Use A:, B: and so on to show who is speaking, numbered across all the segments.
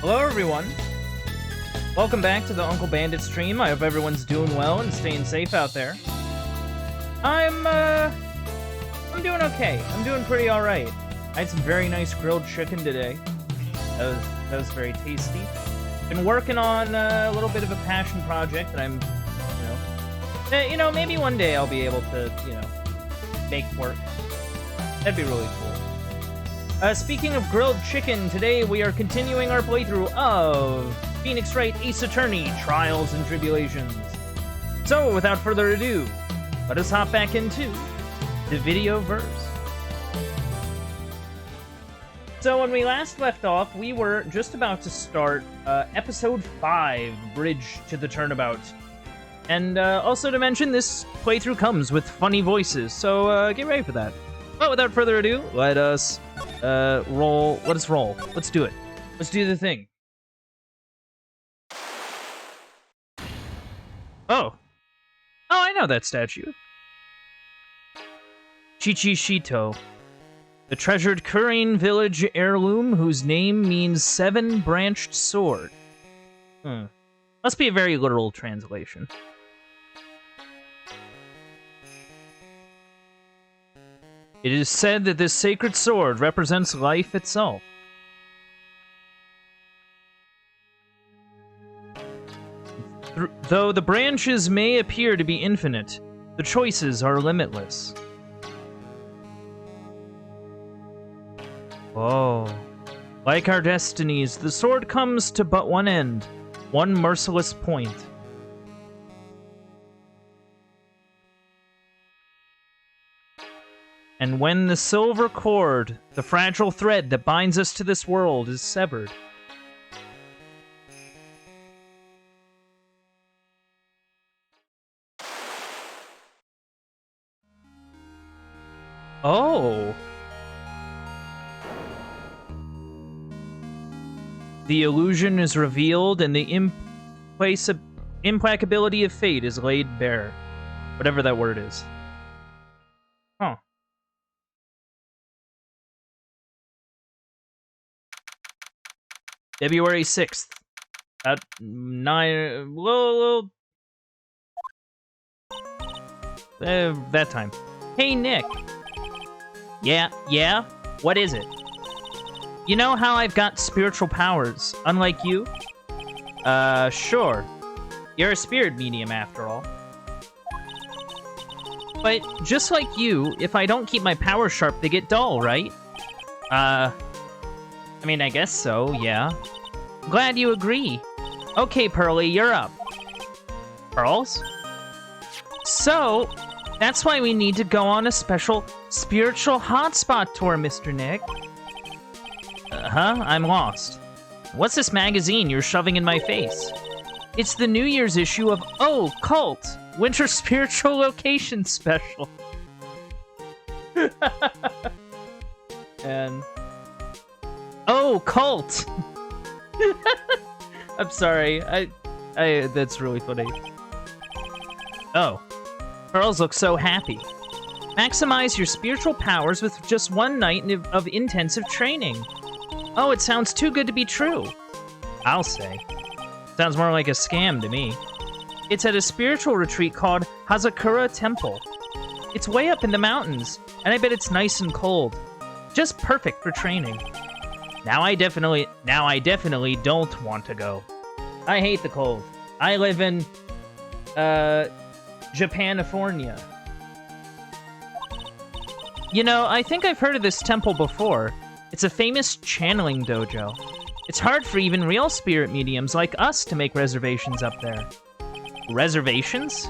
A: Hello everyone! Welcome back to the Uncle Bandit stream. I hope everyone's doing well and staying safe out there. I'm doing okay. I'm doing pretty alright. I had some very nice grilled chicken today. That was very tasty. Been working on a little bit of a passion project that I'm, maybe one day I'll be able to, make work. That'd be really cool. Speaking of grilled chicken, today we are continuing our playthrough of Phoenix Wright Ace Attorney, Trials and Tribulations. So, without further ado, let us hop back into the video verse. So when we last left off, we were just about to start Episode 5, Bridge to the Turnabout. And also to mention, this playthrough comes with funny voices, so get ready for that. But without further ado, let us roll. Let us roll. Let's do it. Let's do the thing. Oh, I know that statue. Chichishito, the treasured Kurin village heirloom whose name means seven-branched sword. Must be a very literal translation. It is said that this sacred sword represents life itself. Though the branches may appear to be infinite, the choices are limitless. Oh. Like our destinies, the sword comes to but one end, one merciless point. And when the silver cord, the fragile thread that binds us to this world, is severed, oh! The illusion is revealed and the implacability of fate is laid bare. Whatever that word is. Huh. February 6th. At 9... that time. Hey, Nick. Yeah? What is it? You know how I've got spiritual powers, unlike you? Sure. You're a spirit medium, after all. But, just like you, if I don't keep my powers sharp, they get dull, right? I mean, I guess so, yeah. Glad you agree. Okay, Pearly, you're up. Pearls? So, that's why we need to go on a special spiritual hotspot tour, Mr. Nick. I'm lost. What's this magazine you're shoving in my face? It's the New Year's issue of Oh, Cult! Winter Spiritual Location Special. And... Oh, Cult! I'm sorry, I that's really funny. Oh. Pearls look so happy. Maximize your spiritual powers with just one night of intensive training. Oh, it sounds too good to be true. I'll say. Sounds more like a scam to me. It's at a spiritual retreat called Hazakura Temple. It's way up in the mountains, and I bet it's nice and cold. Just perfect for training. Now I definitely don't want to go. I hate the cold. I live in, Japanifornia. You know, I think I've heard of this temple before. It's a famous channeling dojo. It's hard for even real spirit mediums like us to make reservations up there. Reservations?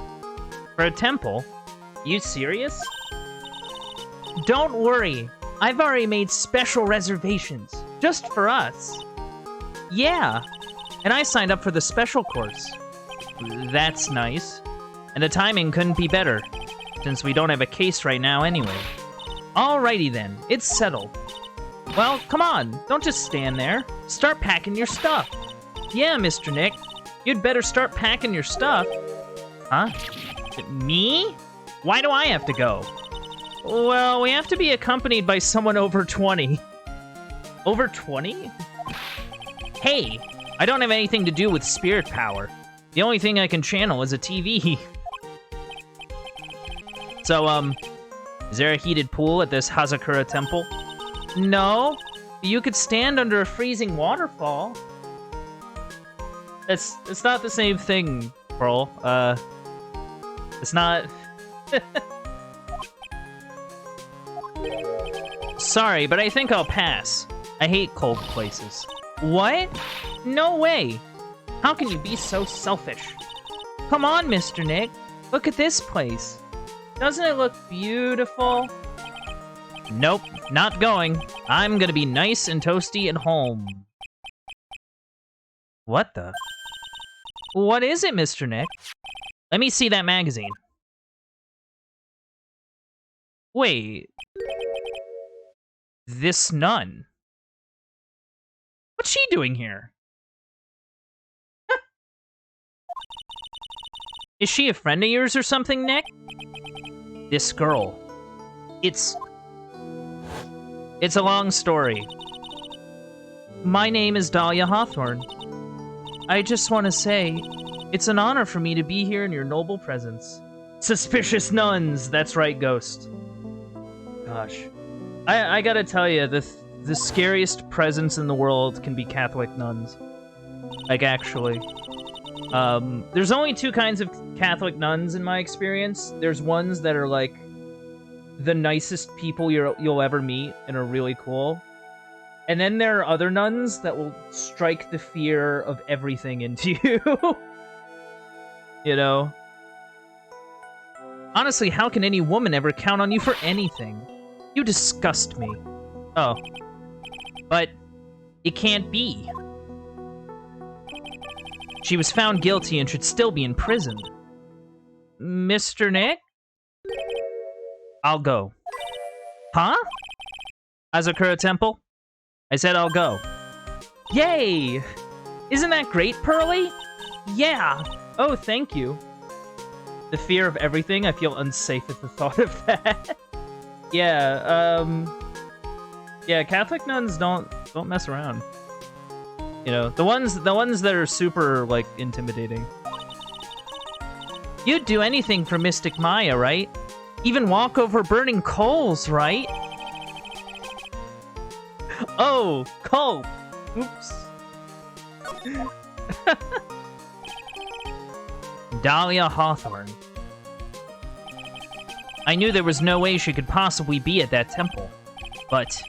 A: For a temple? You serious? Don't worry. I've already made special reservations. Just for us. Yeah. And I signed up for the special course. That's nice. And the timing couldn't be better, since we don't have a case right now anyway. Alrighty then. It's settled. Well, come on. Don't just stand there. Start packing your stuff. Yeah, Mr. Nick. You'd better start packing your stuff. Huh? Me? Why do I have to go? Well, we have to be accompanied by someone over 20. Over 20? Hey, I don't have anything to do with spirit power. The only thing I can channel is a TV. So, is there a heated pool at this Hazakura temple? No. You could stand under a freezing waterfall. It's not the same thing, Pearl. It's not... Sorry, but I think I'll pass. I hate cold places. What? No way. How can you be so selfish? Come on, Mr. Nick. Look at this place. Doesn't it look beautiful? Nope, not going. I'm gonna be nice and toasty at home. What the? What is it, Mr. Nick? Let me see that magazine. Wait. This nun. What's she doing here? Is she a friend of yours or something, Nick? This girl. It's a long story. My name is Dahlia Hawthorne. I just want to say, it's an honor for me to be here in your noble presence. Suspicious nuns! That's right, Ghost. Gosh. I gotta tell you, the scariest presence in the world can be Catholic nuns. Like, actually. There's only two kinds of Catholic nuns in my experience. There's ones that are, like, the nicest people you'll ever meet and are really cool. And then there are other nuns that will strike the fear of everything into you. You know? Honestly, how can any woman ever count on you for anything? You disgust me. Oh. But it can't be. She was found guilty and should still be in prison. Mr. Nick? I'll go. Huh? Hazakura Temple? I said I'll go. Yay! Isn't that great, Pearly? Yeah! Oh, thank you. The fear of everything, I feel unsafe at the thought of that. Yeah, yeah, Catholic nuns don't mess around. You know, the ones that are super, like, intimidating. You'd do anything for Mystic Maya, right? Even walk over burning coals, right? Oh, coal! Oops. Dahlia Hawthorne. I knew there was no way she could possibly be at that temple, but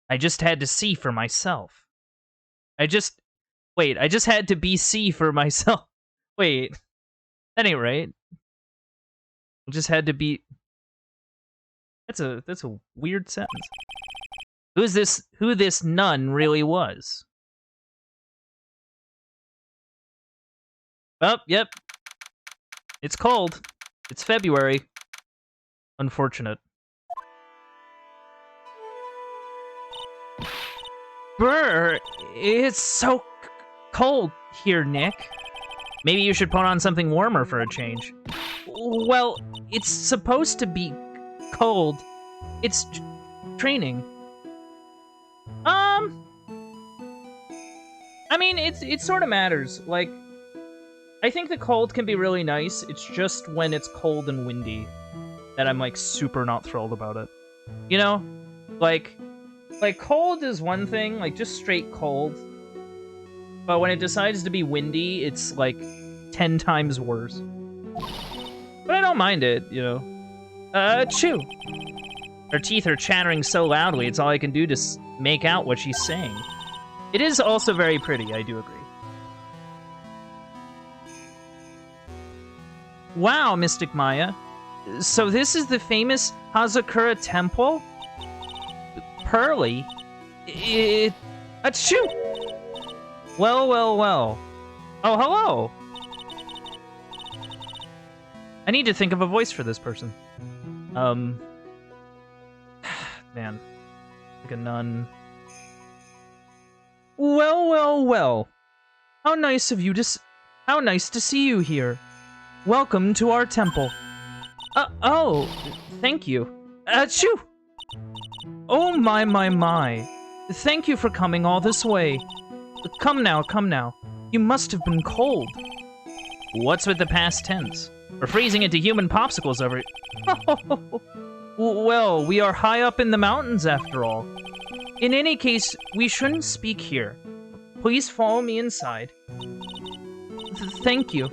A: I just had to see for myself. I just had to see for myself. Wait, that ain't right. I just had to be... That's a weird sentence. Who this nun really was? Oh, yep. It's cold. It's February. Unfortunate. Brr, it's so cold here, Nick. Maybe you should put on something warmer for a change. Well, it's supposed to be cold. It's training. I mean, it sort of matters. Like, I think the cold can be really nice. It's just when it's cold and windy that I'm, like, super not thrilled about it. You know? Like, cold is one thing, like, just straight cold. But when it decides to be windy, it's, like, 10 times worse. But I don't mind it, you know. Chew. Her teeth are chattering so loudly, it's all I can do to make out what she's saying. It is also very pretty, I do agree. Wow, Mystic Maya. So this is the famous Hazakura Temple? Pearly? Achoo! Well, well, well. Oh, hello! I need to think of a voice for this person. Man. Like a nun. Well, well, well. How nice of you how nice to see you here. Welcome to our temple. Oh, thank you. Achoo! Oh my. Thank you for coming all this way. Come now, come now. You must have been cold. What's with the past tense? We're freezing into human popsicles over it. Well, we are high up in the mountains after all. In any case, we shouldn't speak here. Please follow me inside. Thank you.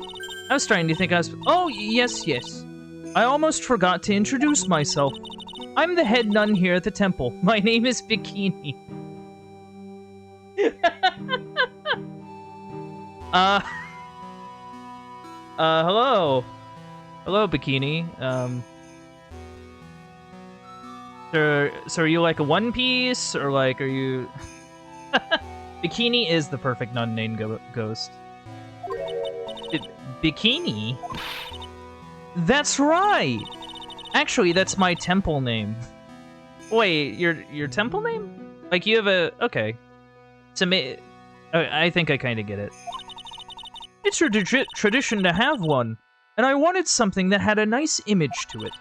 A: I was starting to think I was... Oh, yes, yes. I almost forgot to introduce myself. I'm the head nun here at the temple. My name is Bikini. Hello. Hello, Bikini. So are you like a One Piece, or like, are you... Bikini is the perfect nun named ghost. Bikini? That's right! Actually, that's my temple name. Wait, your temple name? Like, you have a... Okay. I think I kind of get it. It's your tradition to have one, and I wanted something that had a nice image to it.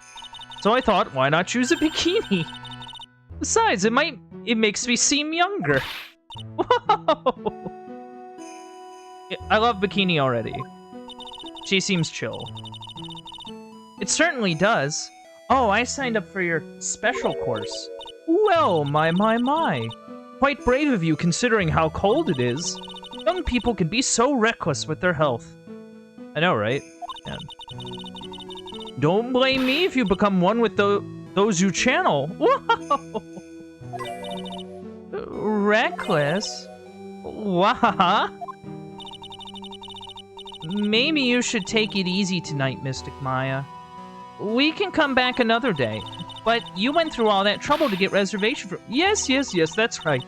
A: So I thought, why not choose a bikini? Besides, it makes me seem younger. Whoa! I love Bikini already. She seems chill. It certainly does. Oh, I signed up for your special course. Well, my. Quite brave of you considering how cold it is. Young people can be so reckless with their health. I know, right? Yeah. Don't blame me if you become one with those you channel. Whoa! Reckless? Wah! Maybe you should take it easy tonight, Mystic Maya. We can come back another day. But you went through all that trouble to get reservation for... Yes, that's right.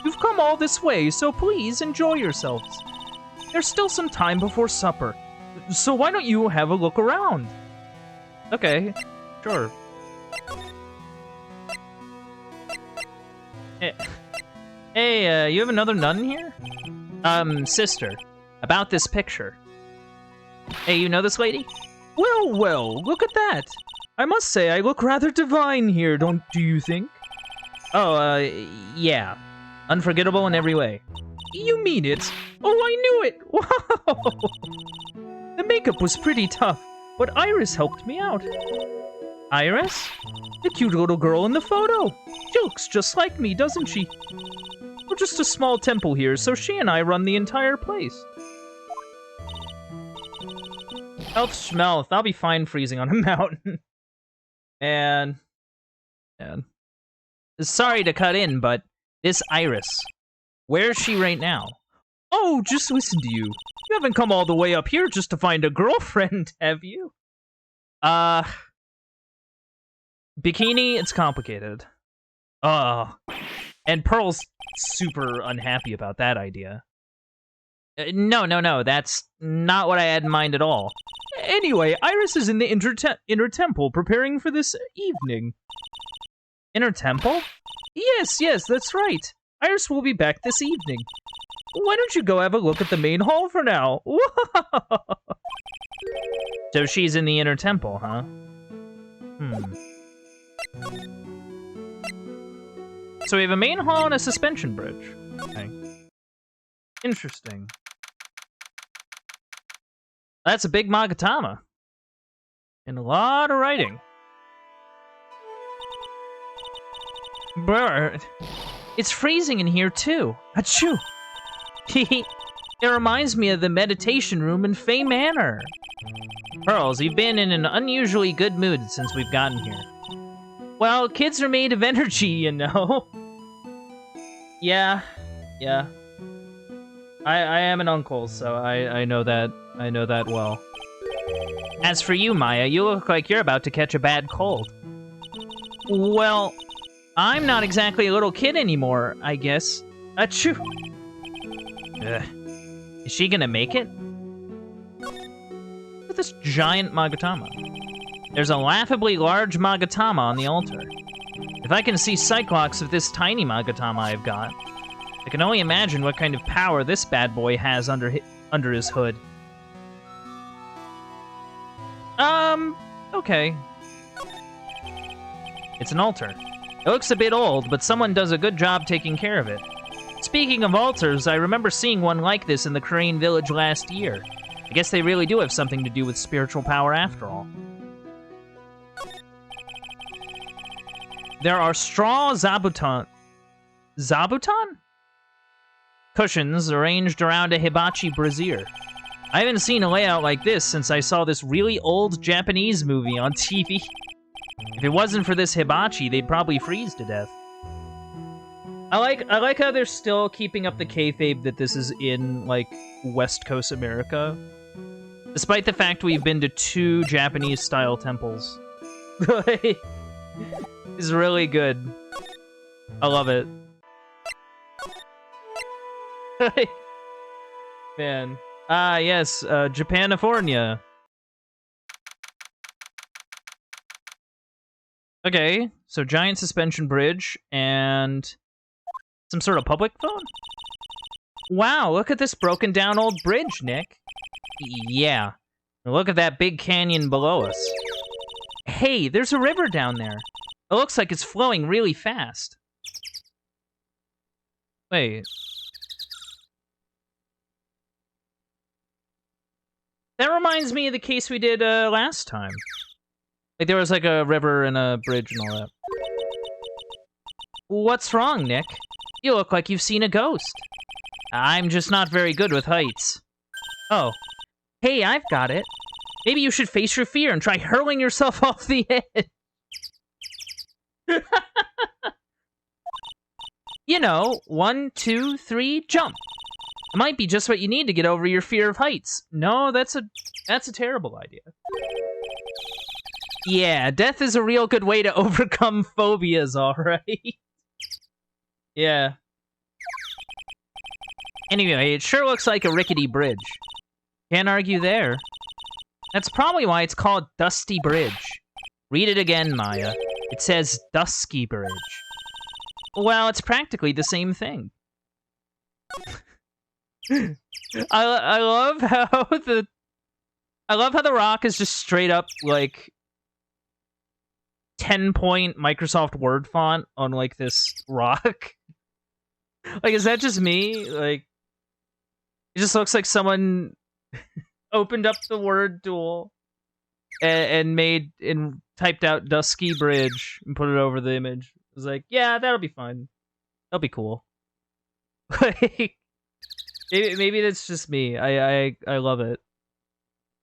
A: You've come all this way, so please enjoy yourselves. There's still some time before supper. So why don't you have a look around? Okay, sure. Hey, you have another nun here? Sister, about this picture. Hey, you know this lady? Well, look at that. I must say, I look rather divine here, do you think? Oh, yeah. Unforgettable in every way. You mean it? Oh, I knew it! Wow! The makeup was pretty tough, but Iris helped me out. Iris? The cute little girl in the photo. She looks just like me, doesn't she? We're just a small temple here, so she and I run the entire place. Health schmelth, I'll be fine freezing on a mountain. Man. Sorry to cut in, but this Iris, where's she right now? Oh, just listen to you. You haven't come all the way up here just to find a girlfriend, have you? Bikini, it's complicated. And Pearl's super unhappy about that idea. No, that's not what I had in mind at all. Anyway, Iris is in the inner temple preparing for this evening. Inner temple? Yes, that's right. Iris will be back this evening. Why don't you go have a look at the main hall for now? So she's in the inner temple, huh? So we have a main hall and a suspension bridge. Okay. Interesting. That's a big Magatama. And a lot of writing. Brr. It's freezing in here, too. Achoo! It reminds me of the meditation room in Fey Manor. Pearls, you've been in an unusually good mood since we've gotten here. Well, kids are made of energy, you know. Yeah. I am an uncle, so I know that. I know that well. As for you, Maya, you look like you're about to catch a bad cold. Well, I'm not exactly a little kid anymore, I guess. Achoo! Is she gonna make it? Look at this giant Magatama. There's a laughably large Magatama on the altar. If I can see Cyclops of this tiny Magatama I've got, I can only imagine what kind of power this bad boy has under his hood. Okay. It's an altar. It looks a bit old, but someone does a good job taking care of it. It's speaking of altars, I remember seeing one like this in the Crane village last year. I guess they really do have something to do with spiritual power after all. There are straw zabuton cushions arranged around a hibachi brazier. I haven't seen a layout like this since I saw this really old Japanese movie on TV. If it wasn't for this hibachi, they'd probably freeze to death. I like how they're still keeping up the kayfabe that this is in, like, West Coast America. Despite the fact we've been to 2 Japanese-style temples. It's really good. I love it. Man. Ah, yes, Japanifornia. Okay, so giant suspension bridge and some sort of public phone? Wow, look at this broken down old bridge, Nick. Yeah. Look at that big canyon below us. Hey, there's a river down there. It looks like it's flowing really fast. Wait. That reminds me of the case we did last time. Like, there was like a river and a bridge and all that. What's wrong, Nick? You look like you've seen a ghost. I'm just not very good with heights. Oh. Hey, I've got it. Maybe you should face your fear and try hurling yourself off the edge. You know, 1, 2, 3, jump. It might be just what you need to get over your fear of heights. No, that's a terrible idea. Yeah, death is a real good way to overcome phobias, alright? Yeah. Anyway, it sure looks like a rickety bridge. Can't argue there. That's probably why it's called Dusty Bridge. Read it again, Maya. It says Dusky Bridge. Well, it's practically the same thing. I love how the rock is just straight up like 10-point Microsoft Word font on like this rock. Like, is that just me? Like, it just looks like someone opened up the Word tool and typed out Dusky Bridge and put it over the image. It was like, yeah, that'll be fine. That'll be cool. Like, maybe that's just me. I love it.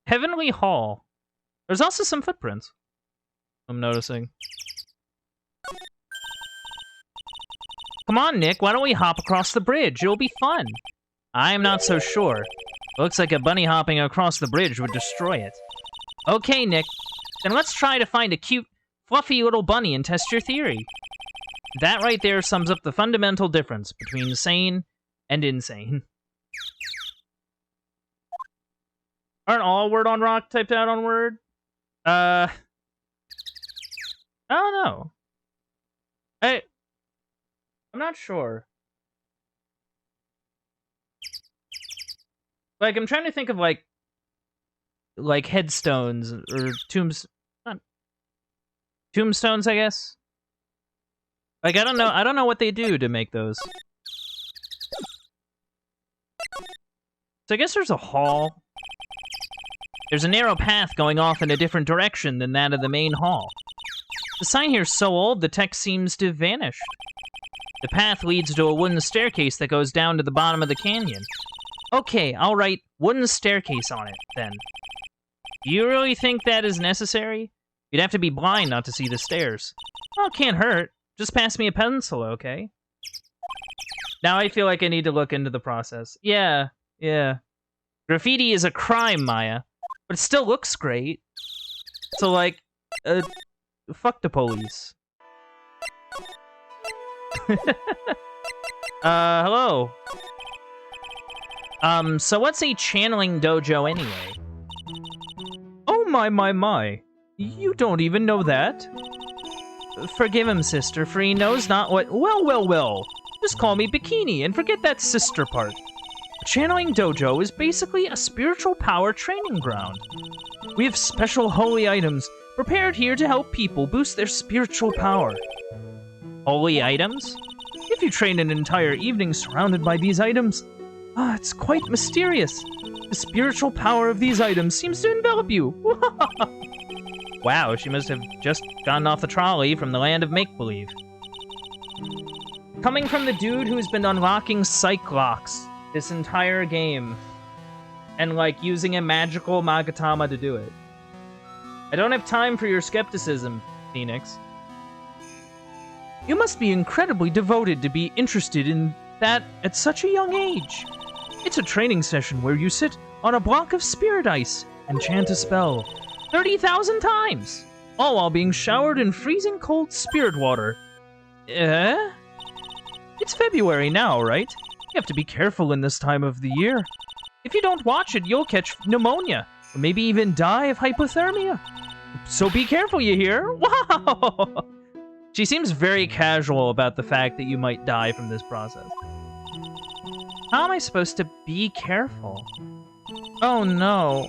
A: Heavenly Hall. There's also some footprints I'm noticing. Come on, Nick. Why don't we hop across the bridge? It'll be fun. I'm not so sure. Looks like a bunny hopping across the bridge would destroy it. Okay, Nick. Then let's try to find a cute, fluffy little bunny and test your theory. That right there sums up the fundamental difference between sane and insane. Aren't all Word on Rock typed out on Word? I don't know. I'm not sure. Like, I'm trying to think of like headstones or tombstones, I guess. Like, I don't know what they do to make those. So I guess there's a hall. There's a narrow path going off in a different direction than that of the main hall. The sign here is so old, the text seems to have vanished. The path leads to a wooden staircase that goes down to the bottom of the canyon. Okay, I'll write wooden staircase on it, then. Do you really think that is necessary? You'd have to be blind not to see the stairs. Oh, it can't hurt. Just pass me a pencil, okay? Now I feel like I need to look into the process. Yeah. Graffiti is a crime, Maya. But it still looks great. So, like, fuck the police. Hello. So what's a channeling dojo anyway? Oh my. You don't even know that? Forgive him, sister, for he knows not what— Well. Just call me Bikini and forget that sister part. Channeling Dojo is basically a spiritual power training ground. We have special holy items prepared here to help people boost their spiritual power. Holy items? If if you train an entire evening surrounded by these items, it's quite mysterious. The spiritual power of these items seems to envelop you. Wow, she must have just gotten off the trolley from the land of make-believe. Coming from the dude who's been unlocking psych locks this entire game, and, like, using a magical Magatama to do it. I don't have time for your skepticism, Phoenix. You must be incredibly devoted to be interested in that at such a young age. It's a training session where you sit on a block of spirit ice and chant a spell 30,000 times, all while being showered in freezing cold spirit water. It's February now, right? You have to be careful in this time of the year. If you don't watch it, you'll catch pneumonia, or maybe even die of hypothermia. So be careful, you hear? Wow! She seems very casual about the fact that you might die from this process. How am I supposed to be careful? Oh no.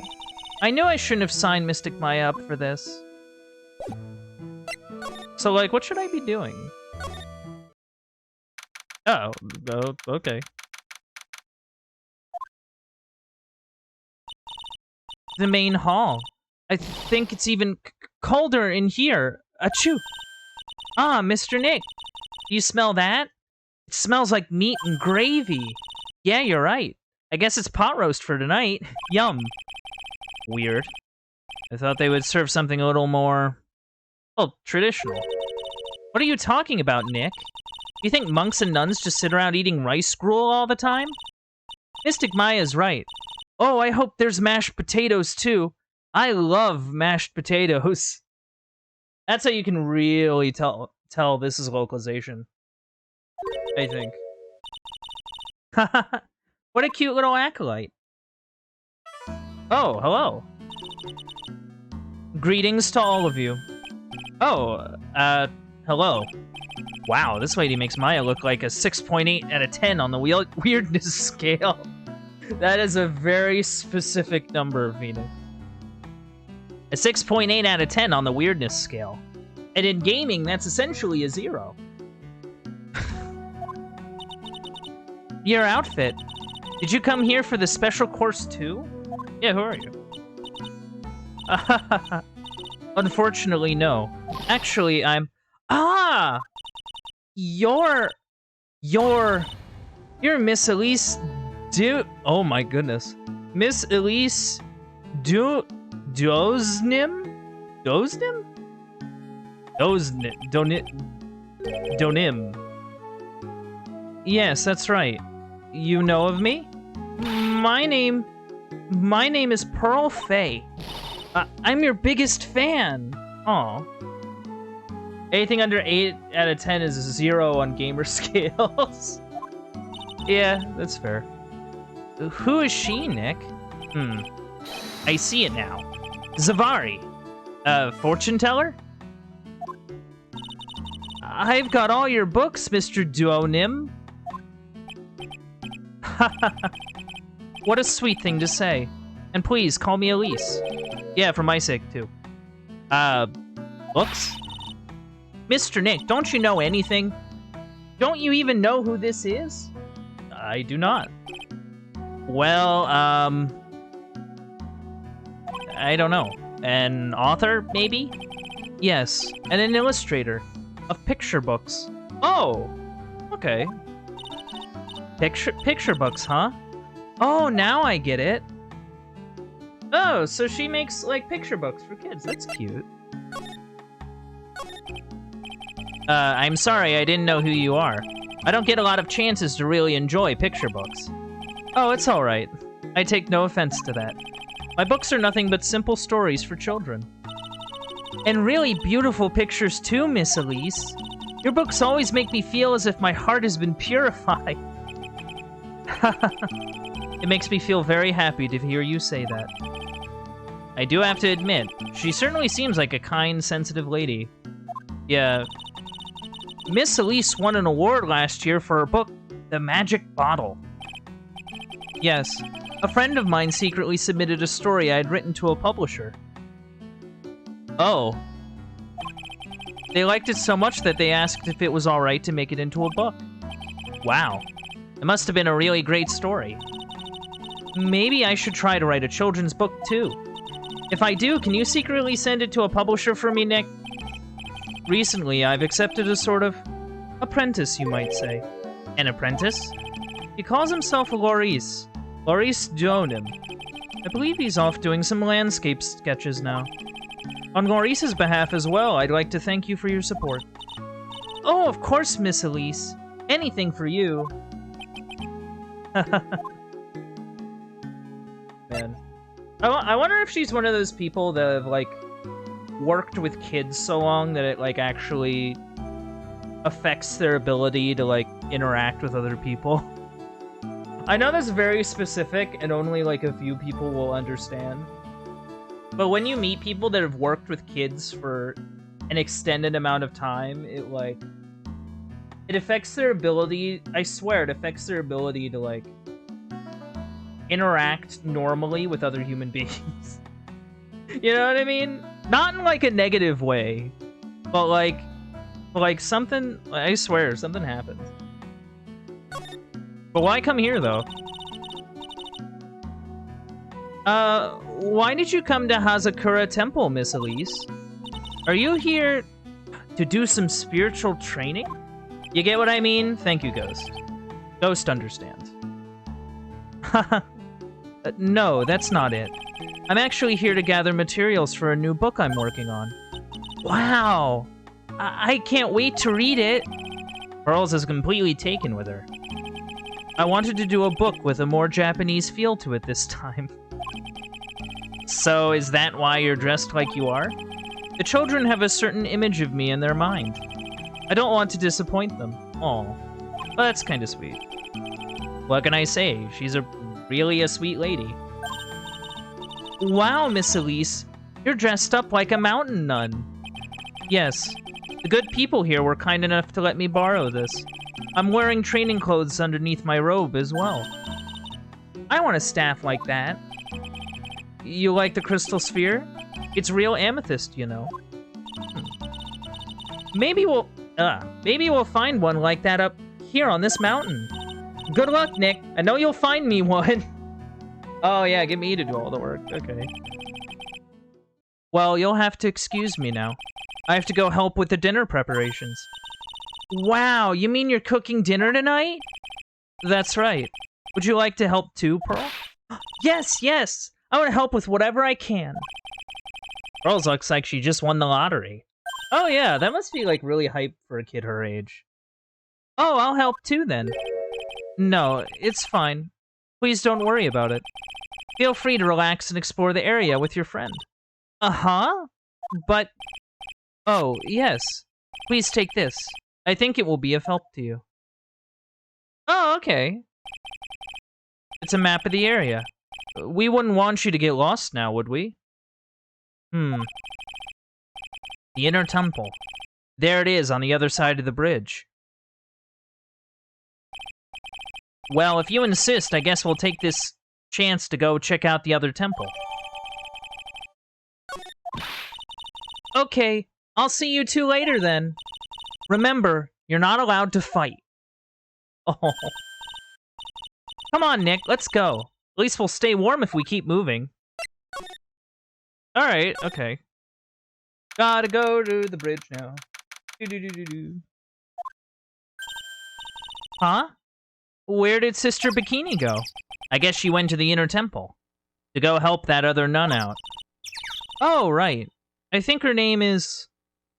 A: I knew I shouldn't have signed Mystic Maya up for this. So, like, what should I be doing? Oh, okay. The main hall. I think it's even colder in here. Achoo! Ah, Mr. Nick. Do you smell that? It smells like meat and gravy. Yeah, you're right. I guess it's pot roast for tonight. Yum. Weird. I thought they would serve something a little more, well, traditional. What are you talking about, Nick? You think monks and nuns just sit around eating rice gruel all the time? Mystic Maya's right. Oh, I hope there's mashed potatoes, too. I love mashed potatoes. That's how you can really tell this is localization. I think. What a cute little acolyte. Oh, hello. Greetings to all of you. Oh, hello. Wow, this lady makes Maya look like a 6.8 out of 10 on the weirdness scale. That is a very specific number, Phoenix. A 6.8 out of 10 on the weirdness scale. And in gaming, that's essentially a 0. Your outfit. Did you come here for the special course too? Yeah, who are you? Unfortunately, no. Actually, I'm... Ah! You're Miss Elise oh my goodness. Miss Elise Doznim? Donim. Yes, that's right. You know of me? My name is Pearl Faye. I'm your biggest fan. Aw. Anything under 8 out of 10 is 0 on gamer scales. Yeah, that's fair. Who is she, Nick? I see it now. Zavari. Fortune teller? I've got all your books, Mr. Duonim. What a sweet thing to say. And please, call me Elise. Yeah, for my sake, too. Books? Mr. Nick, don't you know anything? Don't you even know who this is? I do not. Well, I don't know. An author, maybe? Yes, and an illustrator of picture books. Oh, okay. Picture books, huh? Oh, now I get it. Oh, so she makes, like, picture books for kids. That's cute. I'm sorry, I didn't know who you are. I don't get a lot of chances to really enjoy picture books. Oh, it's alright. I take no offense to that. My books are nothing but simple stories for children. And really beautiful pictures too, Miss Elise. Your books always make me feel as if my heart has been purified. It makes me feel very happy to hear you say that. I do have to admit, she certainly seems like a kind, sensitive lady. Yeah. Miss Elise won an award last year for her book, The Magic Bottle. Yes, a friend of mine secretly submitted a story I had written to a publisher. Oh. They liked it so much that they asked if it was alright to make it into a book. Wow. It must have been a really great story. Maybe I should try to write a children's book, too. If I do, can you secretly send it to a publisher for me, Nick? Recently, I've accepted a sort of apprentice, you might say. An apprentice? He calls himself Loris. Loris Donim. I believe he's off doing some landscape sketches now. On Loris's behalf as well, I'd like to thank you for your support. Oh, of course, Miss Elise. Anything for you. Man. I wonder if she's one of those people that have, like, worked with kids so long that it, like, actually affects their ability to, like, interact with other people. I know that's very specific and only, like, a few people will understand. But when you meet people that have worked with kids for an extended amount of time, it, like... It affects their ability... I swear, it affects their ability to, like... interact normally with other human beings. You know what I mean? Not in, like, a negative way. But, like something... I swear, something happens. But why come here, though? Why did you come to Hazakura Temple, Miss Elise? Are you here to do some spiritual training? You get what I mean? Thank you, Ghost. Ghost understands. Haha. No, that's not it. I'm actually here to gather materials for a new book I'm working on. Wow! I can't wait to read it! Pearls is completely taken with her. I wanted to do a book with a more Japanese feel to it this time. So, is that why you're dressed like you are? The children have a certain image of me in their mind. I don't want to disappoint them. Aw. Well, that's kinda sweet. What can I say? She's really a sweet lady. Wow, Miss Elise. You're dressed up like a mountain nun. Yes. The good people here were kind enough to let me borrow this. I'm wearing training clothes underneath my robe as well. I want a staff like that. You like the crystal sphere? It's real amethyst, you know. Maybe we'll find one like that up here on this mountain. Good luck, Nick. I know you'll find me one. Oh yeah, get me to do all the work. Okay. Well, you'll have to excuse me now. I have to go help with the dinner preparations. Wow, you mean you're cooking dinner tonight? That's right. Would you like to help too, Pearl? Yes, yes! I want to help with whatever I can. Pearl looks like she just won the lottery. Oh yeah, that must be like really hype for a kid her age. Oh, I'll help too then. No, it's fine. Please don't worry about it. Feel free to relax and explore the area with your friend. Uh-huh? But... Oh, yes. Please take this. I think it will be of help to you. Oh, okay. It's a map of the area. We wouldn't want you to get lost now, would we? The inner temple. There it is on the other side of the bridge. Well, if you insist, I guess we'll take this chance to go check out the other temple. Okay, I'll see you two later then. Remember, you're not allowed to fight. Oh. Come on, Nick, let's go. At least we'll stay warm if we keep moving. Alright, okay. Gotta go to the bridge now. Do-do-do-do-do. Huh? Where did Sister Bikini go? I guess she went to the inner temple. To go help that other nun out. Oh, right. I think her name is...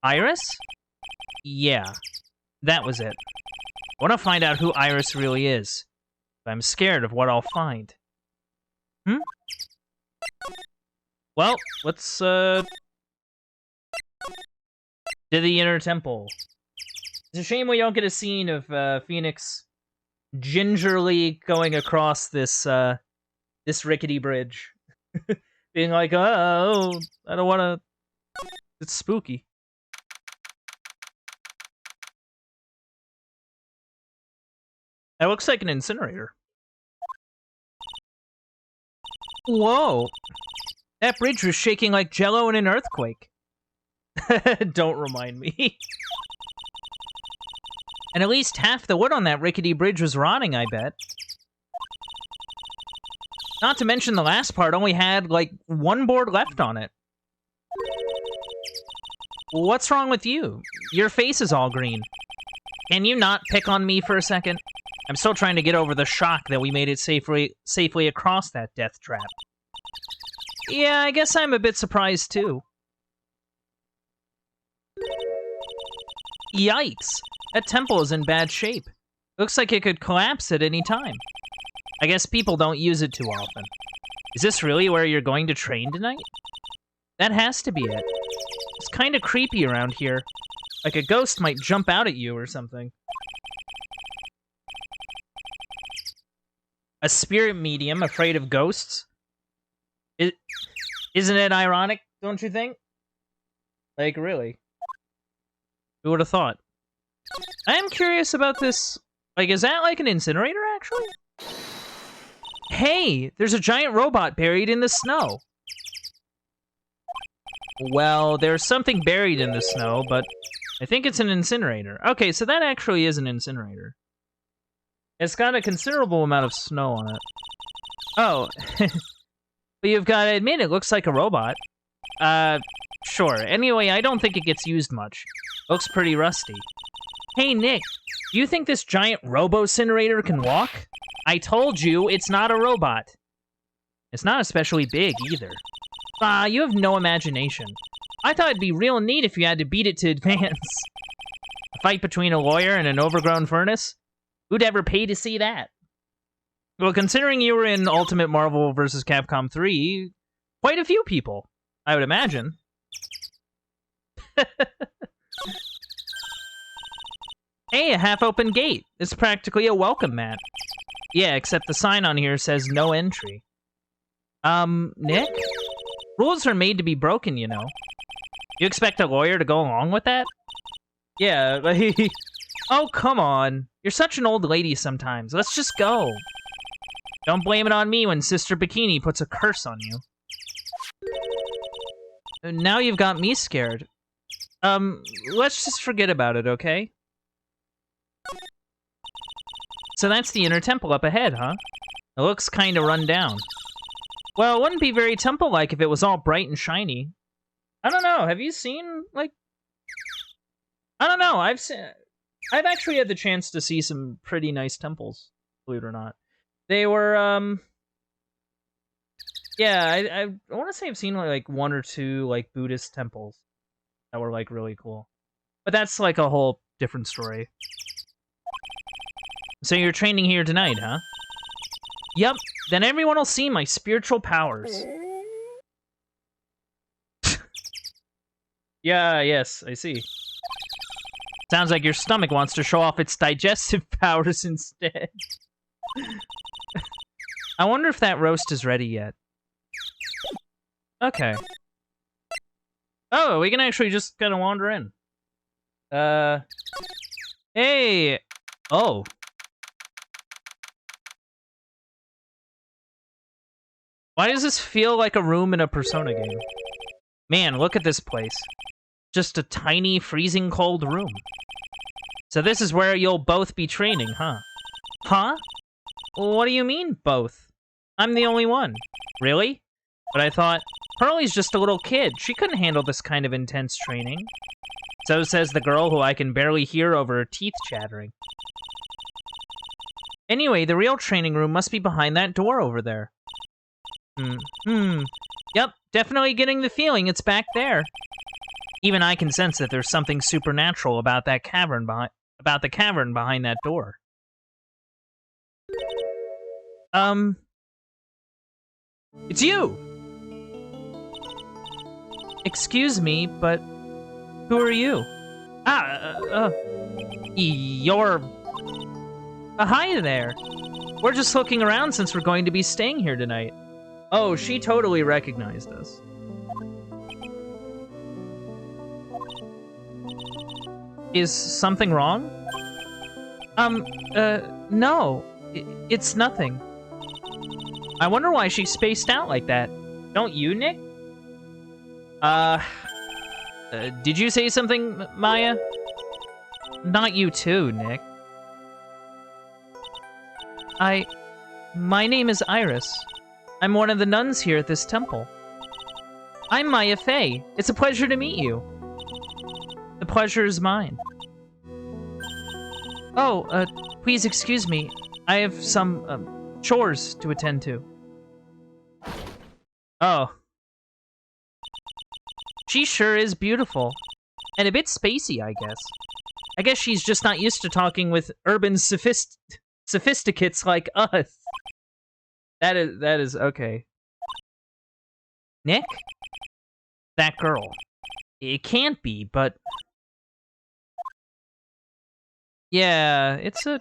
A: Iris? Yeah. That was it. I want to find out who Iris really is. But I'm scared of what I'll find. Well, let's, to the inner temple. It's a shame we don't get a scene of, Phoenix gingerly going across this, this rickety bridge. Being like, oh, I don't want to... It's spooky. That looks like an incinerator. Whoa! That bridge was shaking like jello in an earthquake. Don't remind me. And at least half the wood on that rickety bridge was rotting, I bet. Not to mention the last part only had, like, one board left on it. What's wrong with you? Your face is all green. Can you not pick on me for a second? I'm still trying to get over the shock that we made it safely across that death trap. Yeah, I guess I'm a bit surprised, too. Yikes! That temple is in bad shape. Looks like it could collapse at any time. I guess people don't use it too often. Is this really where you're going to train tonight? That has to be it. It's kind of creepy around here. Like a ghost might jump out at you or something. A spirit medium afraid of ghosts? Isn't it ironic, don't you think? Like, really? Who would have thought? I am curious about this. Like, is that like an incinerator, actually? Hey, there's a giant robot buried in the snow. Well, there's something buried in the snow, but I think it's an incinerator. Okay, so that actually is an incinerator. It's got a considerable amount of snow on it. Oh. But you've got to admit, it looks like a robot. Sure. Anyway, I don't think it gets used much. Looks pretty rusty. Hey, Nick, do you think this giant robo-incinerator can walk? I told you, it's not a robot. It's not especially big, either. You have no imagination. I thought it'd be real neat if you had to beat it to advance. A fight between a lawyer and an overgrown furnace? Who'd ever pay to see that? Well, considering you were in Ultimate Marvel vs. Capcom 3, quite a few people, I would imagine. Hey, a half-open gate. It's practically a welcome mat. Yeah, except the sign on here says no entry. Nick? Rules are made to be broken, you know. You expect a lawyer to go along with that? Yeah, but oh, come on. You're such an old lady sometimes. Let's just go. Don't blame it on me when Sister Bikini puts a curse on you. Now you've got me scared. Let's just forget about it, okay? So that's the inner temple up ahead, huh? It looks kinda run down. Well, it wouldn't be very temple-like if it was all bright and shiny. I don't know, have you seen, like... I don't know, I've actually had the chance to see some pretty nice temples, believe it or not. They were, yeah, I want to say I've seen, like, one or two, like, Buddhist temples that were, like, really cool. But that's, like, a whole different story. So you're training here tonight, huh? Yep, then everyone will see my spiritual powers. Yeah, yes, I see. Sounds like your stomach wants to show off its digestive powers instead. I wonder if that roast is ready yet. Okay. Oh, we can actually just kind of wander in. Hey! Oh. Why does this feel like a room in a Persona game? Man, look at this place. Just a tiny, freezing cold room. So this is where you'll both be training, huh? Huh? What do you mean, both? I'm the only one. Really? But I thought, Pearlie's just a little kid. She couldn't handle this kind of intense training. So says the girl who I can barely hear over her teeth chattering. Anyway, the real training room must be behind that door over there. Yep, definitely getting the feeling it's back there. Even I can sense that there's something supernatural about that cavern the cavern behind that door. It's you! Excuse me, but who are you? You're... hi there. We're just looking around since we're going to be staying here tonight. Oh, she totally recognized us. Is something wrong? No. It's nothing. I wonder why she spaced out like that. Don't you, Nick? Did you say something, Maya? not you too, Nick. My name is Iris. I'm one of the nuns here at this temple. I'm Maya Fey. It's a pleasure to meet you. The pleasure is mine. Oh, please excuse me. I have some, chores to attend to. Oh. She sure is beautiful. And a bit spacey, I guess. I guess she's just not used to talking with urban sophisticates like us. That is okay. Nick? That girl. It can't be, but... Yeah, it's a...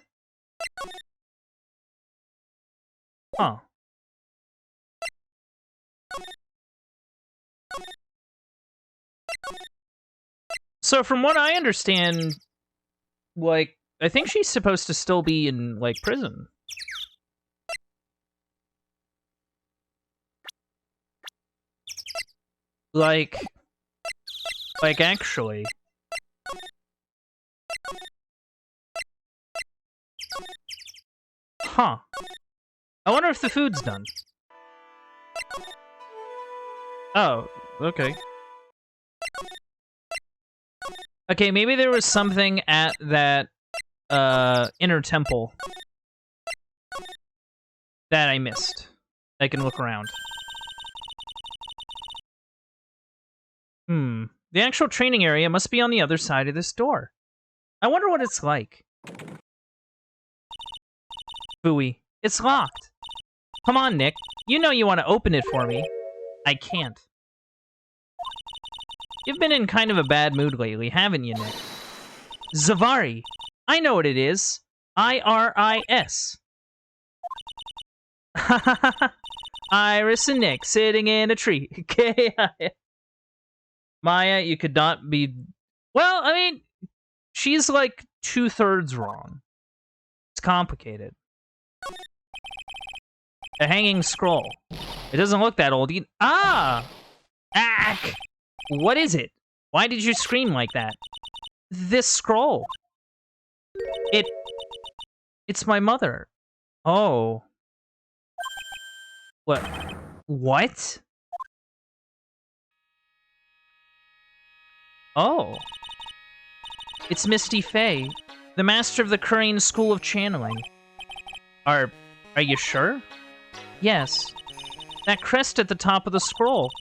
A: Huh. So from what I understand, like, I think she's supposed to still be in, like, prison. Like, actually. Huh. I wonder if the food's done. Oh, okay. Okay, maybe there was something at that, inner temple that I missed. I can look around. The actual training area must be on the other side of this door. I wonder what it's like. Phooey. It's locked. Come on, Nick. You know you want to open it for me. I can't. You've been in kind of a bad mood lately, haven't you, Nick? Zavari. I know what it is. I-R-I-S. Iris and Nick sitting in a tree. K-I... Maya, you could not be... Well, I mean, she's like 2/3 wrong. It's complicated. A hanging scroll. It doesn't look that old. Ah! Ack! What is it? Why did you scream like that? This scroll. It's my mother. Oh. What? What? Oh. It's Misty Fey, the master of the Crane School of Channeling. Are you sure? Yes. That crest at the top of the scroll.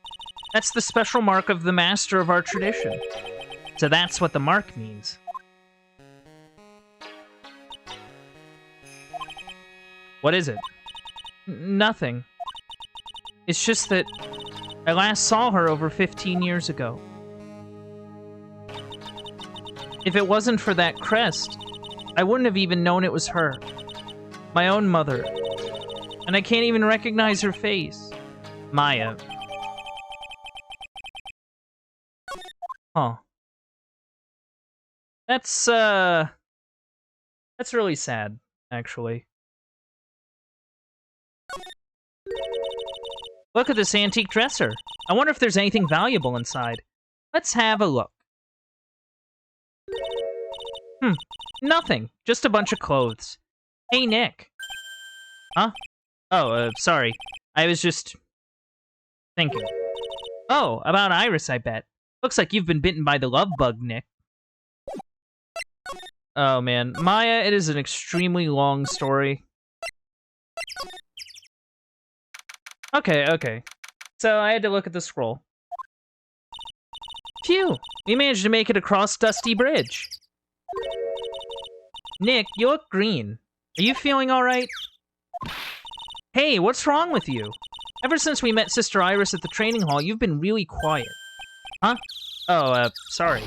A: That's the special mark of the master of our tradition. So that's what the mark means. What is it? Nothing. It's just that I last saw her over 15 years ago. If it wasn't for that crest, I wouldn't have even known it was her. My own mother. And I can't even recognize her face. Maya. Huh. That's really sad, actually. Look at this antique dresser. I wonder if there's anything valuable inside. Let's have a look. Nothing. Just a bunch of clothes. Hey, Nick. Huh? Oh, sorry. I was just... thinking. Oh, about Iris, I bet. Looks like you've been bitten by the love bug, Nick. Oh, man. Maya, it is an extremely long story. Okay. So, I had to look at the scroll. Phew! We managed to make it across Dusty Bridge. Nick, you look green. Are you feeling alright? Hey, what's wrong with you? Ever since we met Sister Iris at the training hall, you've been really quiet. Huh? Oh, sorry.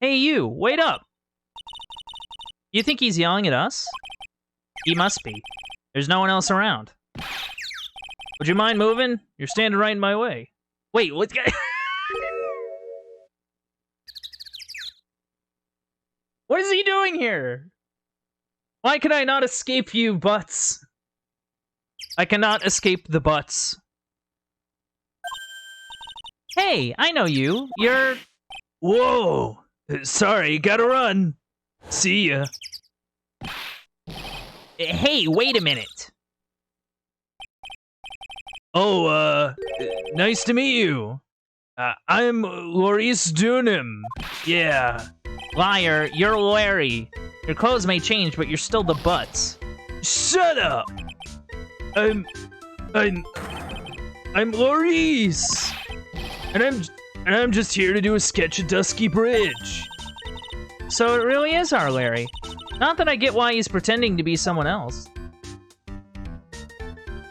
A: Hey, you, wait up! You think he's yelling at us? He must be. There's no one else around. Would you mind moving? You're standing right in my way. Wait, what? What is he doing here? Why can I not escape you, butts? I cannot escape the butts. Hey, I know you. You're... Whoa! Sorry, gotta run.
B: See ya.
A: Hey, wait a minute.
B: Oh, nice to meet you. I'm Maurice Dunham. Yeah.
A: Liar, you're Larry. Your clothes may change, but you're still the Butts.
B: Shut up. I'm Maurice. And I'm just here to do a sketch of Dusky Bridge.
A: So it really is our Larry. Not that I get why he's pretending to be someone else.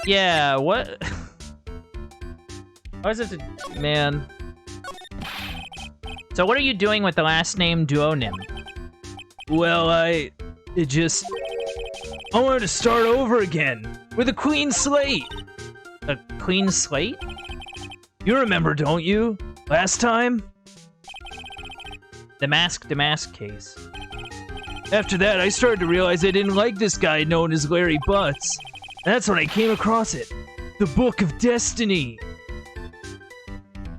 A: Yeah, what? Why is it to... Man. So what are you doing with the last name Duonim?
B: Well, I wanted to start over again with a clean slate.
A: A clean slate?
B: You remember, don't you? Last time?
A: The Mask to Mask case.
B: After that, I started to realize I didn't like this guy known as Larry Butts. That's when I came across it. The Book of Destiny.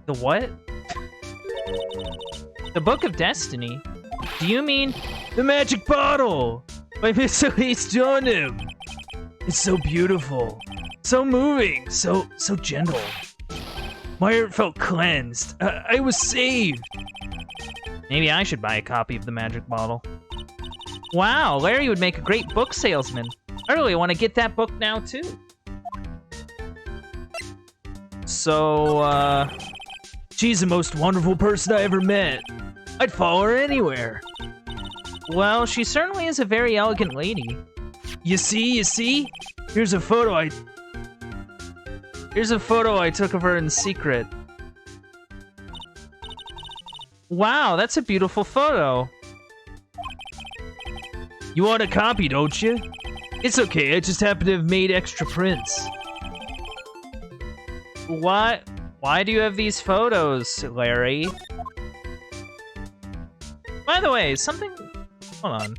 A: The what? The Book of Destiny? Do you mean...
B: The Magic Bottle! By Miss Elise Dunham. It's so beautiful. So moving. So gentle. My heart felt cleansed. I was saved.
A: Maybe I should buy a copy of the Magic Bottle. Wow, Larry would make a great book salesman. I really want to get that book now, too.
B: So, she's the most wonderful person I ever met. I'd follow her anywhere.
A: Well, she certainly is a very elegant lady.
B: You see? Here's a photo I took of her in secret.
A: Wow, that's a beautiful photo.
B: You want a copy, don't you? It's okay, I just happen to have made extra prints.
A: What? Why do you have these photos, Larry? By the way, something... Hold on.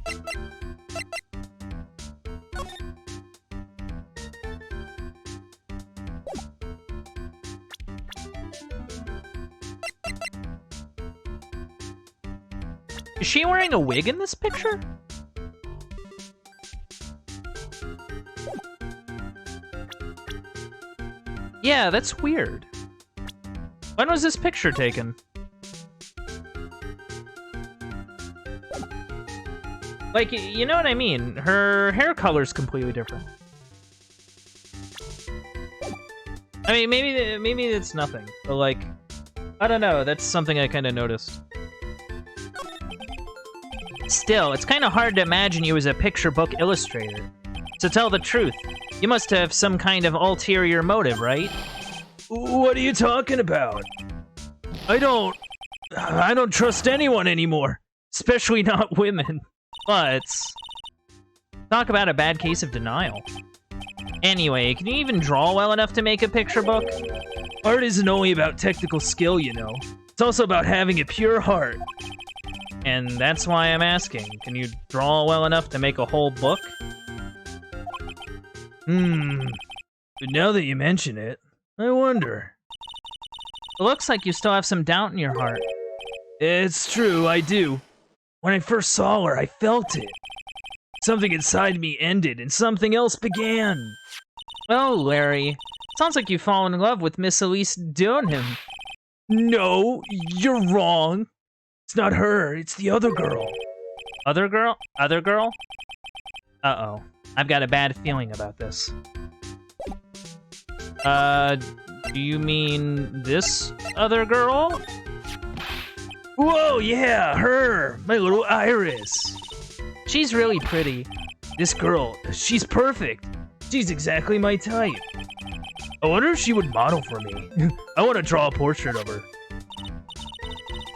A: Is she wearing a wig in this picture? Yeah, that's weird. When was this picture taken? Like, you know what I mean? Her hair color's completely different. I mean, maybe it's nothing, but like, I don't know. That's something I kind of noticed. Still, it's kind of hard to imagine you as a picture book illustrator. To tell the truth, you must have some kind of ulterior motive, right?
B: What are you talking about? I don't trust anyone anymore, especially not women.
A: But talk about a bad case of denial. Anyway, can you even draw well enough to make a picture book?
B: Art isn't only about technical skill, you know. It's also about having a pure heart.
A: And that's why I'm asking. Can you draw well enough to make a whole book?
B: But now that you mention it, I wonder.
A: It looks like you still have some doubt in your heart.
B: It's true, I do. When I first saw her, I felt it. Something inside me ended, and something else began.
A: Well, Larry, sounds like you've fallen in love with Miss Elise Dunham.
B: No, you're wrong. It's not her, it's the other girl.
A: Other girl? Other girl? Uh-oh. I've got a bad feeling about this. Do you mean this other girl?
B: Whoa, yeah, her! My little Iris.
A: She's really pretty.
B: This girl, she's perfect. She's exactly my type. I wonder if she would model for me. I want to draw a portrait of her.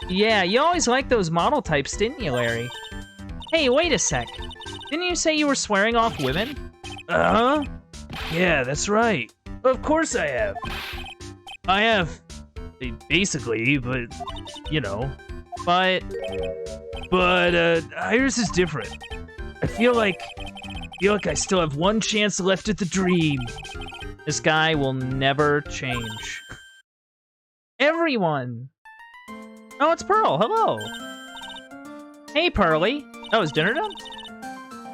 A: Yeah, you always liked those model types, didn't you, Larry? Hey, wait a sec. Didn't you say you were swearing off women?
B: Uh-huh. Yeah, that's right. Of course I have. I have, basically, but, you know.
A: But
B: Iris is different. I feel like I still have one chance left at the dream.
A: This guy will never change. Everyone! Oh, it's Pearl. Hello. Hey, Pearly. Oh, is dinner done?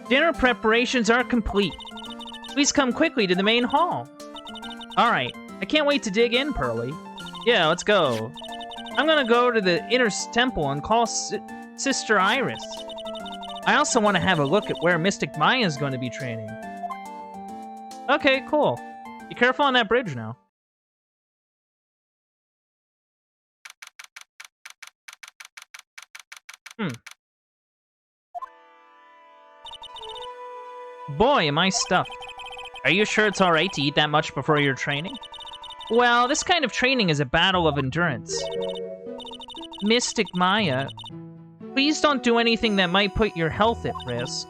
A: Dinner preparations are complete. Please come quickly to the main hall. Alright, I can't wait to dig in, Pearly. Yeah, let's go. I'm gonna go to the inner temple and call Sister Iris. I also want to have a look at where Mystic Maya's going to be training. Okay, cool. Be careful on that bridge now. Boy, am I stuffed. Are you sure it's alright to eat that much before your training? Well, this kind of training is a battle of endurance. Mystic Maya, please don't do anything that might put your health at risk.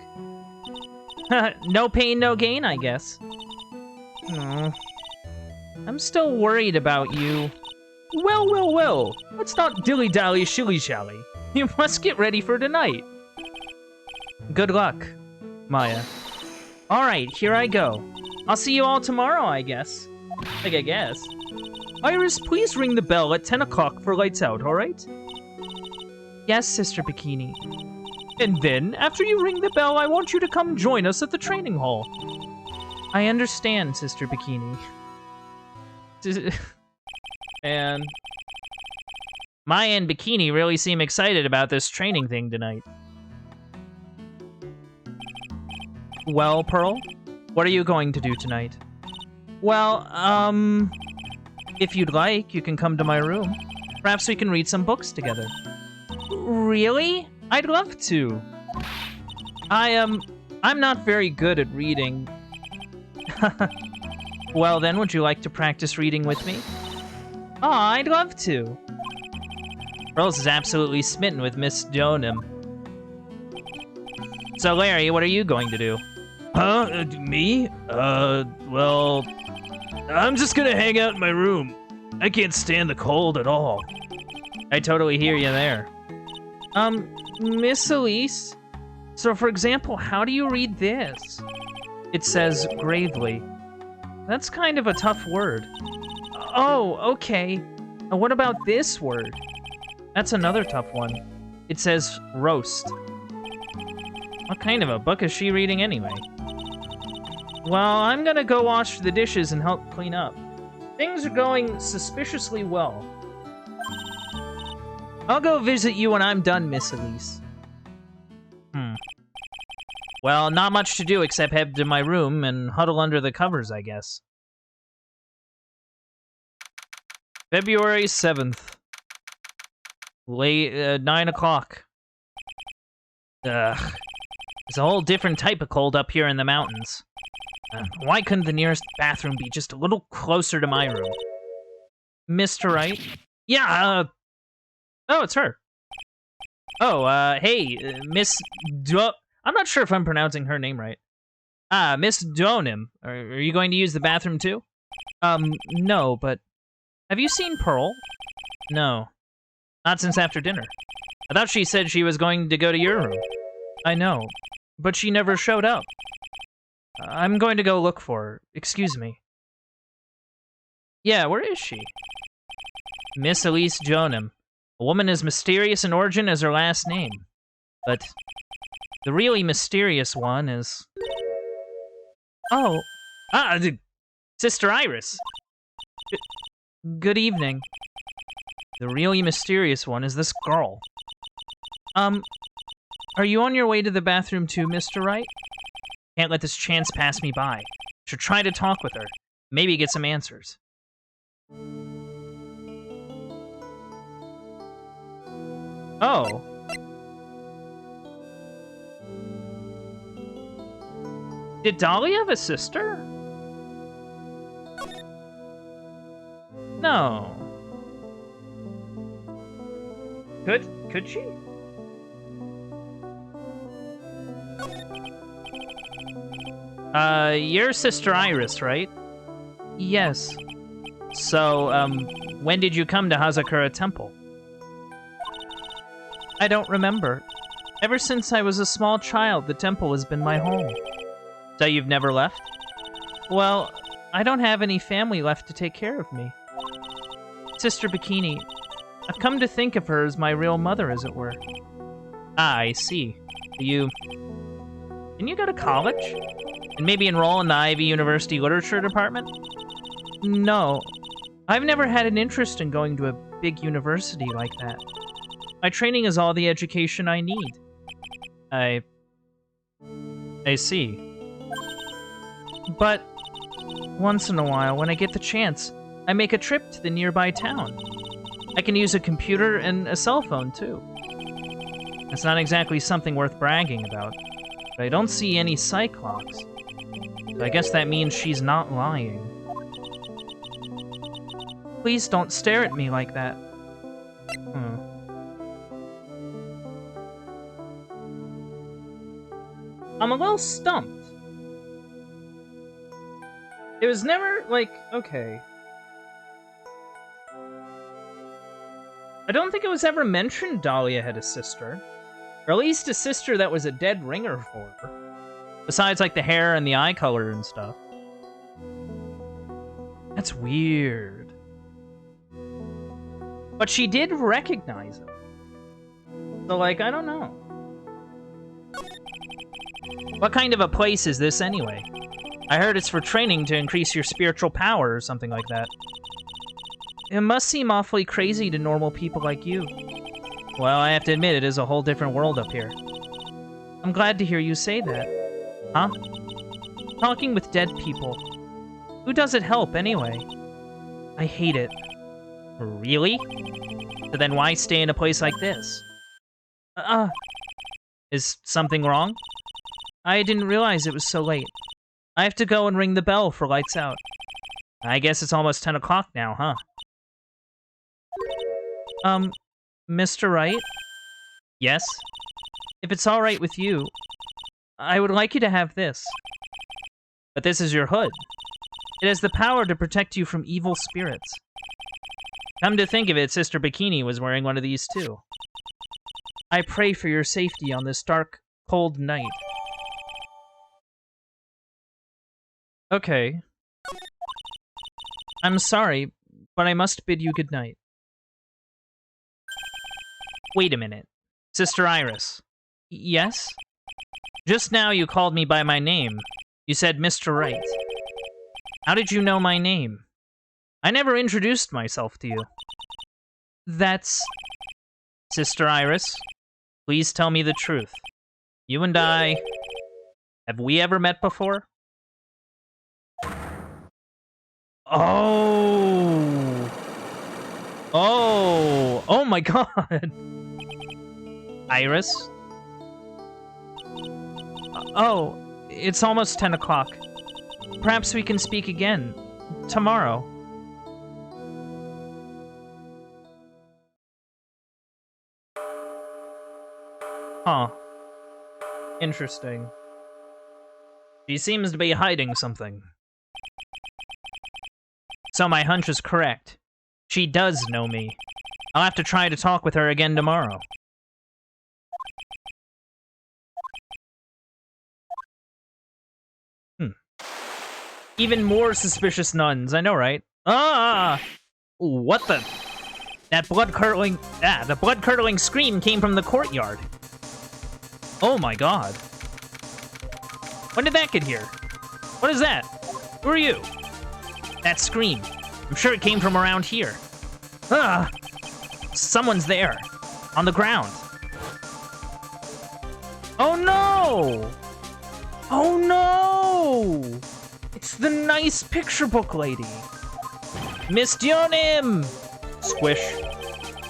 A: No pain, no gain, I guess. I'm still worried about you. Well. Let's not dilly-dally, shilly-shally. You must get ready for tonight. Good luck, Maya. Alright, here I go. I'll see you all tomorrow, I guess. I guess. Iris, please ring the bell at 10 o'clock for lights out, alright? Yes, Sister Bikini. And then, after you ring the bell, I want you to come join us at the training hall. I understand, Sister Bikini. And Maya and Bikini really seem excited about this training thing tonight. Well, Pearl, what are you going to do tonight? Well, if you'd like, you can come to my room. Perhaps we can read some books together. Really? I'd love to. I'm not very good at reading. Well then, would you like to practice reading with me? Oh, I'd love to. Pearls is absolutely smitten with Miss Jonem. So, Larry, what are you going to do?
B: Me? Well, I'm just gonna hang out in my room. I can't stand the cold at all.
A: I totally hear you there. Miss Elise? So, for example, how do you read this? It says, gravely. That's kind of a tough word. Oh, okay. What about this word? That's another tough one. It says, roast. What kind of a book is she reading anyway? Well, I'm gonna go wash the dishes and help clean up. Things are going suspiciously well. I'll go visit you when I'm done, Miss Elise. Well, not much to do except head to my room and huddle under the covers, I guess. February 7th. Late, 9 o'clock. Ugh. It's a whole different type of cold up here in the mountains. Why couldn't the nearest bathroom be just a little closer to my room? Mr. Wright? Yeah, oh, it's her. Oh, hey, Miss I'm not sure if I'm pronouncing her name right. Miss Donim. Are you going to use the bathroom too? No, but... Have you seen Pearl? No. Not since after dinner. I thought she said she was going to go to your room. I know, but she never showed up. I'm going to go look for her. Excuse me. Yeah, where is she? Miss Elise Jonem. A woman as mysterious in origin as her last name. But the really mysterious one is... Oh. Sister Iris. Good evening. The really mysterious one is this girl. Are you on your way to the bathroom too, Mr. Wright? Can't let this chance pass me by. Should try to talk with her. Maybe get some answers. Oh. Did Dolly have a sister? No. Could she? You're Sister Iris, right? Yes. So, when did you come to Hazakura Temple? I don't remember. Ever since I was a small child, the temple has been my home. So you've never left? Well, I don't have any family left to take care of me. Sister Bikini, I've come to think of her as my real mother, as it were. Ah, I see. Can you go to college? And maybe enroll in the Ivy University Literature Department? No. I've never had an interest in going to a big university like that. My training is all the education I need. I see. But once in a while, when I get the chance, I make a trip to the nearby town. I can use a computer and a cell phone, too. It's not exactly something worth bragging about, but I don't see any Cyclops. So I guess that means she's not lying. Please don't stare at me like that. I'm a little stumped. It was never, like, okay. I don't think it was ever mentioned Dahlia had a sister. Or at least a sister that was a dead ringer for her. Besides, like, the hair and the eye color and stuff. That's weird. But she did recognize him. So, like, I don't know. What kind of a place is this, anyway? I heard it's for training to increase your spiritual power or something like that. It must seem awfully crazy to normal people like you. Well, I have to admit, it is a whole different world up here. I'm glad to hear you say that. Huh? Talking with dead people. Who does it help, anyway? I hate it. Really? So then why stay in a place like this? Is something wrong? I didn't realize it was so late. I have to go and ring the bell for lights out. I guess it's almost 10 o'clock now, huh? Mr. Wright? Yes? If it's alright with you, I would like you to have this. But this is your hood. It has the power to protect you from evil spirits. Come to think of it, Sister Bikini was wearing one of these too. I pray for your safety on this dark, cold night. Okay. I'm sorry, but I must bid you goodnight. Wait a minute. Sister Iris. Yes? Just now you called me by my name. You said Mr. Wright. How did you know my name? I never introduced myself to you. That's... Sister Iris, please tell me the truth. You and I... Have we ever met before? Oh! Oh! Oh my god! Iris? Oh, it's almost 10 o'clock. Perhaps we can speak again. Tomorrow. Huh. Interesting. She seems to be hiding something. So my hunch is correct. She does know me. I'll have to try to talk with her again tomorrow. Even more suspicious nuns, I know, right? Ah! What the? That blood-curdling... the blood-curdling scream came from the courtyard. Oh my god. When did that get here? What is that? Who are you? That scream. I'm sure it came from around here. Ah! Someone's there. On the ground. Oh no! Oh no! It's the nice picture book lady. Miss Dionim! Squish.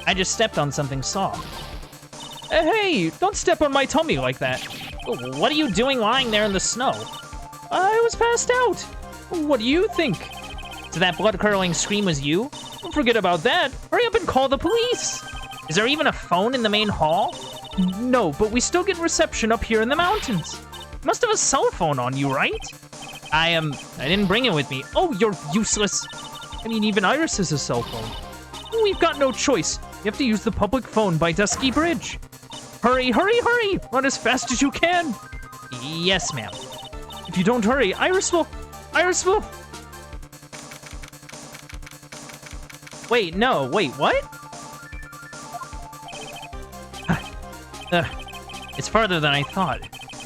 A: I just stepped on something soft. Hey, don't step on my tummy like that. What are you doing lying there in the snow? I was passed out. What do you think? So that blood-curdling scream was you? Forget about that. Hurry up and call the police. Is there even a phone in the main hall? No, but we still get reception up here in the mountains. You must have a cell phone on you, right? I didn't bring it with me. Oh, you're useless. I mean, even Iris has a cell phone. We've got no choice. You have to use the public phone by Dusky Bridge. Hurry, hurry, hurry! Run as fast as you can! Yes, ma'am. If you don't hurry, Iris will... Wait, no, wait, what? It's farther than I thought.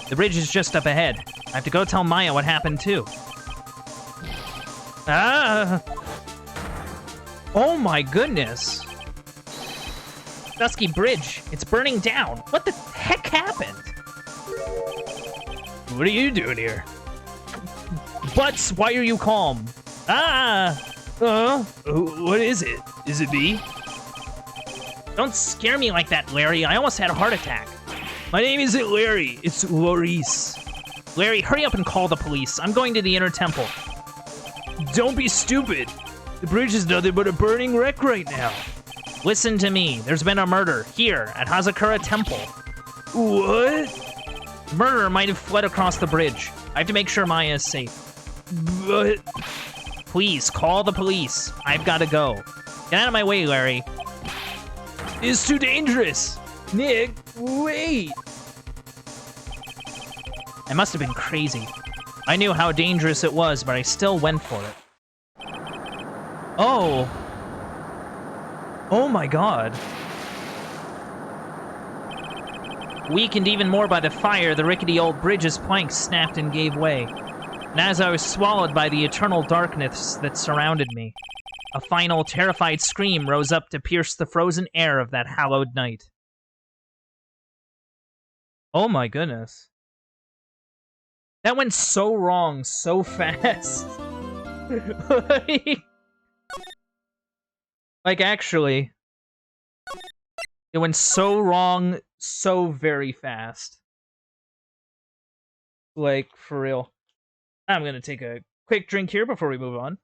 A: The bridge is just up ahead. I have to go tell Maya what happened, too. Ah! Oh my goodness! Dusky Bridge, it's burning down. What the heck happened?
B: What are you doing here?
A: Butts, why are you calm? Ah!
B: What is it? Is it me?
A: Don't scare me like that, Larry. I almost had a heart attack.
B: My name isn't Larry, it's Maurice.
A: Larry, hurry up and call the police. I'm going to the inner temple.
B: Don't be stupid. The bridge is nothing but a burning wreck right now.
A: Listen to me. There's been a murder here at Hazakura Temple.
B: What?
A: The murderer might have fled across the bridge. I have to make sure Maya is safe.
B: But...
A: Please, call the police. I've got to go. Get out of my way, Larry.
B: It's too dangerous. Nick, wait.
A: I must have been crazy. I knew how dangerous it was, but I still went for it. Oh. Oh my god. Weakened even more by the fire, the rickety old bridge's planks snapped and gave way. And as I was swallowed by the eternal darkness that surrounded me, a final, terrified scream rose up to pierce the frozen air of that hallowed night. Oh my goodness. That went so wrong so fast. Like, actually, it went so wrong so very fast. Like, for real. I'm gonna take a quick drink here before we move on.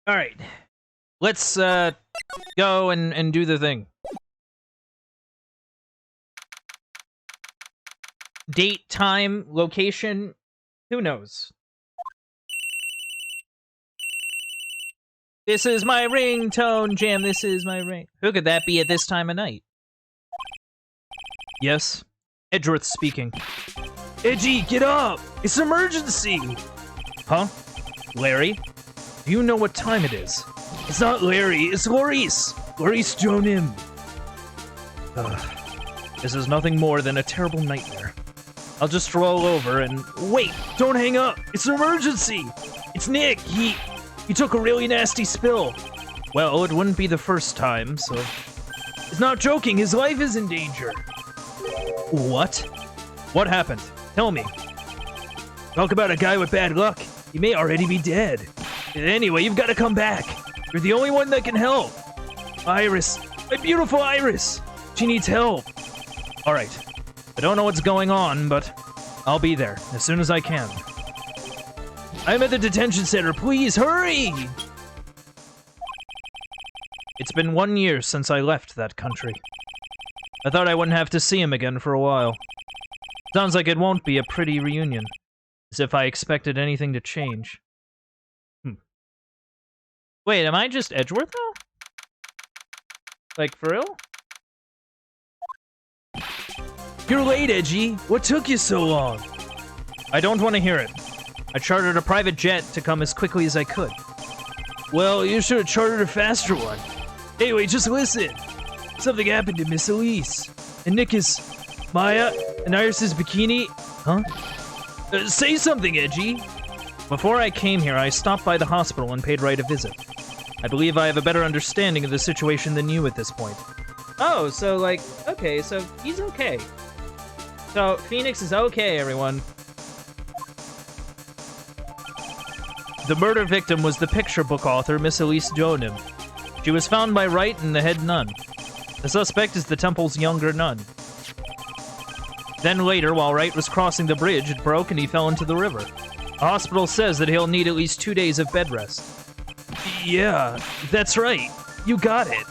A: Alright. Let's, go and do the thing. Date, time, location, who knows? This is my ringtone, Jam, this is my ring. Who could that be at this time of night?
B: Yes?
A: Edgeworth speaking.
B: Edgy, get up! It's an emergency!
A: Huh? Larry?
B: Do you know what time it is? It's not Larry, it's Maurice! Maurice Jonim! This is nothing more than a terrible nightmare. I'll just roll over and... Wait! Don't hang up! It's an emergency! It's Nick! He took a really nasty spill.
A: Well, it wouldn't be the first time, so...
B: He's not joking, his life is in danger!
A: What? What happened? Tell me.
B: Talk about a guy with bad luck. He may already be dead. Anyway, you've got to come back. You're the only one that can help. Iris. My beautiful Iris. She needs help.
A: Alright. I don't know what's going on, but I'll be there as soon as I can.
B: I'm at the detention center. Please, hurry!
A: It's been 1 year since I left that country. I thought I wouldn't have to see him again for a while. Sounds like it won't be a pretty reunion. As if I expected anything to change. Wait, am I just Edgeworth now? Like, for real?
B: You're late, Edgy. What took you so long?
A: I don't want to hear it. I chartered a private jet to come as quickly as I could.
B: Well, you should have chartered a faster one. Anyway, just listen. Something happened to Miss Elise. And Nick is... Maya and Iris's bikini... Huh? Say something, Edgy.
A: Before I came here, I stopped by the hospital and paid Wright a visit. I believe I have a better understanding of the situation than you at this point. Oh, so like, okay, so he's okay. So, Phoenix is okay, everyone. The murder victim was the picture book author, Miss Elise Jonim. She was found by Wright and the head nun. The suspect is the temple's younger nun. Then later, while Wright was crossing the bridge, it broke and he fell into the river. The hospital says that he'll need at least 2 days of bed rest.
B: Yeah, that's right. You got it.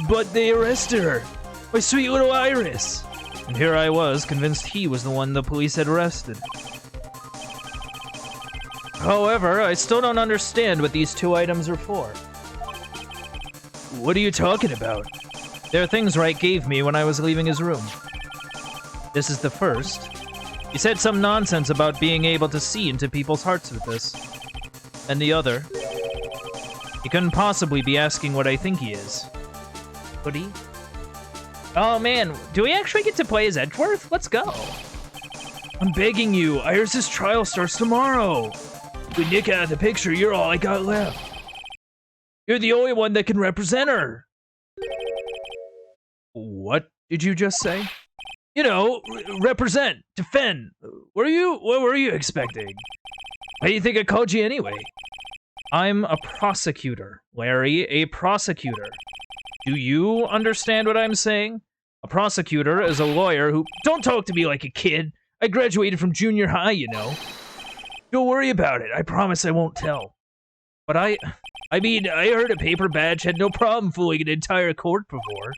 B: But they arrested her. My sweet little Iris.
A: And here I was, convinced he was the one the police had arrested. However, I still don't understand what these 2 items are for.
B: What are you talking about?
A: They're things Wright gave me when I was leaving his room. This is the first, He said some nonsense about being able to see into people's hearts with this. And the other. He couldn't possibly be asking what I think he is. Could he? Oh man, do we actually get to play as Edgeworth? Let's go.
B: I'm begging you, Iris's trial starts tomorrow. If we nick out of the picture, you're all I got left. You're the only one that can represent her. What did you just say? You know, represent, defend. What were you expecting? How do you think I called you anyway?
A: I'm a prosecutor, Larry, a prosecutor. Do you understand what I'm saying? A prosecutor is a lawyer who...
B: Don't talk to me like a kid. I graduated from junior high, you know. Don't worry about it. I promise I won't tell. But I heard a paper badge had no problem fooling an entire court before.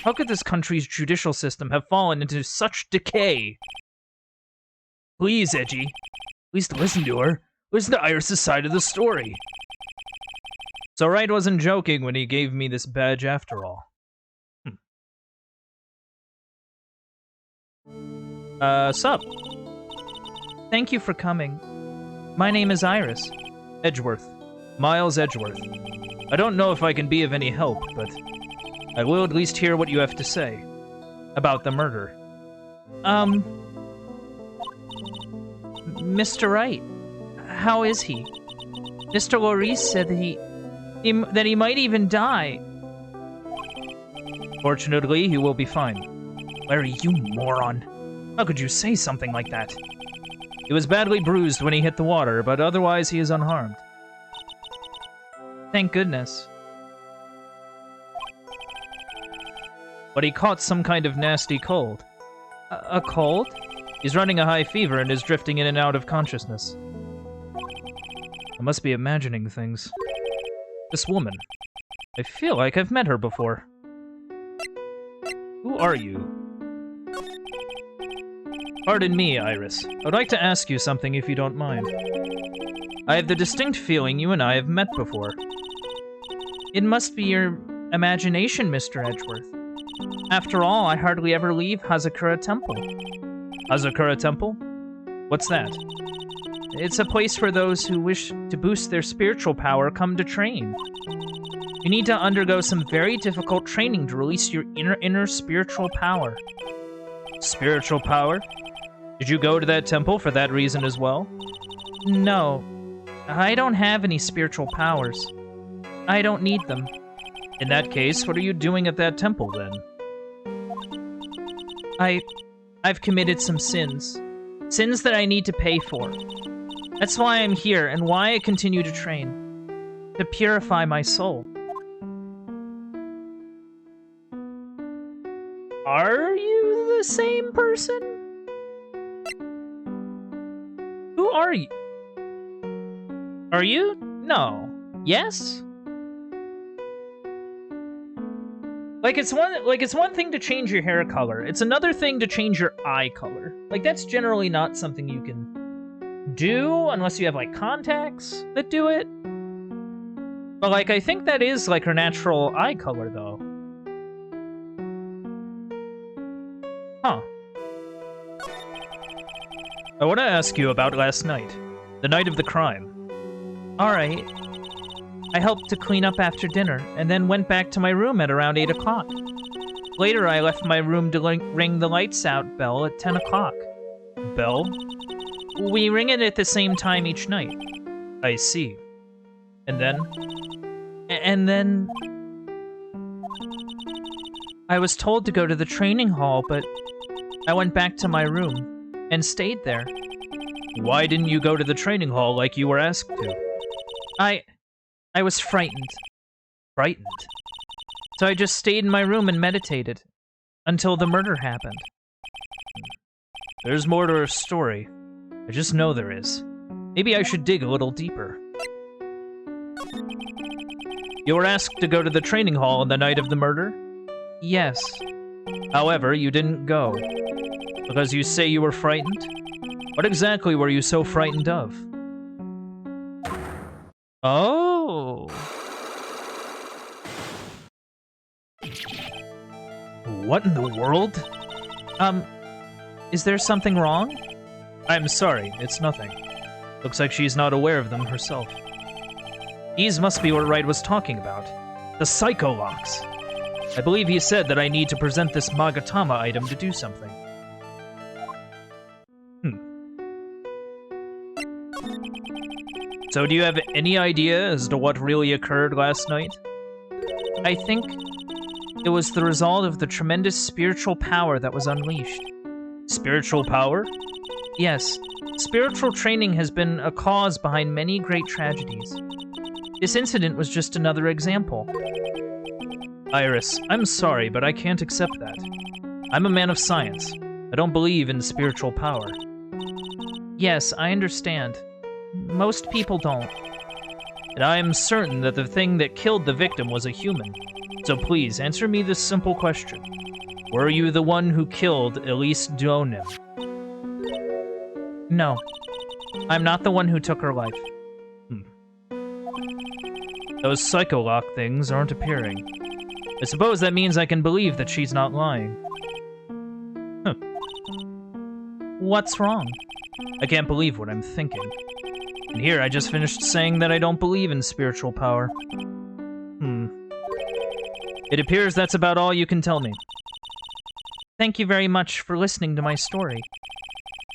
A: How could this country's judicial system have fallen into such decay?
B: Please, Edgy. At least listen to her. Listen to Iris' side of the story.
A: So Wright wasn't joking when he gave me this badge after all. Sup? Thank you for coming. My name is Iris. Edgeworth. Miles Edgeworth. I don't know if I can be of any help, but I will at least hear what you have to say about the murder. Mr. Wright, how is he? Mr. Maurice said that he might even die. Fortunately, he will be fine.
B: Larry, you moron.
A: How could you say something like that? He was badly bruised when he hit the water, but otherwise he is unharmed. Thank goodness. But he caught some kind of nasty cold. A cold? He's running a high fever and is drifting in and out of consciousness. I must be imagining things. This woman. I feel like I've met her before. Who are you? Pardon me, Iris. I would like to ask you something if you don't mind. I have the distinct feeling you and I have met before. It must be your imagination, Mr. Edgeworth. After all, I hardly ever leave Hazakura Temple. Hazakura Temple? What's that? It's a place where those who wish to boost their spiritual power come to train. You need to undergo some very difficult training to release your inner spiritual power. Spiritual power? Did you go to that temple for that reason as well? No. I don't have any spiritual powers. I don't need them. In that case, what are you doing at that temple, then? I've committed some sins. Sins that I need to pay for. That's why I'm here, and why I continue to train. To purify my soul. Are you the same person? Who are you? Are you? No. Yes? Like it's one thing to change your hair color. It's another thing to change your eye color. Like that's generally not something you can do unless you have like contacts that do it. But like I think that is like her natural eye color though. Huh. I want to ask you about last night. The night of the crime. Alright. I helped to clean up after dinner, and then went back to my room at around 8 o'clock. Later, I left my room to ring the lights out bell at 10 o'clock. Bell? We ring it at the same time each night. I see. And then? And then... I was told to go to the training hall, but I went back to my room and stayed there. Why didn't you go to the training hall like you were asked to? I was frightened. Frightened? So I just stayed in my room and meditated. Until the murder happened. There's more to her story. I just know there is. Maybe I should dig a little deeper. You were asked to go to the training hall on the night of the murder? Yes. However, you didn't go. Because you say you were frightened? What exactly were you so frightened of? Oh. What in the world? Is there something wrong?
B: I'm sorry, it's nothing. Looks like she's not aware of them herself. These must be what Wright was talking about. The Psycho Locks. I believe he said that I need to present this Magatama item to do something. So do you have any idea as to what really occurred last night?
A: I think it was the result of the tremendous spiritual power that was unleashed.
B: Spiritual power?
A: Yes, spiritual training has been a cause behind many great tragedies. This incident was just another example.
B: Iris, I'm sorry, but I can't accept that. I'm a man of science. I don't believe in spiritual power.
A: Yes, I understand. Most people don't.
B: And I am certain that the thing that killed the victim was a human. So please, answer me this simple question. Were you the one who killed Elise Donim?
A: No. I'm not the one who took her life.
B: Those Psycho-Lock things aren't appearing. I suppose that means I can believe that she's not lying.
A: What's wrong?
B: I can't believe what I'm thinking. And here I just finished saying that I don't believe in spiritual power. It appears that's about all you can tell me.
A: Thank you very much for listening to my story.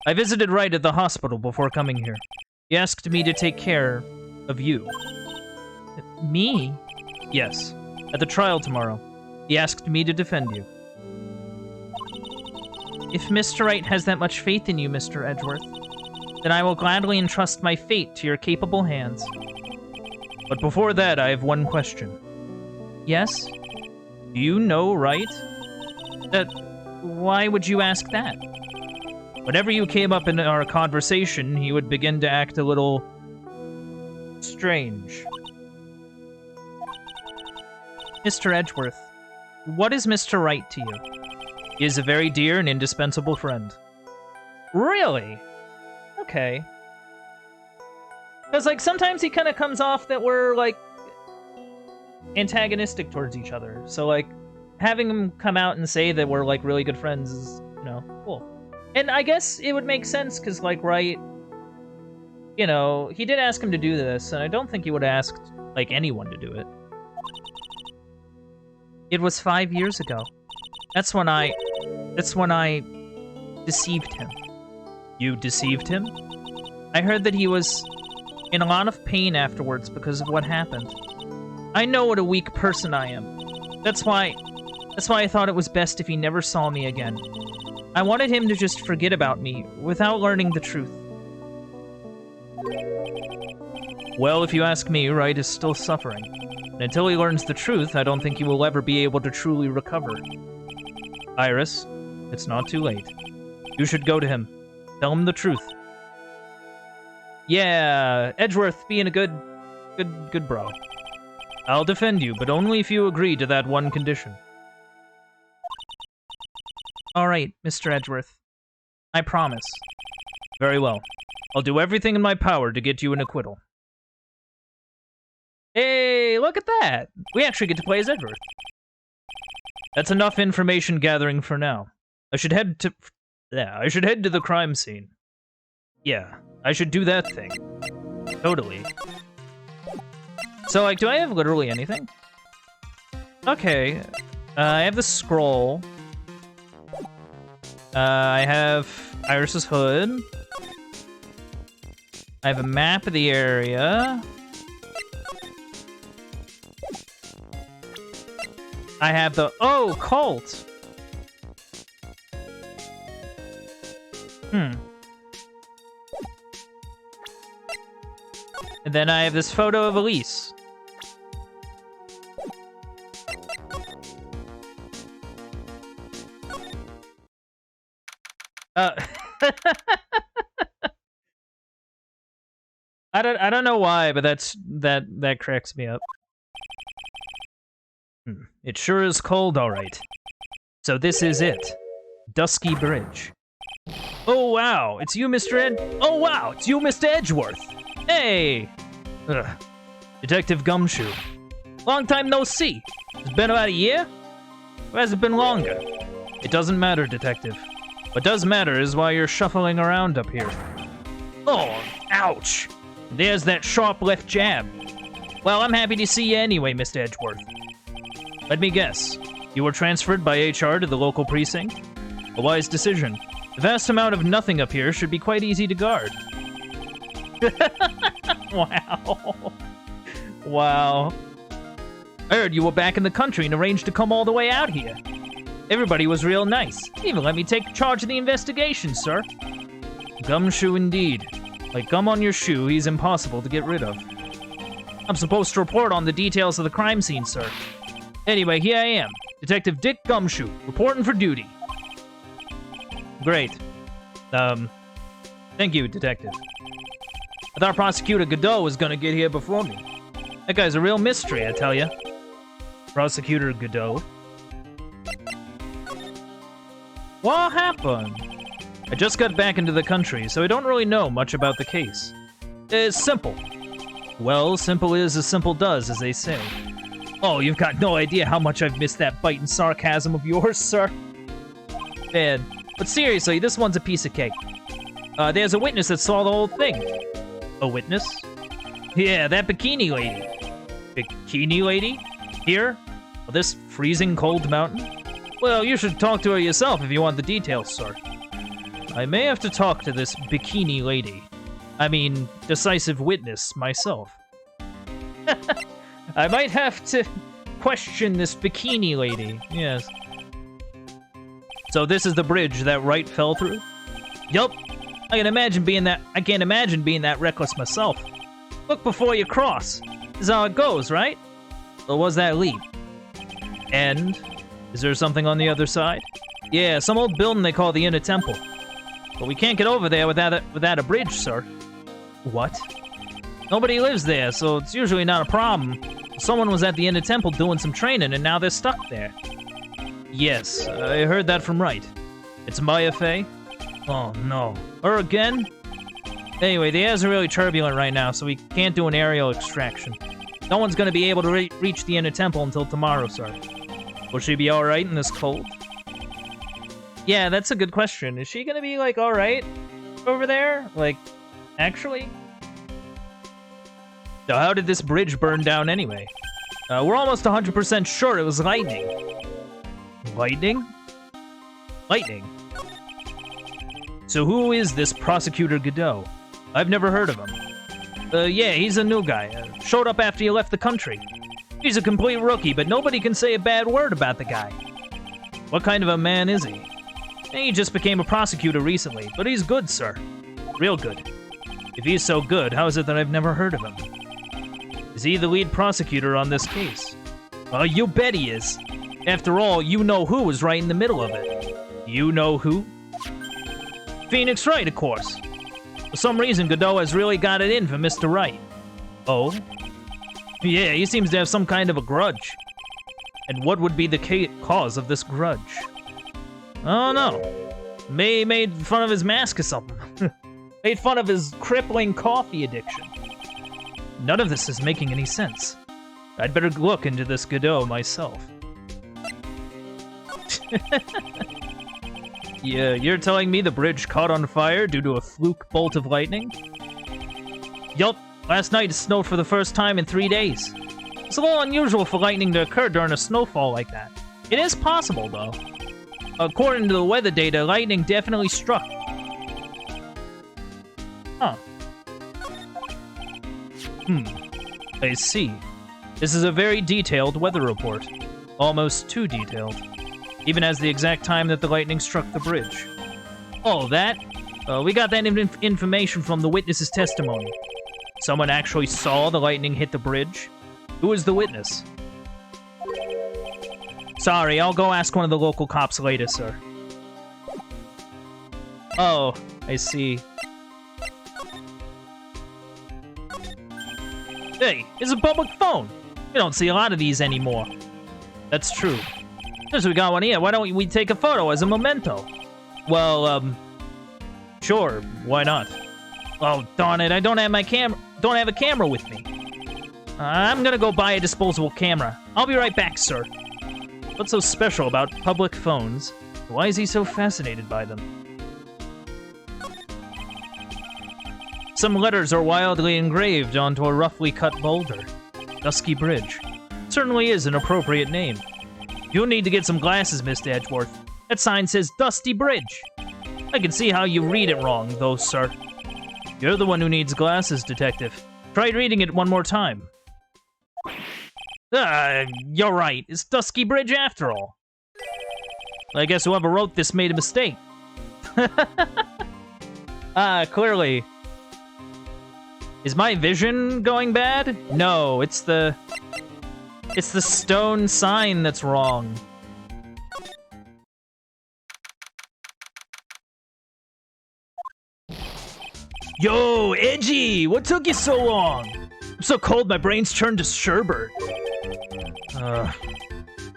B: I visited Wright at the hospital before coming here. He asked me to take care of you.
A: Me?
B: Yes. At the trial tomorrow. He asked me to defend you.
A: If Mr. Wright has that much faith in you, Mr. Edgeworth, then I will gladly entrust my fate to your capable hands.
B: But before that, I have one question.
A: Yes?
B: Do you know Wright?
A: Why would you ask that?
B: Whenever you came up in our conversation, he would begin to act a little strange.
A: Mr. Edgeworth, what is Mr. Wright to you?
B: He is a very dear and indispensable friend.
A: Really? Okay. Because, like, sometimes he kind of comes off that we're, like, antagonistic towards each other. So, like, having him come out and say that we're, like, really good friends is, you know, cool. And I guess it would make sense, because, like, Wright, you know, he did ask him to do this, and I don't think he would have asked, like, anyone to do it. It was 5 years ago. That's when I deceived him.
B: You deceived him?
A: I heard that he was in a lot of pain afterwards because of what happened. I know what a weak person I am. That's why I thought it was best if he never saw me again. I wanted him to just forget about me without learning the truth.
B: Well, if you ask me, Wright is still suffering. And until he learns the truth, I don't think he will ever be able to truly recover. Iris, it's not too late. You should go to him. Tell him the truth.
A: Yeah, Edgeworth being a good bro.
B: I'll defend you, but only if you agree to that one condition.
A: All right, Mr. Edgeworth. I promise.
B: Very well. I'll do everything in my power to get you an acquittal.
A: Hey, look at that! We actually get to play as Edgeworth.
B: That's enough information gathering for now. I should head to the crime scene. Yeah, I should do that thing. Totally.
A: So, like, do I have literally anything? Okay. I have the scroll. I have Iris's hood. I have a map of the area. I have the... Oh, cult! And then I have this photo of Elise. I don't know why, but that cracks me up.
B: It sure is cold, all right. So this is it. Dusky Bridge. Oh, wow, it's you, Mr. Oh, wow, it's you, Mr. Edgeworth.
A: Hey!
B: Ugh. Detective Gumshoe.
A: Long time no see. It's been about a year? Or has it been longer?
B: It doesn't matter, Detective.
A: What does matter is why you're shuffling around up here. Oh, ouch! There's that sharp left jab. Well, I'm happy to see you anyway, Mr. Edgeworth. Let me guess. You were transferred by HR to the local precinct? A wise decision. The vast amount of nothing up here should be quite easy to guard. Wow. Wow. I heard you were back in the country and arranged to come all the way out here. Everybody was real nice. Even let me take charge of the investigation, sir. Gumshoe indeed. Like gum on your shoe, he's impossible to get rid of. I'm supposed to report on the details of the crime scene, sir. Anyway, here I am. Detective Dick Gumshoe, reporting for duty. Great. Thank you, Detective. I thought Prosecutor Godot was gonna get here before me. That guy's a real mystery, I tell ya. Prosecutor Godot? What happened? I just got back into the country, so I don't really know much about the case. It's simple. Well, simple is as simple does, as they say. Oh, you've got no idea how much I've missed that biting sarcasm of yours, sir. Man, but seriously, this one's a piece of cake. There's a witness that saw the whole thing. A witness? Yeah, that bikini lady. Bikini lady? Here? On this freezing cold mountain? Well, you should talk to her yourself if you want the details, sir. I may have to talk to this bikini lady. I mean, decisive witness myself. I might have to question this bikini lady, yes. So this is the bridge that Wright fell through? Yup. I can't imagine being that reckless myself. Look before you cross. This is how it goes, right? Or was that leap? And is there something on the other side? Yeah, some old building they call the Inner Temple. But we can't get over there without a bridge, sir. What? Nobody lives there, so it's usually not a problem. Someone was at the Inner Temple doing some training, and now they're stuck there. Yes, I heard that from Wright. It's Maya Fey? Oh, no. Her again? Anyway, the air's really turbulent right now, so we can't do an aerial extraction. No one's gonna be able to reach the Inner Temple until tomorrow, sir. Will she be alright in this cold? Yeah, that's a good question. Is she gonna be, like, alright over there? Like, actually? So how did this bridge burn down anyway? We're almost 100% sure it was lightning. Lightning? Lightning? So who is this Prosecutor Godot? I've never heard of him. Yeah, he's a new guy. Showed up after you left the country. He's a complete rookie, but nobody can say a bad word about the guy. What kind of a man is he? He just became a prosecutor recently, but he's good, sir. Real good. If he's so good, how is it that I've never heard of him? Is he the lead prosecutor on this case? You bet he is. After all, you know who was right in the middle of it. You know who? Phoenix Wright, of course. For some reason, Godot has really got it in for Mr. Wright. Oh? Yeah, he seems to have some kind of a grudge. And what would be the cause of this grudge? Oh no. May made fun of his mask or something. Made fun of his crippling coffee addiction. None of this is making any sense. I'd better look into this Godot myself. Yeah, you're telling me the bridge caught on fire due to a fluke bolt of lightning? Yup, last night it snowed for the first time in 3 days. It's a little unusual for lightning to occur during a snowfall like that. It is possible, though. According to the weather data, lightning definitely struck. Huh. I see. This is a very detailed weather report. Almost too detailed. Even as the exact time that the lightning struck the bridge. Oh, that? We got that information from the witness's testimony. Someone actually saw the lightning hit the bridge? Who is the witness? Sorry, I'll go ask one of the local cops later, sir. Oh, I see. Hey, it's a public phone. You don't see a lot of these anymore. That's true. Since we got one here, why don't we take a photo as a memento? Well, sure, why not? Oh, darn it, I don't have a camera with me. I'm gonna go buy a disposable camera. I'll be right back, sir. What's so special about public phones? Why is he so fascinated by them? Some letters are wildly engraved onto a roughly cut boulder. Dusky Bridge. Certainly is an appropriate name. You'll need to get some glasses, Mr. Edgeworth. That sign says Dusty Bridge. I can see how you read it wrong, though, sir. You're the one who needs glasses, Detective. Try reading it one more time. You're right. It's Dusky Bridge after all. I guess whoever wrote this made a mistake. Clearly. Is my vision going bad? No, it's the stone sign that's wrong. Yo, Edgy! What took you so long? I'm so cold my brain's turned to sherbet.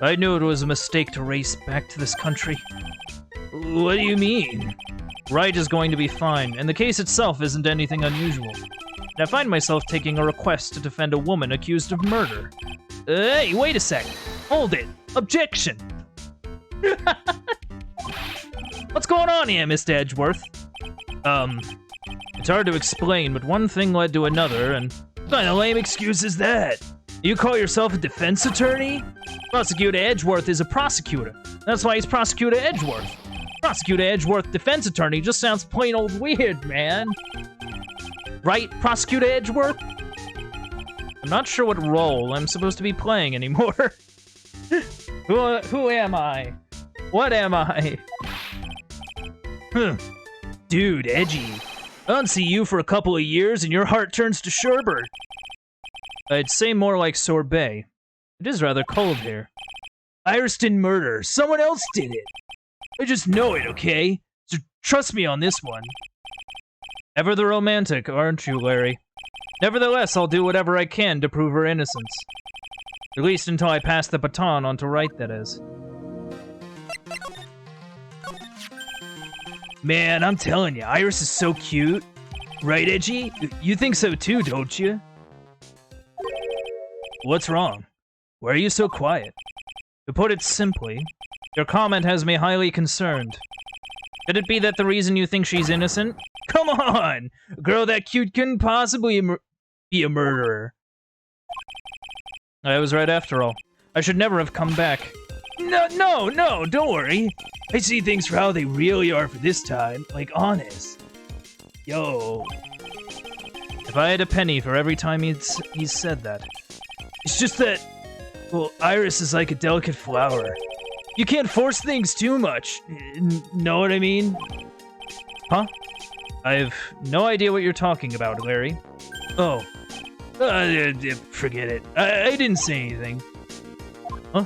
A: I knew it was a mistake to race back to this country. What do you mean? Wright is going to be fine, and the case itself isn't anything unusual. And I find myself taking a request to defend a woman accused of murder. Hey, wait a sec. Hold it. Objection. What's going on here, Mr. Edgeworth? It's hard to explain, but one thing led to another, and what kind of lame excuse is that? You call yourself a defense attorney? Prosecutor Edgeworth is a prosecutor. That's why he's Prosecutor Edgeworth. Prosecutor Edgeworth defense attorney just sounds plain old weird, man. Right, Prosecutor Edgeworth? I'm not sure what role I'm supposed to be playing anymore. Who am I? What am I? Dude, Edgy. I don't see you for a couple of years and your heart turns to sherbet. I'd say more like sorbet. It is rather cold here. Iriston murder. Someone else did it. I just know it, okay? So trust me on this one. Ever the romantic, aren't you, Larry? Nevertheless, I'll do whatever I can to prove her innocence. At least until I pass the baton on to Wright, that is. Man, I'm telling you, Iris is so cute. Right, Edgy? You think so too, don't you? What's wrong? Why are you so quiet? To put it simply, your comment has me highly concerned. Could it be that the reason you think she's innocent? Come on! A girl that cute couldn't possibly be a murderer. I was right after all. I should never have come back. No, don't worry. I see things for how they really are for this time. Like, honest. Yo. If I had a penny for every time he's said that. It's just that, well, Iris is like a delicate flower. You can't force things too much. Know what I mean? Huh? I have no idea what you're talking about, Larry. Oh. Forget it. I didn't say anything. Huh?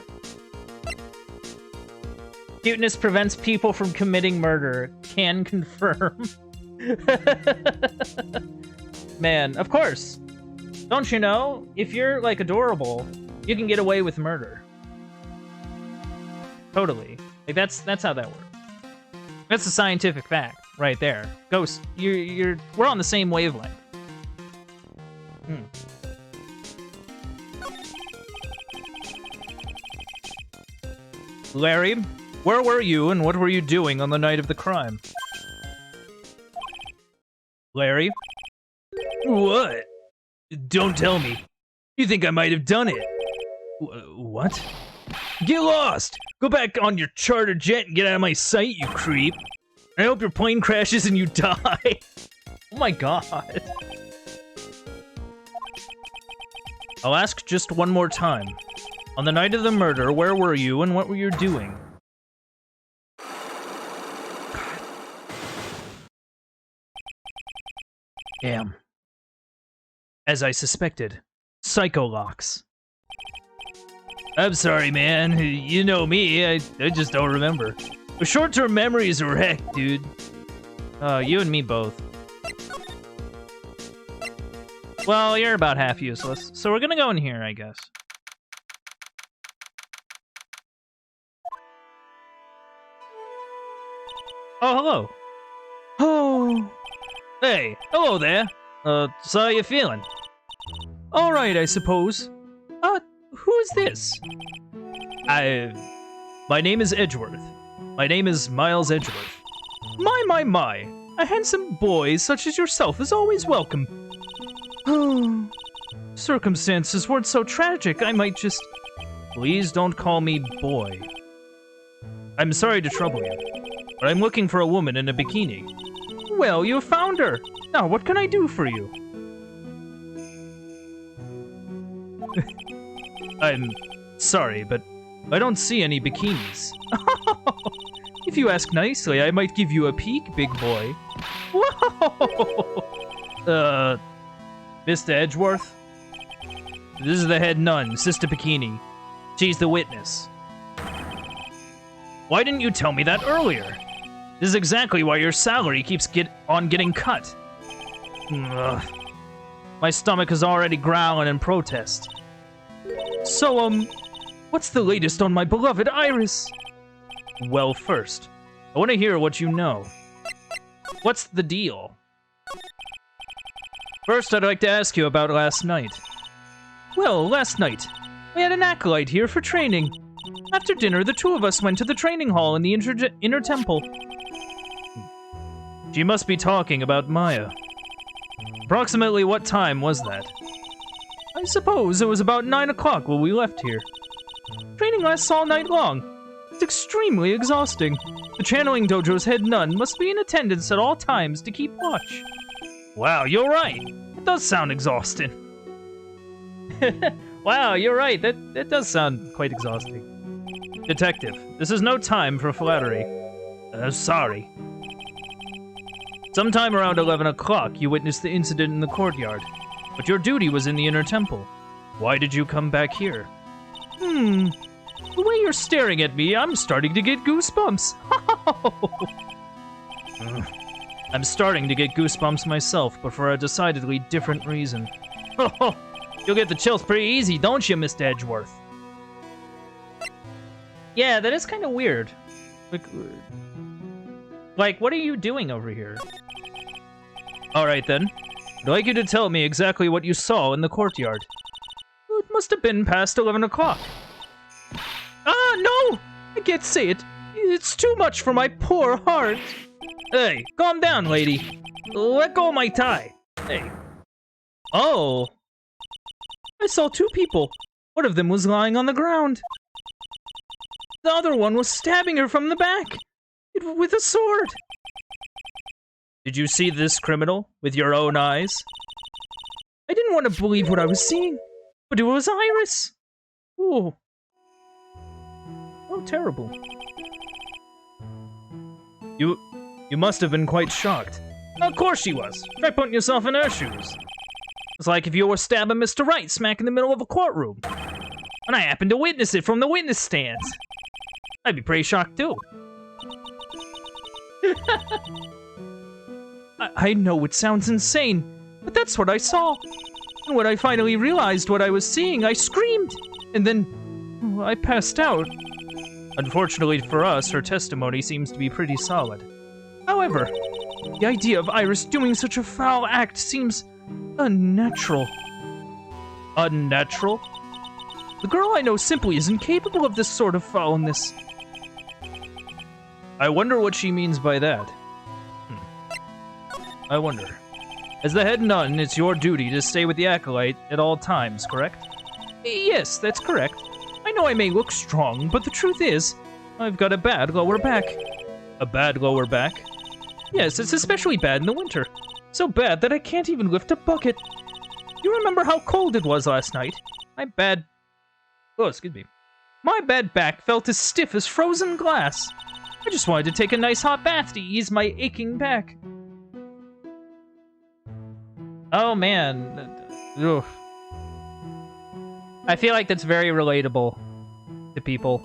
A: Cuteness prevents people from committing murder. Can confirm. Man, of course. Don't you know? If you're, like, adorable, you can get away with murder. Totally. Like, that's how that works. That's a scientific fact, right there. Ghost, we're on the same wavelength. Larry, where were you and what were you doing on the night of the crime? Larry? What? Don't tell me. You think I might have done it? What? Get lost! Go back on your charter jet and get out of my sight, you creep. I hope your plane crashes and you die. Oh my god. I'll ask just one more time. On the night of the murder, where were you and what were you doing? Damn. As I suspected, psycho locks. I'm sorry, man. You know me, I just don't remember. But short-term memories are wrecked, dude. You and me both. Well, you're about half useless, so we're gonna go in here, I guess. Oh, hello. Oh. Hey, hello there. So how you feeling? All right, I suppose. Who is this? My name is Edgeworth.
B: My name is Miles Edgeworth. My. A handsome boy such as yourself is always welcome. Circumstances weren't so tragic, I might just... Please don't call me boy. I'm sorry to trouble you, but I'm looking for a woman in a bikini. Well, you found her. Now, what can I do for you? I'm sorry, but I don't see any bikinis. If you ask nicely, I might give you a peek, big boy. Whoa! Mr. Edgeworth? This is the head nun, Sister Bikini. She's the witness. Why didn't you tell me that earlier? This is exactly why your salary keeps getting cut. Ugh. My stomach is already growling in protest. So, what's the latest on my beloved Iris? Well, first, I want to hear what you know. What's the deal? First, I'd like to ask you about last night. Well, last night, we had an acolyte here for training. After dinner, the two of us went to the training hall in the inner temple. She must be talking about Maya. Approximately what time was that? I suppose it was about 9 o'clock when we left here. Training lasts all night long. It's extremely exhausting. The channeling dojo's head nun must be in attendance at all times to keep watch. Wow, you're right. It does sound exhausting. Wow, you're right. That does sound quite exhausting. Detective, this is no time for flattery. Sorry. Sometime around 11 o'clock, you witnessed the incident in the courtyard. But your duty was in the inner temple. Why did you come back here? The way you're staring at me, I'm starting to get goosebumps. I'm starting to get goosebumps myself, but for a decidedly different reason. You'll get the chills pretty easy, don't you, Mr. Edgeworth? Yeah, that is kind of weird. Like, what are you doing over here? Alright then. I'd like you to tell me exactly what you saw in the courtyard. It must have been past 11 o'clock. Ah, no! I can't say it. It's too much for my poor heart. Hey, calm down, lady. Let go of my tie. Hey. Oh. I saw two people. One of them was lying on the ground. The other one was stabbing her from the back. With a sword. Did you see this criminal with your own eyes? I didn't want to believe what I was seeing, but it was Iris. Ooh. Oh, terrible. You must have been quite shocked. Of course she was. Try putting yourself in her shoes. It's like if you were stabbing Mr. Wright smack in the middle of a courtroom. And I happened to witness it from the witness stands. I'd be pretty shocked too. I know it sounds insane, but that's what I saw. And when I finally realized what I was seeing, I screamed. And then I passed out. Unfortunately for us, her testimony seems to be pretty solid. However, the idea of Iris doing such a foul act seems unnatural. Unnatural? The girl I know simply isn't capable of this sort of foulness. I wonder what she means by that. I wonder. As the head nun, it's your duty to stay with the acolyte at all times, correct? Yes, that's correct. I know I may look strong, but the truth is, I've got a bad lower back. A bad lower back? Yes, it's especially bad in the winter. So bad that I can't even lift a bucket. You remember how cold it was last night? My bad back felt as stiff as frozen glass. I just wanted to take a nice hot bath to ease my aching back. Oh man. Ugh. I feel like that's very relatable to people.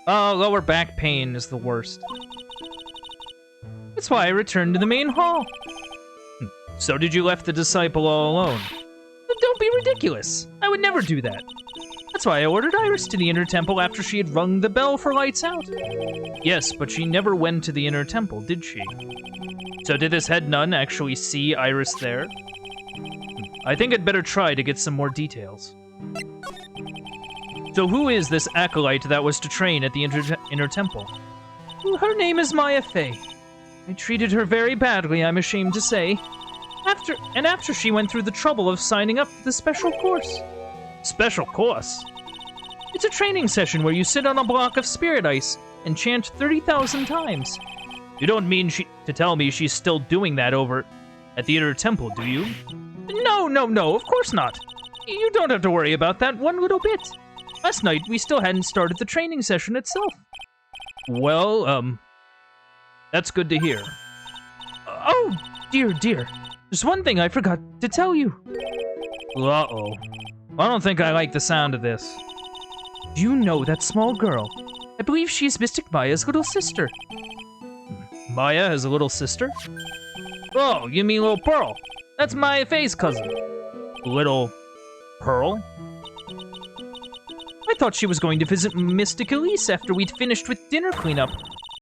B: Oh, lower back pain is the worst. That's why I returned to the main hall. So did you left the disciple all alone? Don't be ridiculous. I would never do that. That's why I ordered Iris to the inner temple after she had rung the bell for lights out. Yes, but she never went to the inner temple, did she? So did this head nun actually see Iris there? I think I'd better try to get some more details.
A: So who is this acolyte that was to train at the Inner Temple?
B: Her name is Maya Fey. I treated her very badly, I'm ashamed to say. After she went through the trouble of signing up for the special course.
A: Special course?
B: It's a training session where you sit on a block of spirit ice and chant 30,000 times.
A: You don't mean to tell me she's still doing that over at the Inner Temple, do you?
B: No, of course not. You don't have to worry about that one little bit. Last night, we still hadn't started the training session itself.
A: Well, that's good to hear.
B: Oh, dear. There's one thing I forgot to tell you.
A: Uh-oh. I don't think I like the sound of this.
B: Do you know that small girl? I believe she's Mystic Maya's little sister.
A: Maya has a little sister? Oh, you mean Little Pearl? That's Maya Fey's cousin. Little Pearl?
B: I thought she was going to visit Mystic Elise after we'd finished with dinner cleanup,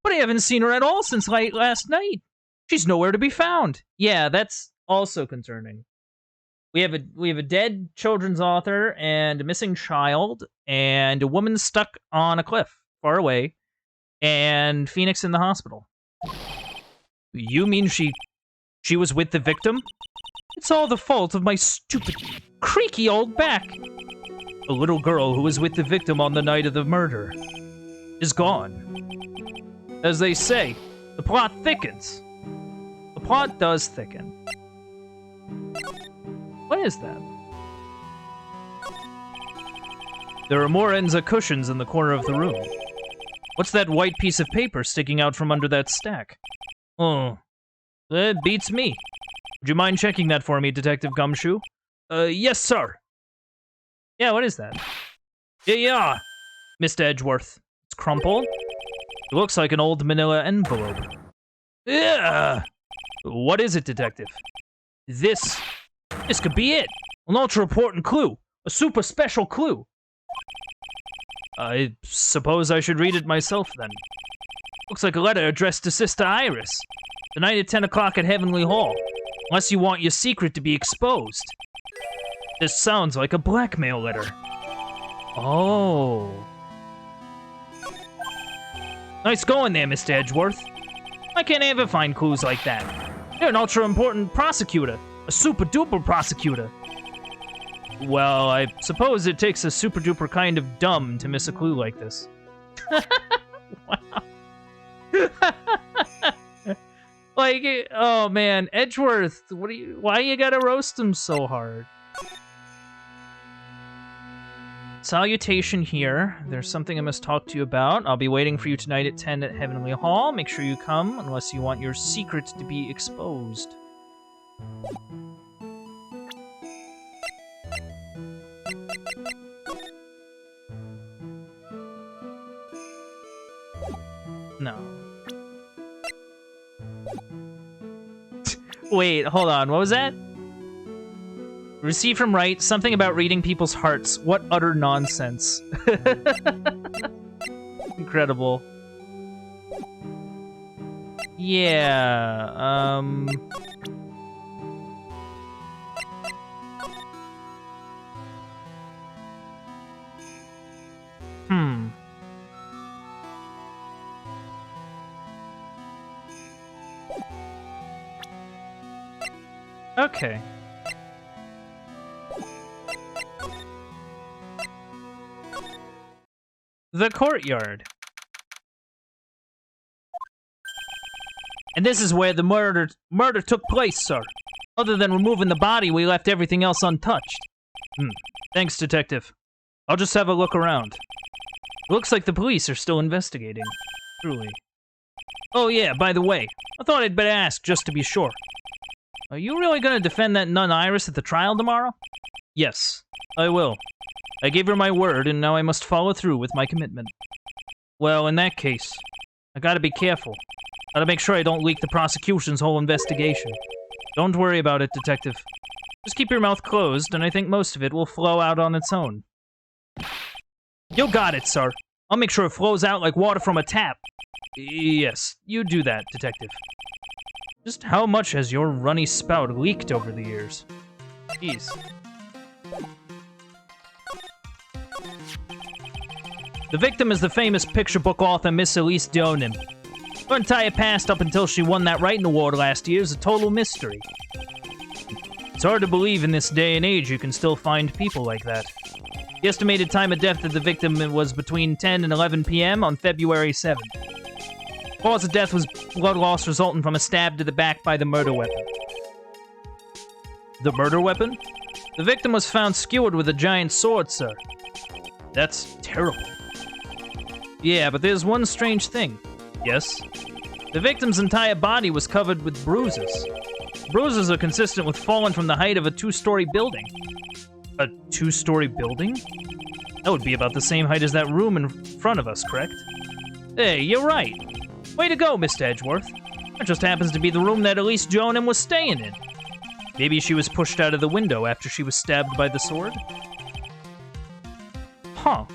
B: but I haven't seen her at all since last night. She's nowhere to be found.
A: Yeah, that's also concerning. We have a dead children's author and a missing child and a woman stuck on a cliff far away and Phoenix in the hospital. You mean she was with the victim?
B: It's all the fault of my stupid, creaky old back.
A: The little girl who was with the victim on the night of the murder is gone. As they say, the plot thickens. The plot does thicken. What is that? There are more Enza cushions in the corner of the room. What's that white piece of paper sticking out from under that stack? Oh, that beats me. Would you mind checking that for me, Detective Gumshoe?
B: Yes, sir.
A: Yeah, what is that? Yeah, Mr. Edgeworth. It's crumpled. It looks like an old manila envelope.
B: Yeah.
A: What is it, Detective?
B: This could be it. An ultra-important clue. A super special clue.
A: I suppose I should read it myself, then.
B: Looks like a letter addressed to Sister Iris. Tonight at 10 o'clock at Heavenly Hall. Unless you want your secret to be exposed.
A: This sounds like a blackmail letter.
B: Oh. Nice going there, Mr. Edgeworth. I can't ever find clues like that. You're an ultra-important prosecutor. A super-duper prosecutor.
A: Well, I suppose it takes a super-duper kind of dumb to miss a clue like this.
B: Wow. Like, oh man, Edgeworth, why you gotta roast him so hard?
A: Salutation here. There's something I must talk to you about. I'll be waiting for you tonight at 10 at Heavenly Hall. Make sure you come, unless you want your secret to be exposed. No. Wait, hold on. What was that? Received from Wright, something about reading people's hearts. What utter nonsense. Incredible. Yeah, Okay. The courtyard. And this is where the murder took place, sir. Other than removing the body, we left everything else untouched. Thanks, Detective. I'll just have a look around. It looks like the police are still investigating. Truly. Oh yeah, by the way, I thought I'd better ask just to be sure. Are you really gonna defend that nun Iris at the trial tomorrow? Yes, I will. I gave her my word, and now I must follow through with my commitment. Well, in that case, I gotta be careful. Gotta make sure I don't leak the prosecution's whole investigation. Don't worry about it, Detective. Just keep your mouth closed, and I think most of it will flow out on its own. You got it, sir. I'll make sure it flows out like water from a tap. Yes, you do that, Detective. Just how much has your runny spout leaked over the years? Jeez. The victim is the famous picture book author Miss Elise Donim. Her entire past up until she won that writing award last year is a total mystery. It's hard to believe in this day and age you can still find people like that. The estimated time of death of the victim was between 10 and 11 p.m. on February 7th. Cause of death was blood loss resulting from a stab to the back by the murder weapon. The murder weapon? The victim was found skewered with a giant sword, sir. That's terrible. Yeah, but there's one strange thing. Yes? The victim's entire body was covered with bruises. Bruises are consistent with falling from the height of a 2-story building. A 2-story building? That would be about the same height as that room in front of us, correct? Hey, you're right. Way to go, Mr. Edgeworth. That just happens to be the room that Elise Jonem was staying in. Maybe she was pushed out of the window after she was stabbed by the sword? Huh.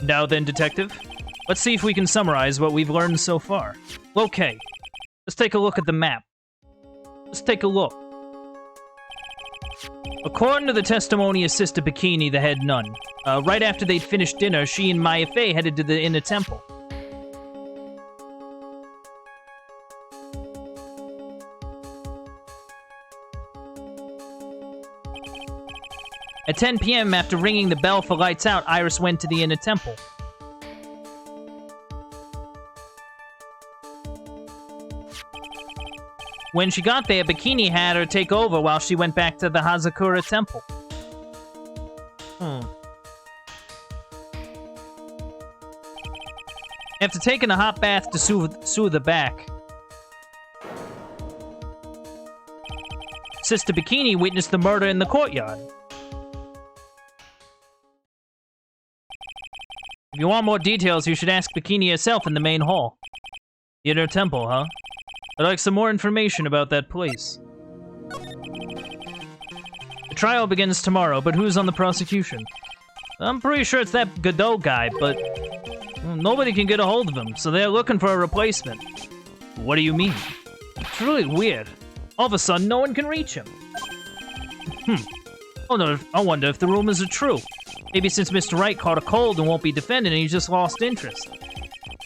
A: Now then, Detective, let's see if we can summarize what we've learned so far. Okay, let's take a look at the map. Let's take a look. According to the testimony of Sister Bikini, the head nun, right after they'd finished dinner, she and Maya Fey headed to the inner temple. At 10 p.m., after ringing the bell for lights out, Iris went to the inner temple. When she got there, Bikini had her take over while she went back to the Hazakura temple. After taking a hot bath to soothe the back, Sister Bikini witnessed the murder in the courtyard. If you want more details, you should ask Bikini herself in the main hall. The inner temple, huh? I'd like some more information about that place. The trial begins tomorrow, but who's on the prosecution? I'm pretty sure it's that Godot guy, but nobody can get a hold of him, so they're looking for a replacement. What do you mean? It's really weird. All of a sudden, no one can reach him. Oh no, I wonder if the rumors are true. Maybe since Mr. Wright caught a cold and won't be defending, he's just lost interest.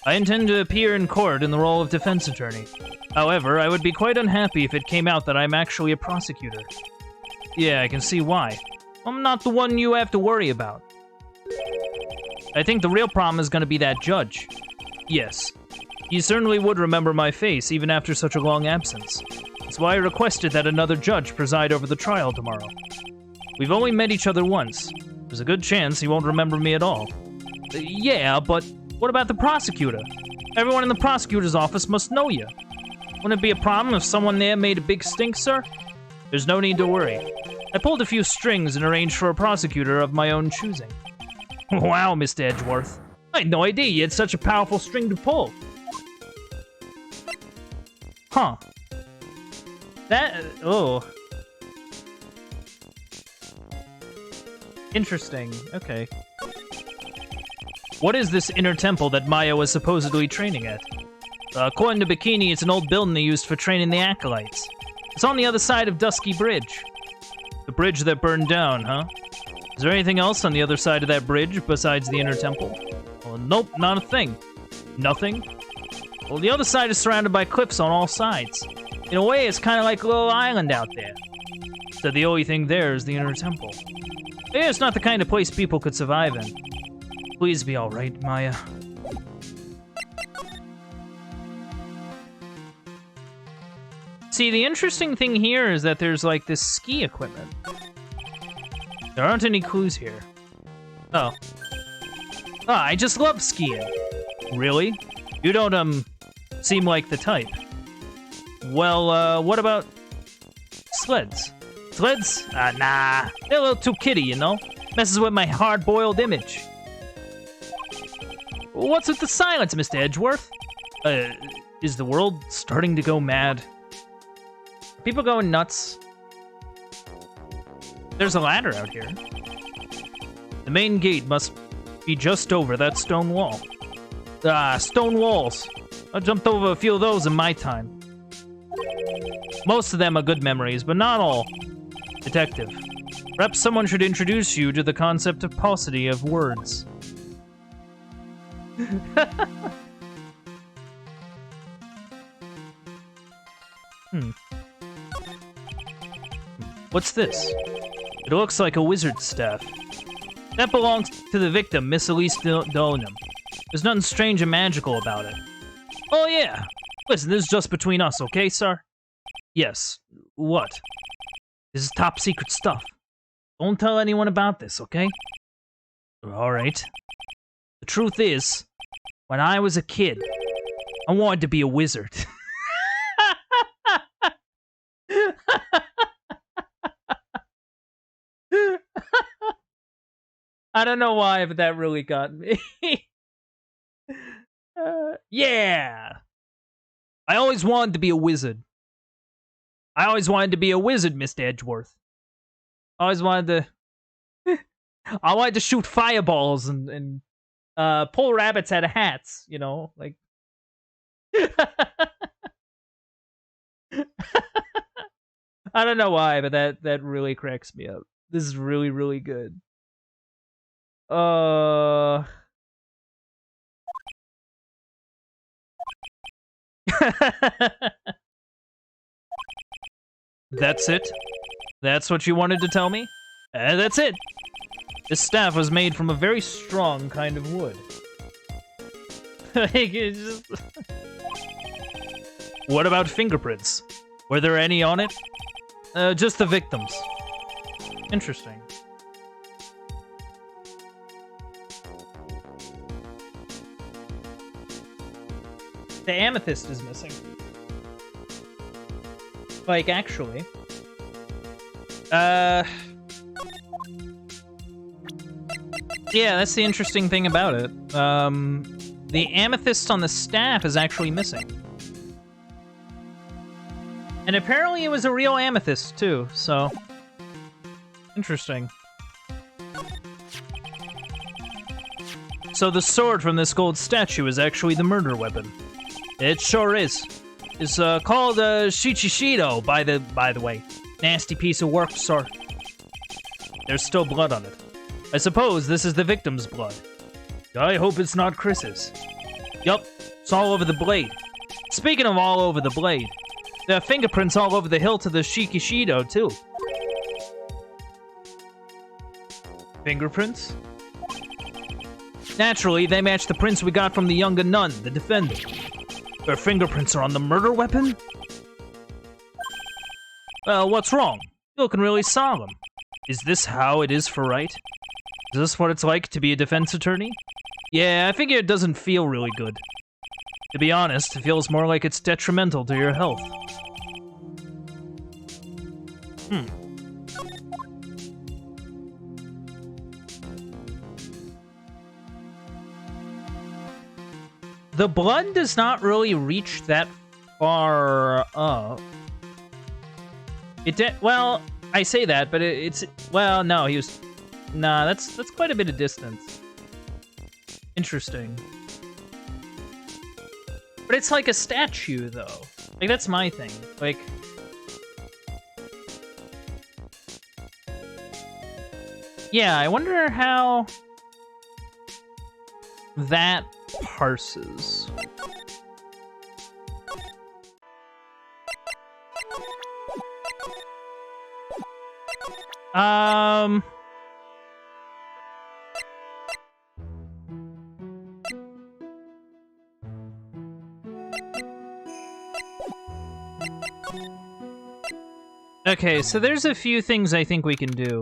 A: I intend to appear in court in the role of defense attorney. However, I would be quite unhappy if it came out that I'm actually a prosecutor. Yeah, I can see why. I'm not the one you have to worry about. I think the real problem is going to be that judge. Yes. He certainly would remember my face, even after such a long absence. That's why I requested that another judge preside over the trial tomorrow. We've only met each other once. There's a good chance he won't remember me at all. Yeah, but what about the prosecutor? Everyone in the prosecutor's office must know you. Wouldn't it be a problem if someone there made a big stink, sir? There's no need to worry. I pulled a few strings and arranged for a prosecutor of my own choosing. Wow, Mr. Edgeworth. I had no idea you had such a powerful string to pull. Huh. Oh. Interesting. Okay. What is this inner temple that Maya was supposedly training at? According to Bikini, it's an old building they used for training the acolytes. It's on the other side of Dusky Bridge. The bridge that burned down, huh? Is there anything else on the other side of that bridge besides the inner temple? Well, nope, not a thing. Nothing? Well, the other side is surrounded by cliffs on all sides. In a way, it's kind of like a little island out there. So the only thing there is the inner temple. Yeah, it's not the kind of place people could survive in. Please be alright, Maya. See, the interesting thing here is that there's, like, this ski equipment. There aren't any clues here. Oh. Ah, I just love skiing. Really? You don't, seem like the type. Well, what about sleds? Sleds? Nah. They're a little too kiddie, you know? Messes with my hard-boiled image. What's with the silence, Mr. Edgeworth? Is the world starting to go mad? People going nuts. There's a ladder out here. The main gate must be just over that stone wall. Ah, stone walls. I jumped over a few of those in my time. Most of them are good memories, but not all. Detective, Perhaps someone should introduce you to the concept of paucity of words. What's this? It looks like a wizard's staff. That belongs to the victim, Miss Elise Donham. There's nothing strange and magical about it. Oh yeah! Listen, this is just between us, okay, sir? Yes. What? This is top secret stuff. Don't tell anyone about this, okay? Alright. The truth is, when I was a kid, I wanted to be a wizard. I don't know why, but that really got me. Yeah! I always wanted to be a wizard. I always wanted to be a wizard, Mr. Edgeworth. I always wanted to... I wanted to shoot fireballs and pull rabbits out of hats, you know? Like... I don't know why, but that really cracks me up. This is really, really good. That's it? That's what you wanted to tell me? That's it. This staff was made from a very strong kind of wood. What about fingerprints? Were there any on it? Just the victims. Interesting. The amethyst is missing. Like, actually. Yeah, that's the interesting thing about it. The amethyst on the staff is actually missing. And apparently it was a real amethyst, too, so... Interesting. So the sword from this gold statue is actually the murder weapon. It sure is. It's called Shichishido, by the way. Nasty piece of work, sir. There's still blood on it. I suppose this is the victim's blood. I hope it's not Chris's. Yup, it's all over the blade. Speaking of all over the blade, there are fingerprints all over the hilt of the Shikishido, too. Fingerprints? Naturally, they match the prints we got from the younger nun, the defendant. Her fingerprints are on the murder weapon? Well, what's wrong? You're looking really solemn. Is this how it is for Wright? Is this what it's like to be a defense attorney? Yeah, I figure it doesn't feel really good. To be honest, it feels more like it's detrimental to your health. The blood does not really reach that far up. It did. Well, I say that, but it's well, no, he was. Nah, that's quite a bit of distance. Interesting. But it's like a statue, though. Like that's my thing. Like. Yeah, I wonder how that parses. Okay, so there's a few things I think we can do.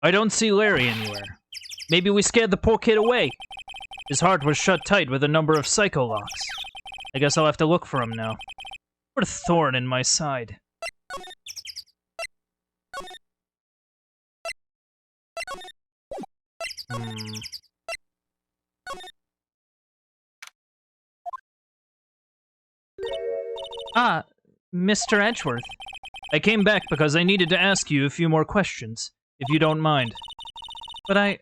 A: I don't see Larry anywhere. Maybe we scared the poor kid away. His heart was shut tight with a number of psycho locks. I guess I'll have to look for him now. What a thorn in my side. Ah, Mr. Edgeworth. I came back because I needed to ask you a few more questions, if you don't mind. But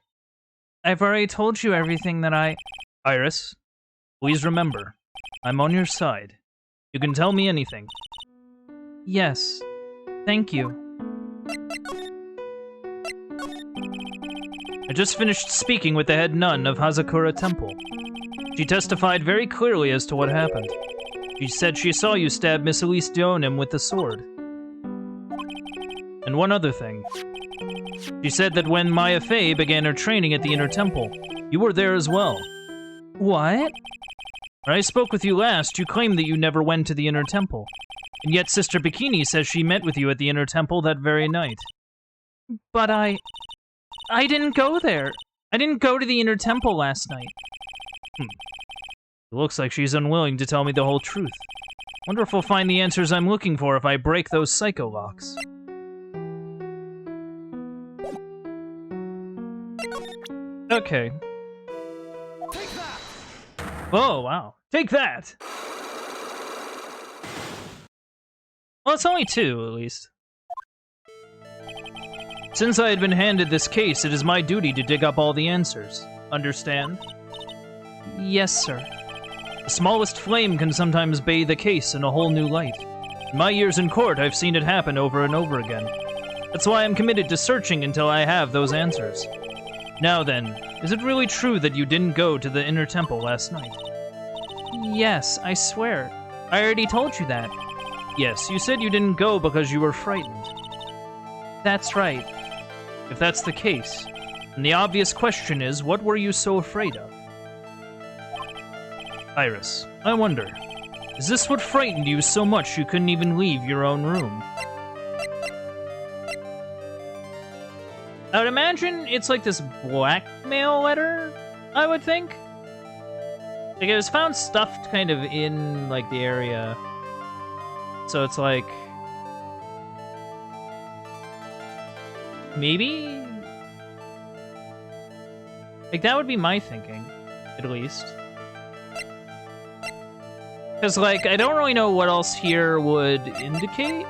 A: I've already told you everything that Iris, please remember, I'm on your side. You can tell me anything. Yes. Thank you.
B: I just finished speaking with the head nun of Hazakura Temple. She testified very clearly as to what happened. She said she saw you stab Miss Elise Dionim with the sword. And one other thing. She said that when Maya Fey began her training at the Inner Temple, you were there as well.
A: What?
B: When I spoke with you last, you claimed that you never went to the Inner Temple. And yet Sister Bikini says she met with you at the Inner Temple that very night.
A: But I didn't go there. I didn't go to the Inner Temple last night.
B: It looks like she's unwilling to tell me the whole truth. Wonder if we'll find the answers I'm looking for if I break those psycho locks.
A: Okay.
B: Take that! Oh, wow. Take that!
A: Well, it's only 2, at least.
B: Since I had been handed this case, it is my duty to dig up all the answers. Understand?
A: Yes, sir.
B: The smallest flame can sometimes bathe a case in a whole new light. In my years in court, I've seen it happen over and over again. That's why I'm committed to searching until I have those answers. Now then, is it really true that you didn't go to the Inner Temple last night?
A: Yes, I swear. I already told you that.
B: Yes, you said you didn't go because you were frightened.
A: That's right.
B: If that's the case, then the obvious question is, what were you so afraid of? Iris, I wonder, is this what frightened you so much you couldn't even leave your own room?
A: I would imagine it's like this blackmail letter, I would think. Like, it was found stuffed kind of in, like, the area. So it's like... maybe? Like, that would be my thinking, at least. Because, like, I don't really know what else here would indicate.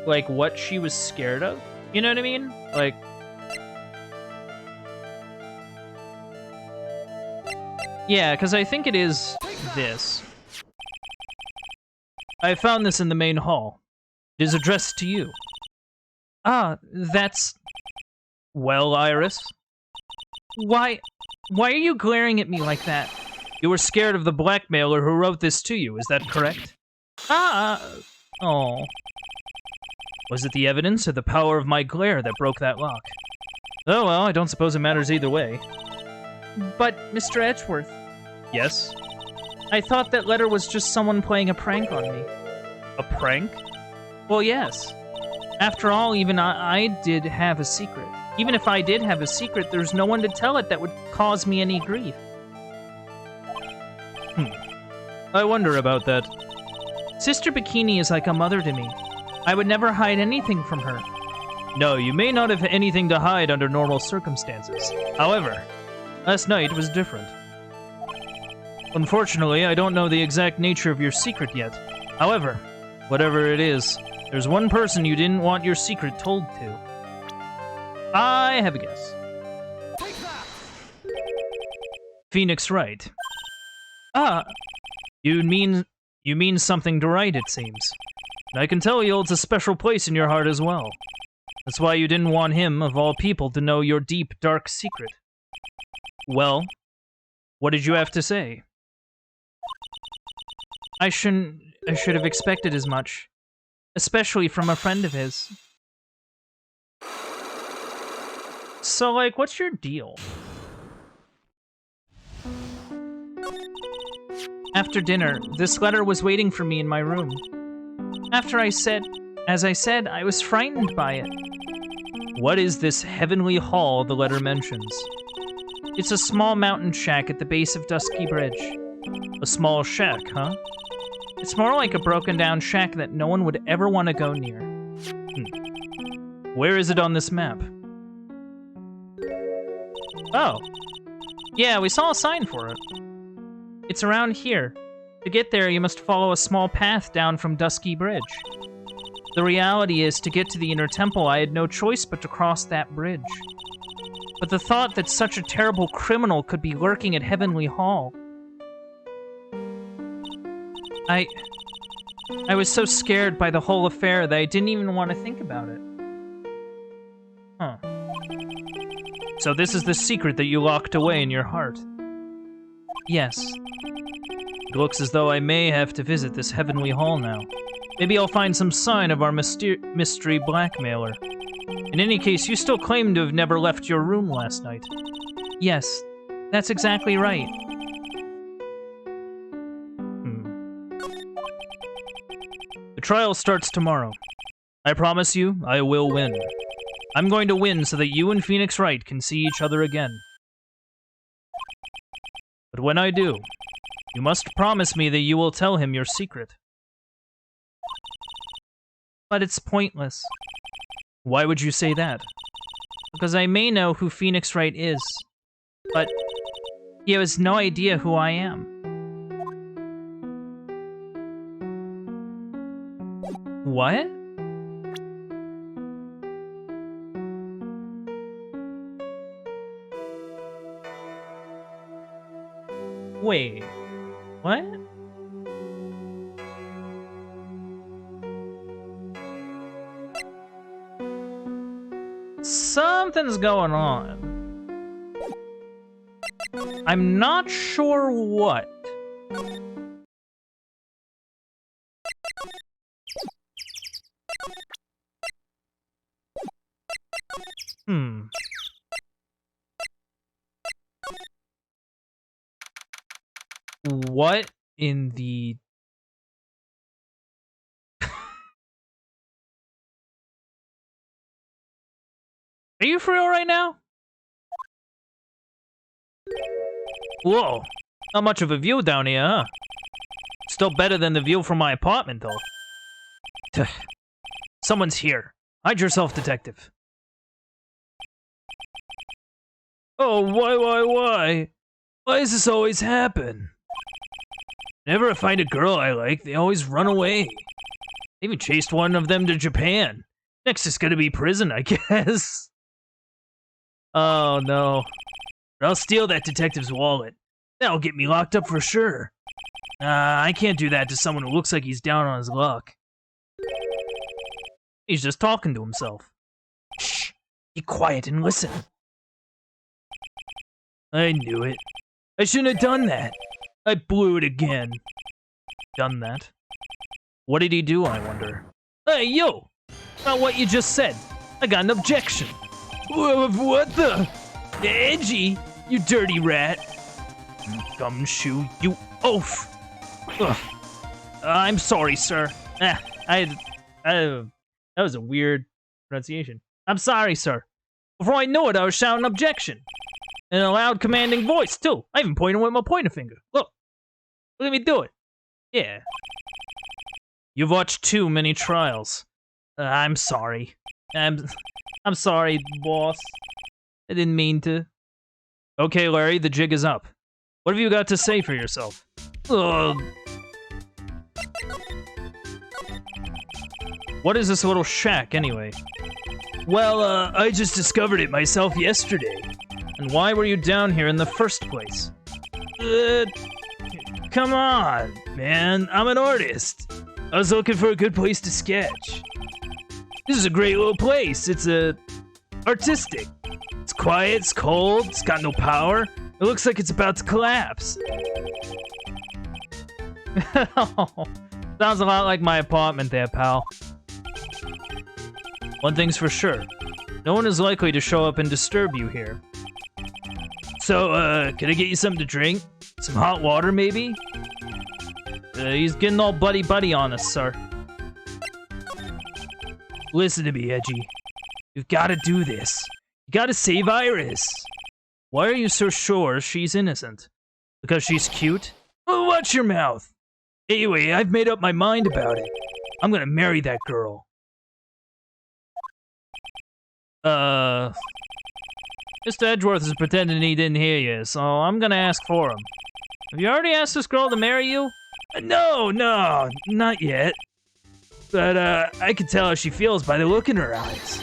A: Like, what she was scared of. You know what I mean? Like... yeah, because I think it is this.
B: I found this in the main hall. It is addressed to you.
A: Ah, that's...
B: Well, Iris?
A: Why are you glaring at me like that?
B: You were scared of the blackmailer who wrote this to you, is that correct?
A: Oh.
B: Was it the evidence or the power of my glare that broke that lock? Oh well, I don't suppose it matters either way.
A: But, Mr. Edgeworth...
B: Yes?
A: I thought that letter was just someone playing a prank on me.
B: A prank?
A: Well, yes. After all, even I did have a secret. Even if I did have a secret, there's no one to tell it that would cause me any grief.
B: I wonder about that.
A: Sister Bikini is like a mother to me. I would never hide anything from her.
B: No, you may not have anything to hide under normal circumstances. However, last night was different. Unfortunately, I don't know the exact nature of your secret yet. However, whatever it is, there's one person you didn't want your secret told to. I have a guess. Phoenix Wright.
A: Ah,
B: You mean something to Wright, it seems. And I can tell he holds a special place in your heart as well. That's why you didn't want him, of all people, to know your deep, dark secret. Well, what did you have to say?
A: I should have expected as much. Especially from a friend of his.
B: So, like, what's your deal?
A: After dinner, this letter was waiting for me in my room. As I said, I was frightened by it.
B: What is this heavenly hall the letter mentions?
A: It's a small mountain shack at the base of Dusky Bridge.
B: A small shack, huh?
A: It's more like a broken down shack that no one would ever want to go near.
B: Where is it on this map?
A: Oh. Yeah, we saw a sign for it. It's around here. To get there, you must follow a small path down from Dusky Bridge. The reality is, to get to the Inner Temple, I had no choice but to cross that bridge. But the thought that such a terrible criminal could be lurking at Heavenly Hall... I was so scared by the whole affair that I didn't even want to think about it. Huh. So this is the secret that you locked away in your heart? Yes. It looks as though I may have to visit this heavenly hall now. Maybe I'll find some sign of our mystery blackmailer. In any case, you still claim to have never left your room last night. Yes, that's exactly right. The trial starts tomorrow. I promise you, I will win. I'm going to win so that you and Phoenix Wright can see each other again. But when I do, you must promise me that you will tell him your secret. But it's pointless. Why would you say that? Because I may know who Phoenix Wright is, but he has no idea who I am. What? Wait, what? Something's going on. I'm not sure what. What in the... Are you for real right now? Whoa, not much of a view down here, huh? Still better than the view from my apartment, though. Someone's here. Hide yourself, detective.
B: Oh, why? Why does this always happen? Whenever I find a girl I like, they always run away. I even chased one of them to Japan. Next is gonna be prison, I guess. Oh no. But I'll steal that detective's wallet. That'll get me locked up for sure. I can't do that to someone who looks like he's down on his luck. He's just talking to himself. Shh, be quiet and listen. I knew it. I shouldn't have done that. I blew it again.
A: Done that? What did he do, I wonder?
B: Hey, yo! Not what you just said. I got an objection. What the? Edgy, you dirty rat.
A: Gumshoe, you oaf! Ugh. I'm sorry, sir. That was a weird pronunciation. I'm sorry, sir. Before I knew it, I was shouting objection. In a loud, commanding voice, too. I even pointed with my pointer finger. Look. Look at me do it. Yeah. You've watched too many trials. I'm sorry. I'm sorry, boss. I didn't mean to. Okay, Larry, the jig is up. What have you got to say for yourself? What is this little shack, anyway?
B: Well, I just discovered it myself yesterday.
A: And why were you down here in the first place?
B: Come on, man. I'm an artist. I was looking for a good place to sketch. This is a great little place. It's artistic. It's quiet, it's cold, it's got no power. It looks like it's about to collapse.
A: Sounds a lot like my apartment there, pal. One thing's for sure. No one is likely to show up and disturb you here.
B: So, can I get you something to drink? Some hot water, maybe?
A: He's getting all buddy-buddy on us, sir.
B: Listen to me, Edgy. You've got to do this. You got to save Iris.
A: Why are you so sure she's innocent? Because she's cute?
B: Oh, watch your mouth. Anyway, I've made up my mind about it. I'm gonna marry that girl.
A: Mr. Edgeworth is pretending he didn't hear you, so I'm gonna ask for him. Have you already asked this girl to marry you?
B: No, not yet. But, I can tell how she feels by the look in her eyes.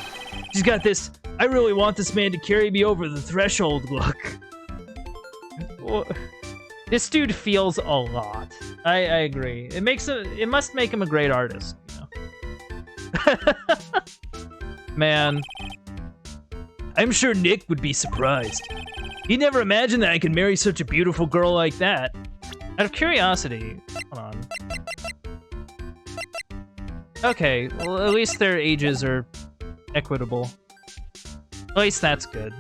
B: She's got this, I really want this man to carry me over the threshold look.
A: Well, this dude feels a lot. I agree. It must make him a great artist, you know. Man.
B: I'm sure Nick would be surprised. He never imagined that I could marry such a beautiful girl like that.
A: Out of curiosity, hold on. Okay, well, at least their ages are equitable. At least that's good.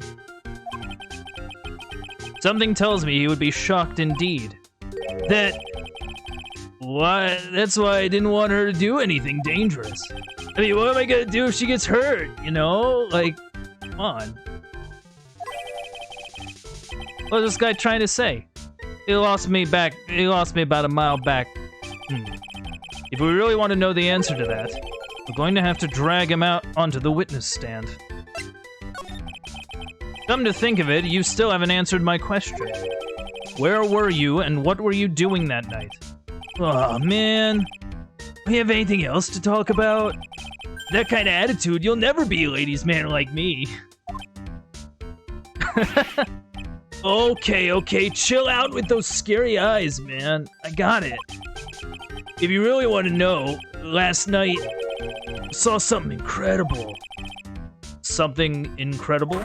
A: Something tells me he would be shocked indeed.
B: That's why I didn't want her to do anything dangerous. I mean, what am I gonna do if she gets hurt, you know? Like, come on.
A: What's this guy trying to say? He lost me about a mile back.
B: If we really want to know the answer to that, we're going to have to drag him out onto the witness stand.
A: Come to think of it, you still haven't answered my question. Where were you, and what were you doing that night?
B: Oh man, we have anything else to talk about? That kind of attitude, you'll never be a ladies' man like me. Okay, chill out with those scary eyes, man. I got it. If you really want to know, last night, I saw something incredible.
A: Something incredible?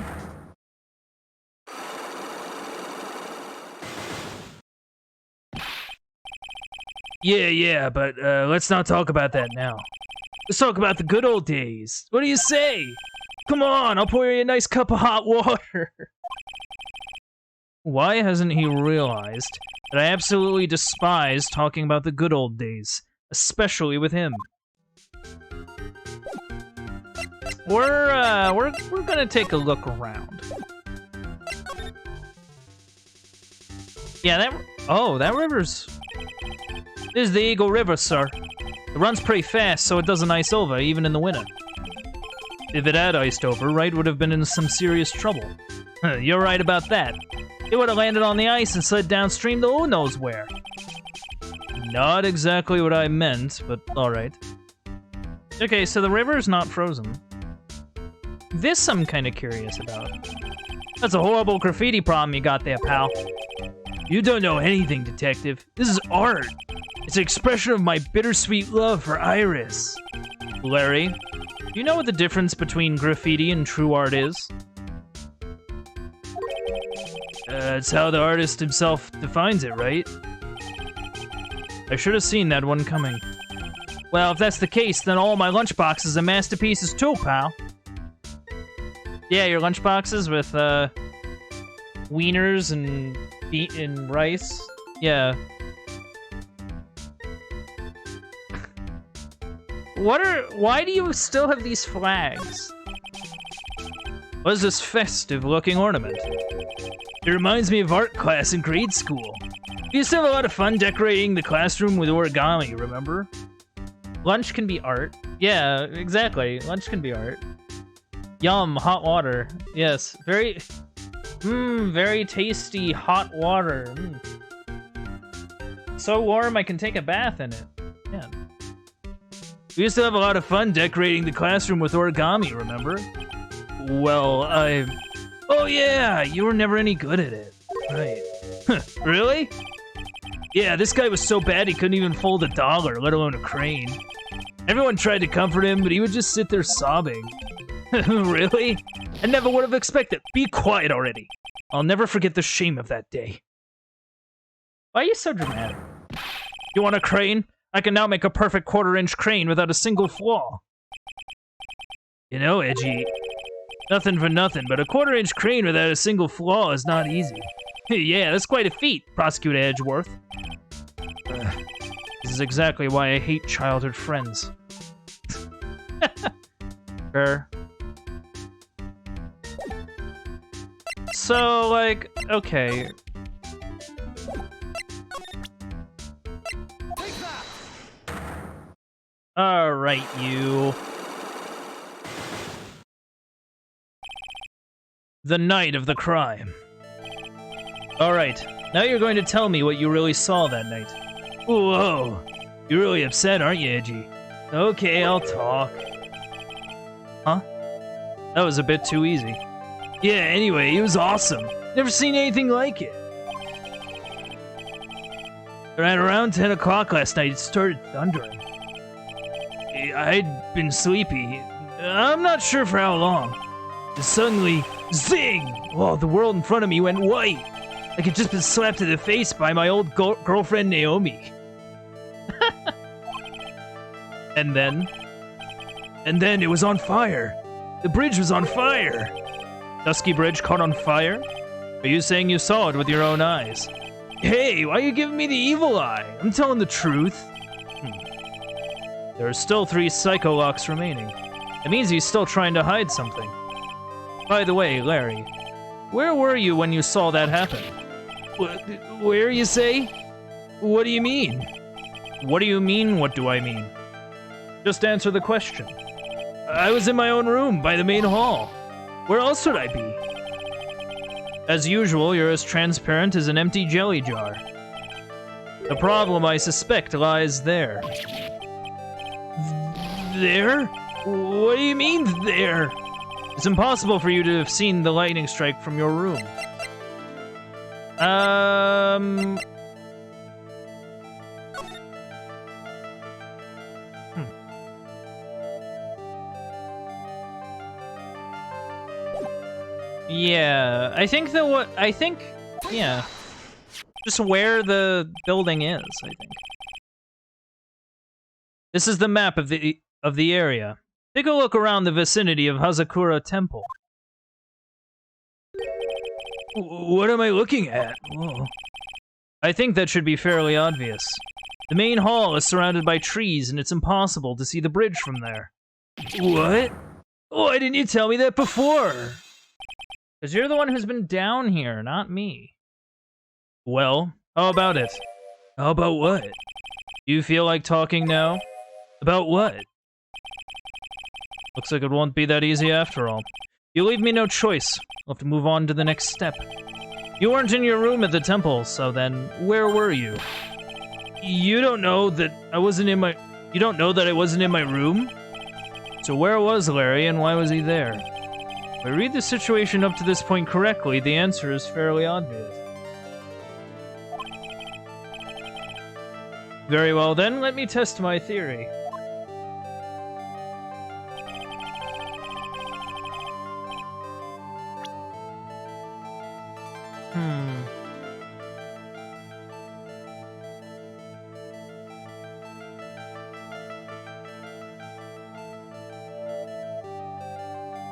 B: Yeah, but let's not talk about that now. Let's talk about the good old days. What do you say? Come on, I'll pour you a nice cup of hot water.
A: Why hasn't he realized that I absolutely despise talking about the good old days, especially with him? We're gonna take a look around. Yeah, that river's... This is the Eagle River, sir. It runs pretty fast, so it doesn't ice over, even in the winter.
B: If it had iced over, Wright would have been in some serious trouble.
A: You're right about that. It would have landed on the ice and slid downstream to who knows where.
B: Not exactly what I meant, but alright.
A: Okay, so the river is not frozen. This I'm kind of curious about. That's a horrible graffiti problem you got there, pal.
B: You don't know anything, detective. This is art. It's an expression of my bittersweet love for Iris.
A: Larry, do you know what the difference between graffiti and true art is?
B: It's how the artist himself defines it, right?
A: I should have seen that one coming. Well, if that's the case, then all my lunchboxes are masterpieces too, pal. Yeah, your lunchboxes with, wieners and beet and rice. Yeah. Why do you still have these flags?
B: What is this festive-looking ornament? It reminds me of art class in grade school. We used to have a lot of fun decorating the classroom with origami, remember?
A: Lunch can be art. Yeah, exactly. Lunch can be art. Yum, hot water. Yes, very tasty hot water. So warm I can take a bath in it. Yeah.
B: We used to have a lot of fun decorating the classroom with origami, remember?
A: Well,
B: Oh yeah, you were never any good at it. Right.
A: Really?
B: Yeah, this guy was so bad he couldn't even fold $1, let alone a crane. Everyone tried to comfort him, but he would just sit there sobbing.
A: Really?
B: I never would have expected. Be quiet already. I'll never forget the shame of that day.
A: Why are you so dramatic?
B: You want a crane? I can now make a perfect 1/4-inch crane without a single flaw. You know, Edgy, nothing for nothing, but a 1/4-inch crane without a single flaw is not easy.
A: Yeah, that's quite a feat, Prosecutor Edgeworth.
B: This is exactly why I hate childhood friends.
A: Sure. So, like, okay. Alright, you.
B: The night of the crime.
A: Alright, now you're going to tell me what you really saw that night.
B: Whoa, you're really upset, aren't you, Edgy? Okay, I'll talk.
A: Huh? That was a bit too easy.
B: Yeah, anyway, it was awesome. Never seen anything like it. At around 10 o'clock last night, it started thundering. I'd been sleepy. I'm not sure for how long. And suddenly, zing! Oh, the world in front of me went white. Like I'd just been slapped in the face by my old girlfriend Naomi. And then it was on fire. The bridge was on fire.
A: Dusky Bridge caught on fire? Are you saying you saw it with your own eyes?
B: Hey, why are you giving me the evil eye? I'm telling the truth.
A: There are still 3 Psycho Locks remaining. It means he's still trying to hide something. By the way, Larry, where were you when you saw that happen?
B: Where, you say? What do you mean?
A: What do you mean, what do I mean? Just answer the question.
B: I was in my own room by the main hall. Where else would I be?
A: As usual, you're as transparent as an empty jelly jar. The problem, I suspect, lies there.
B: There? What do you mean, there?
A: It's impossible for you to have seen the lightning strike from your room. Yeah, yeah. Just where the building is, I think. This is the map of the area. Take a look around the vicinity of Hazakura Temple.
B: What am I looking at? Whoa.
A: I think that should be fairly obvious. The main hall is surrounded by trees, and it's impossible to see the bridge from there.
B: What? Why didn't you tell me that before?
A: Because you're the one who's been down here, not me. Well, how about it?
B: How about what?
A: Do you feel like talking now?
B: About what?
A: Looks like it won't be that easy after all. You leave me no choice. I'll have to move on to the next step. You weren't in your room at the temple, so then where were you?
B: You don't know that I wasn't in my... You don't know that I wasn't in my room?
A: So where was Larry, and why was he there? If I read the situation up to this point correctly, the answer is fairly obvious. Very well then, let me test my theory.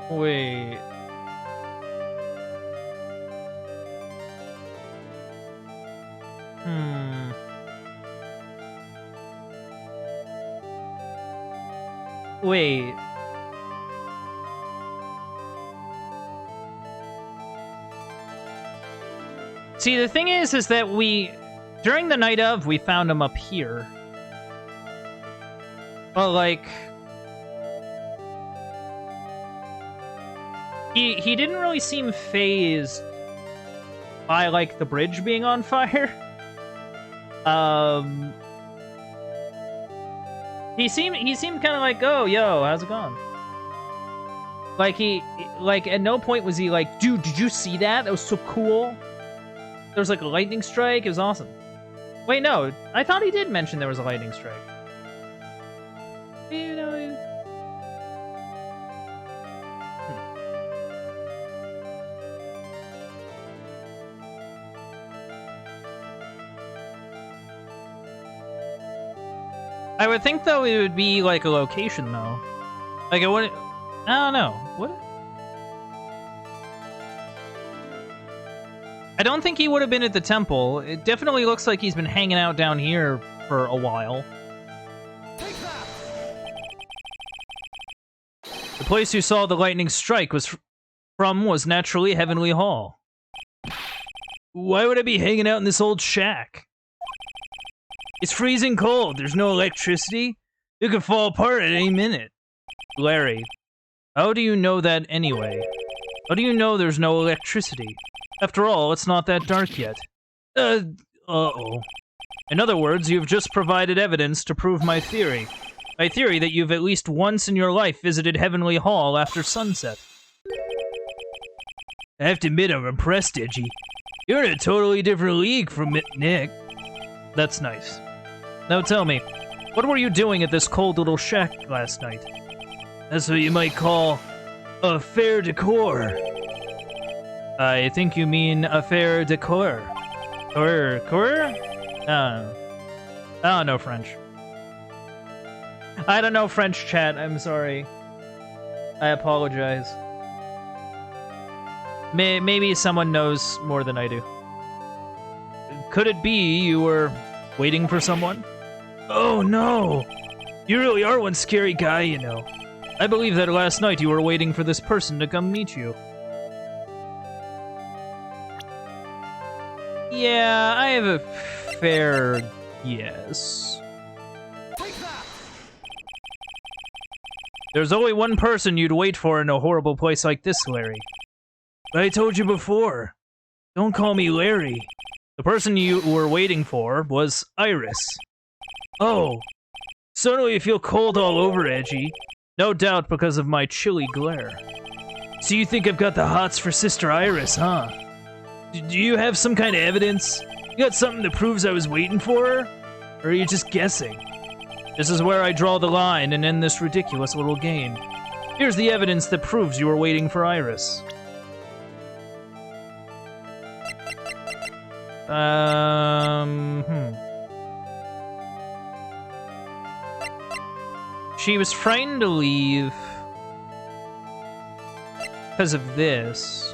A: Wait. Wait. See, the thing is that during the night of, we found him up here. But, like... He didn't really seem fazed by, like, the bridge being on fire. He seemed kind of like, oh, yo, how's it going? Like, at no point was he like, dude, did you see that? That was so cool. There was, like, a lightning strike. It was awesome. Wait, no. I thought he did mention there was a lightning strike. You know... I would think, though, it would be, like, a location, though. Like, it wouldn't... I don't know. What? I don't think he would have been at the temple. It definitely looks like he's been hanging out down here for a while. The place you saw the lightning strike was naturally Heavenly Hall.
B: Why would I be hanging out in this old shack? It's freezing cold. There's no electricity. It could fall apart at any minute.
A: Larry, how do you know that anyway? How do you know there's no electricity? After all, it's not that dark yet.
B: Uh-oh.
A: In other words, you've just provided evidence to prove my theory. My theory that you've at least once in your life visited Heavenly Hall after sunset.
B: I have to admit I'm impressed, Edgy. You're in a totally different league from Nick.
A: That's nice. Now tell me, what were you doing at this cold little shack last night?
B: That's what you might call a fair decor.
A: I think you mean a fair decor. Cor? I don't know French. I don't know French, chat. I'm sorry. I apologize. Maybe someone knows more than I do. Could it be you were waiting for someone?
B: Oh no! You really are one scary guy, you know.
A: I believe that last night you were waiting for this person to come meet you. Yeah, I have a fair guess. There's only one person you'd wait for in a horrible place like this, Larry.
B: But I told you before. Don't call me Larry.
A: The person you were waiting for was Iris.
B: Oh, suddenly you feel cold all over, Edgy.
A: No doubt because of my chilly glare.
B: So you think I've got the hots for Sister Iris, huh? Do you have some kind of evidence? You got something that proves I was waiting for her? Or are you just guessing?
A: This is where I draw the line and end this ridiculous little game. Here's the evidence that proves you were waiting for Iris. She was frightened to leave because of this.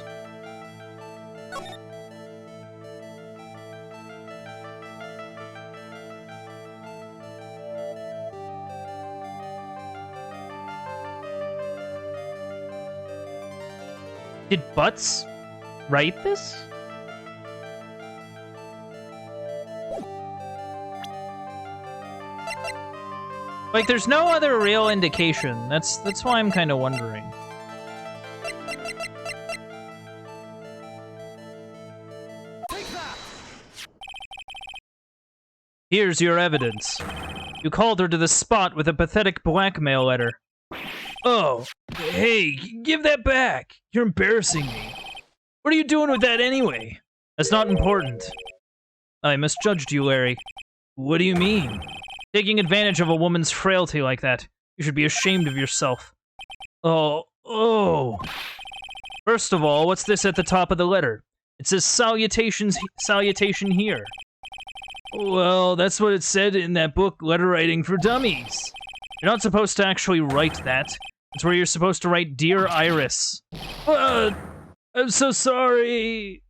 A: Did Butts write this? Like, there's no other real indication. That's why I'm kind of wondering. Here's your evidence. You called her to the spot with a pathetic blackmail letter.
B: Oh, hey, give that back. You're embarrassing me. What are you doing with that anyway?
A: That's not important. I misjudged you, Larry.
B: What do you mean?
A: Taking advantage of a woman's frailty like that. You should be ashamed of yourself.
B: Oh.
A: First of all, what's this at the top of the letter? It says salutation here.
B: Well, that's what it said in that book, Letter Writing for Dummies.
A: You're not supposed to actually write that. It's where you're supposed to write, Dear Iris.
B: I'm so sorry.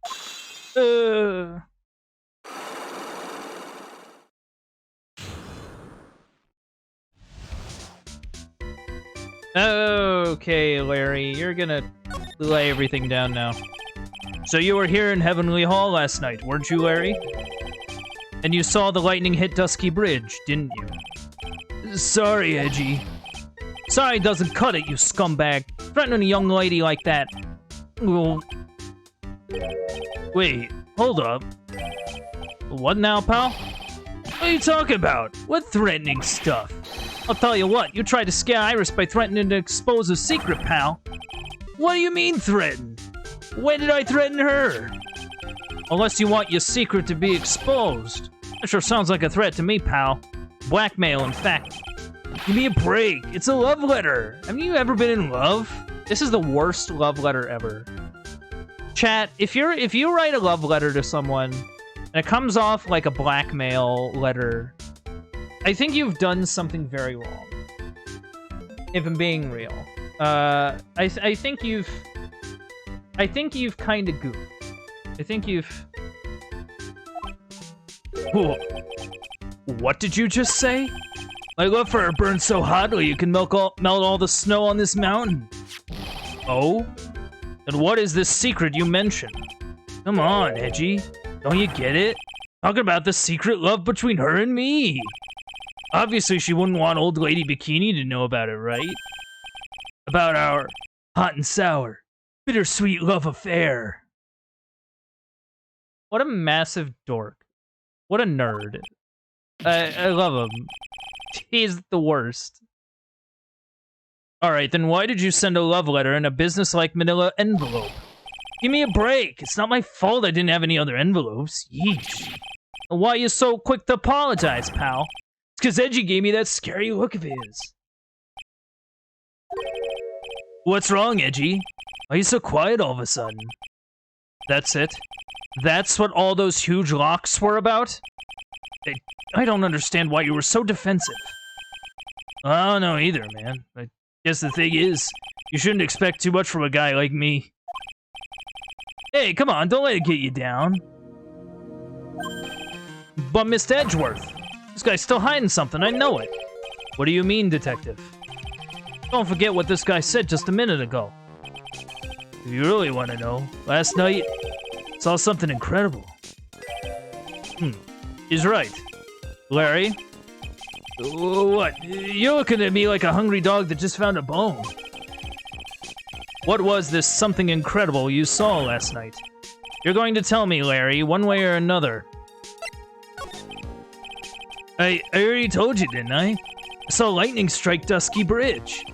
A: Okay, Larry, you're gonna lay everything down now. So you were here in Heavenly Hall last night, weren't you, Larry? And you saw the lightning hit Dusky Bridge, didn't you?
B: Sorry, Edgy.
A: Sorry doesn't cut it, you scumbag. Threatening a young lady like that. Well...
B: Wait, hold up.
A: What now, pal?
B: What are you talking about? What threatening stuff?
A: I'll tell you what, you tried to scare Iris by threatening to expose a secret, pal.
B: What do you mean, threaten? When did I threaten her?
A: Unless you want your secret to be exposed. That sure sounds like a threat to me, pal. Blackmail, in fact.
B: Give me a break. It's a love letter. Haven't you ever been in love?
A: This is the worst love letter ever. Chat, if you write a love letter to someone, and it comes off like a blackmail letter, I think you've done something very wrong. If I'm being real. I think you've kind of goofed. I think you've...
B: What did you just say? My love for her burns so hotly you can melt all the snow on this mountain.
A: Oh? Then what is this secret you mentioned?
B: Come on, Edgy. Don't you get it? Talking about the secret love between her and me. Obviously, she wouldn't want Old Lady Bikini to know about it, right? About our hot and sour, bittersweet love affair.
A: What a massive dork. What a nerd. I love him. He's the worst. Alright, then why did you send a love letter in a business-like manila envelope?
B: Give me a break. It's not my fault I didn't have any other envelopes. Yeesh.
A: Why you so quick to apologize, pal?
B: It's because Edgy gave me that scary look of his. What's wrong, Edgy? Why are you so quiet all of a sudden?
A: That's it? That's what all those huge locks were about?
B: I don't understand why you were so defensive.
A: I don't know either, man. I guess the thing is, you shouldn't expect too much from a guy like me.
B: Hey, come on, don't let it get you down.
A: But Mr. Edgeworth, this guy's still hiding something, I know it.
B: What do you mean, detective?
A: Don't forget what this guy said just a minute ago.
B: If you really want to know, last night, I saw something incredible.
A: He's right. Larry?
B: What? You're looking at me like a hungry dog that just found a bone.
A: What was this something incredible you saw last night? You're going to tell me, Larry, one way or another.
B: I already told you, didn't I? I saw lightning strike Dusky Bridge.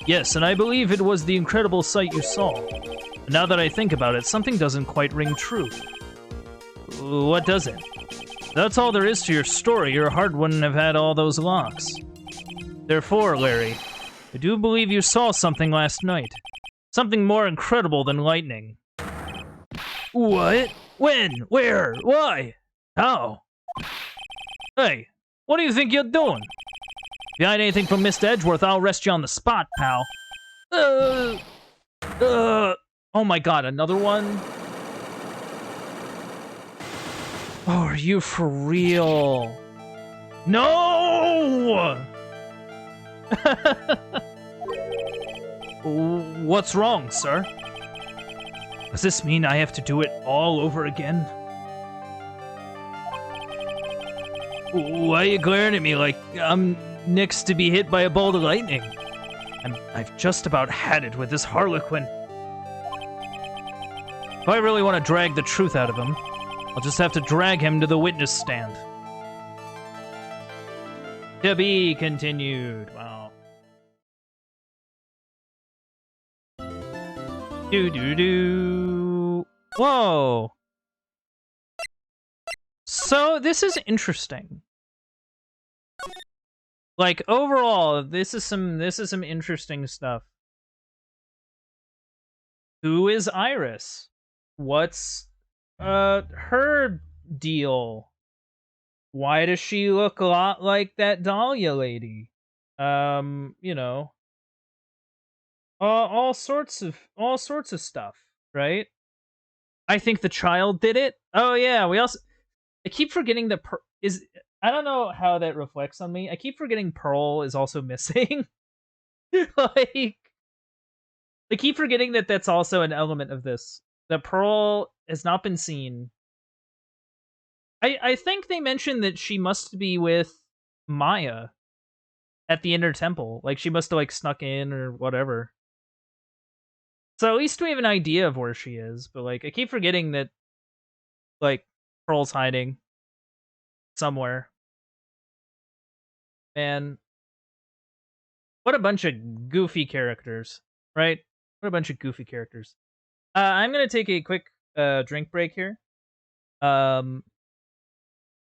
A: Yes, and I believe it was the incredible sight you saw. But now that I think about it, something doesn't quite ring true.
B: What does it?
A: That's all there is to your story. Your heart wouldn't have had all those locks. Therefore, Larry, I do believe you saw something last night. Something more incredible than lightning.
B: What? When? Where? Why? How?
A: Hey, what do you think you're doing? If you hide anything from Mr. Edgeworth, I'll arrest you on the spot, pal. Oh my god, another one? Oh, are you for real?
B: No!
A: What's wrong, sir?
B: Does this mean I have to do it all over again? Why are you glaring at me like I'm next to be hit by a bolt of lightning? I've just about had it with this Harlequin.
A: If I really want to drag the truth out of him, I'll just have to drag him to the witness stand. To be continued. Wow. Do. Whoa. So this is interesting. Like overall, this is some interesting stuff. Who is Iris? What's her deal? Why does she look a lot like that Dahlia lady? You know, all sorts of stuff, right? I think the child did it. Oh yeah, I keep forgetting that I don't know how that reflects on me. I keep forgetting Pearl is also missing. Like, I keep forgetting that that's also an element of this. That Pearl has not been seen. I think they mentioned that she must be with Maya at the Inner Temple. Like, she must have, like, snuck in or whatever. So at least we have an idea of where she is. But, like, I keep forgetting that, like, Pearl's hiding somewhere. Man, what a bunch of goofy characters, right? What a bunch of goofy characters. I'm gonna take a quick drink break here. I'm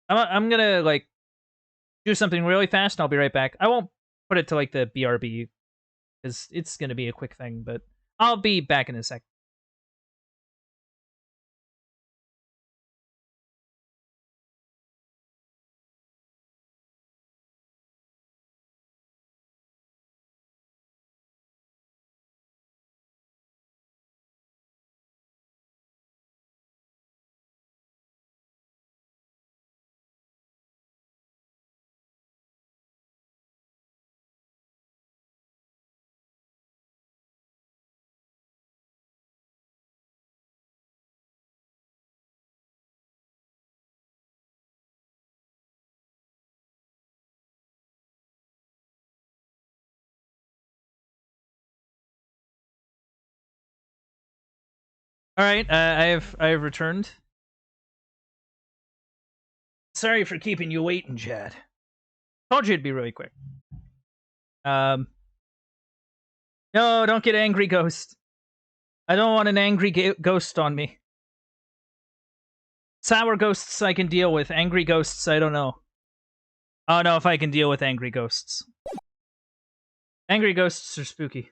A: gonna like do something really fast, and I'll be right back. I won't put it to like the BRB because it's gonna be a quick thing, but I'll be back in a sec. All right, I've returned. Sorry for keeping you waiting, Chad. Told you it'd be really quick. No, don't get angry, Ghost. I don't want an angry ghost on me. Sour ghosts I can deal with. Angry ghosts, I don't know. I don't know if I can deal with angry ghosts. Angry ghosts are spooky.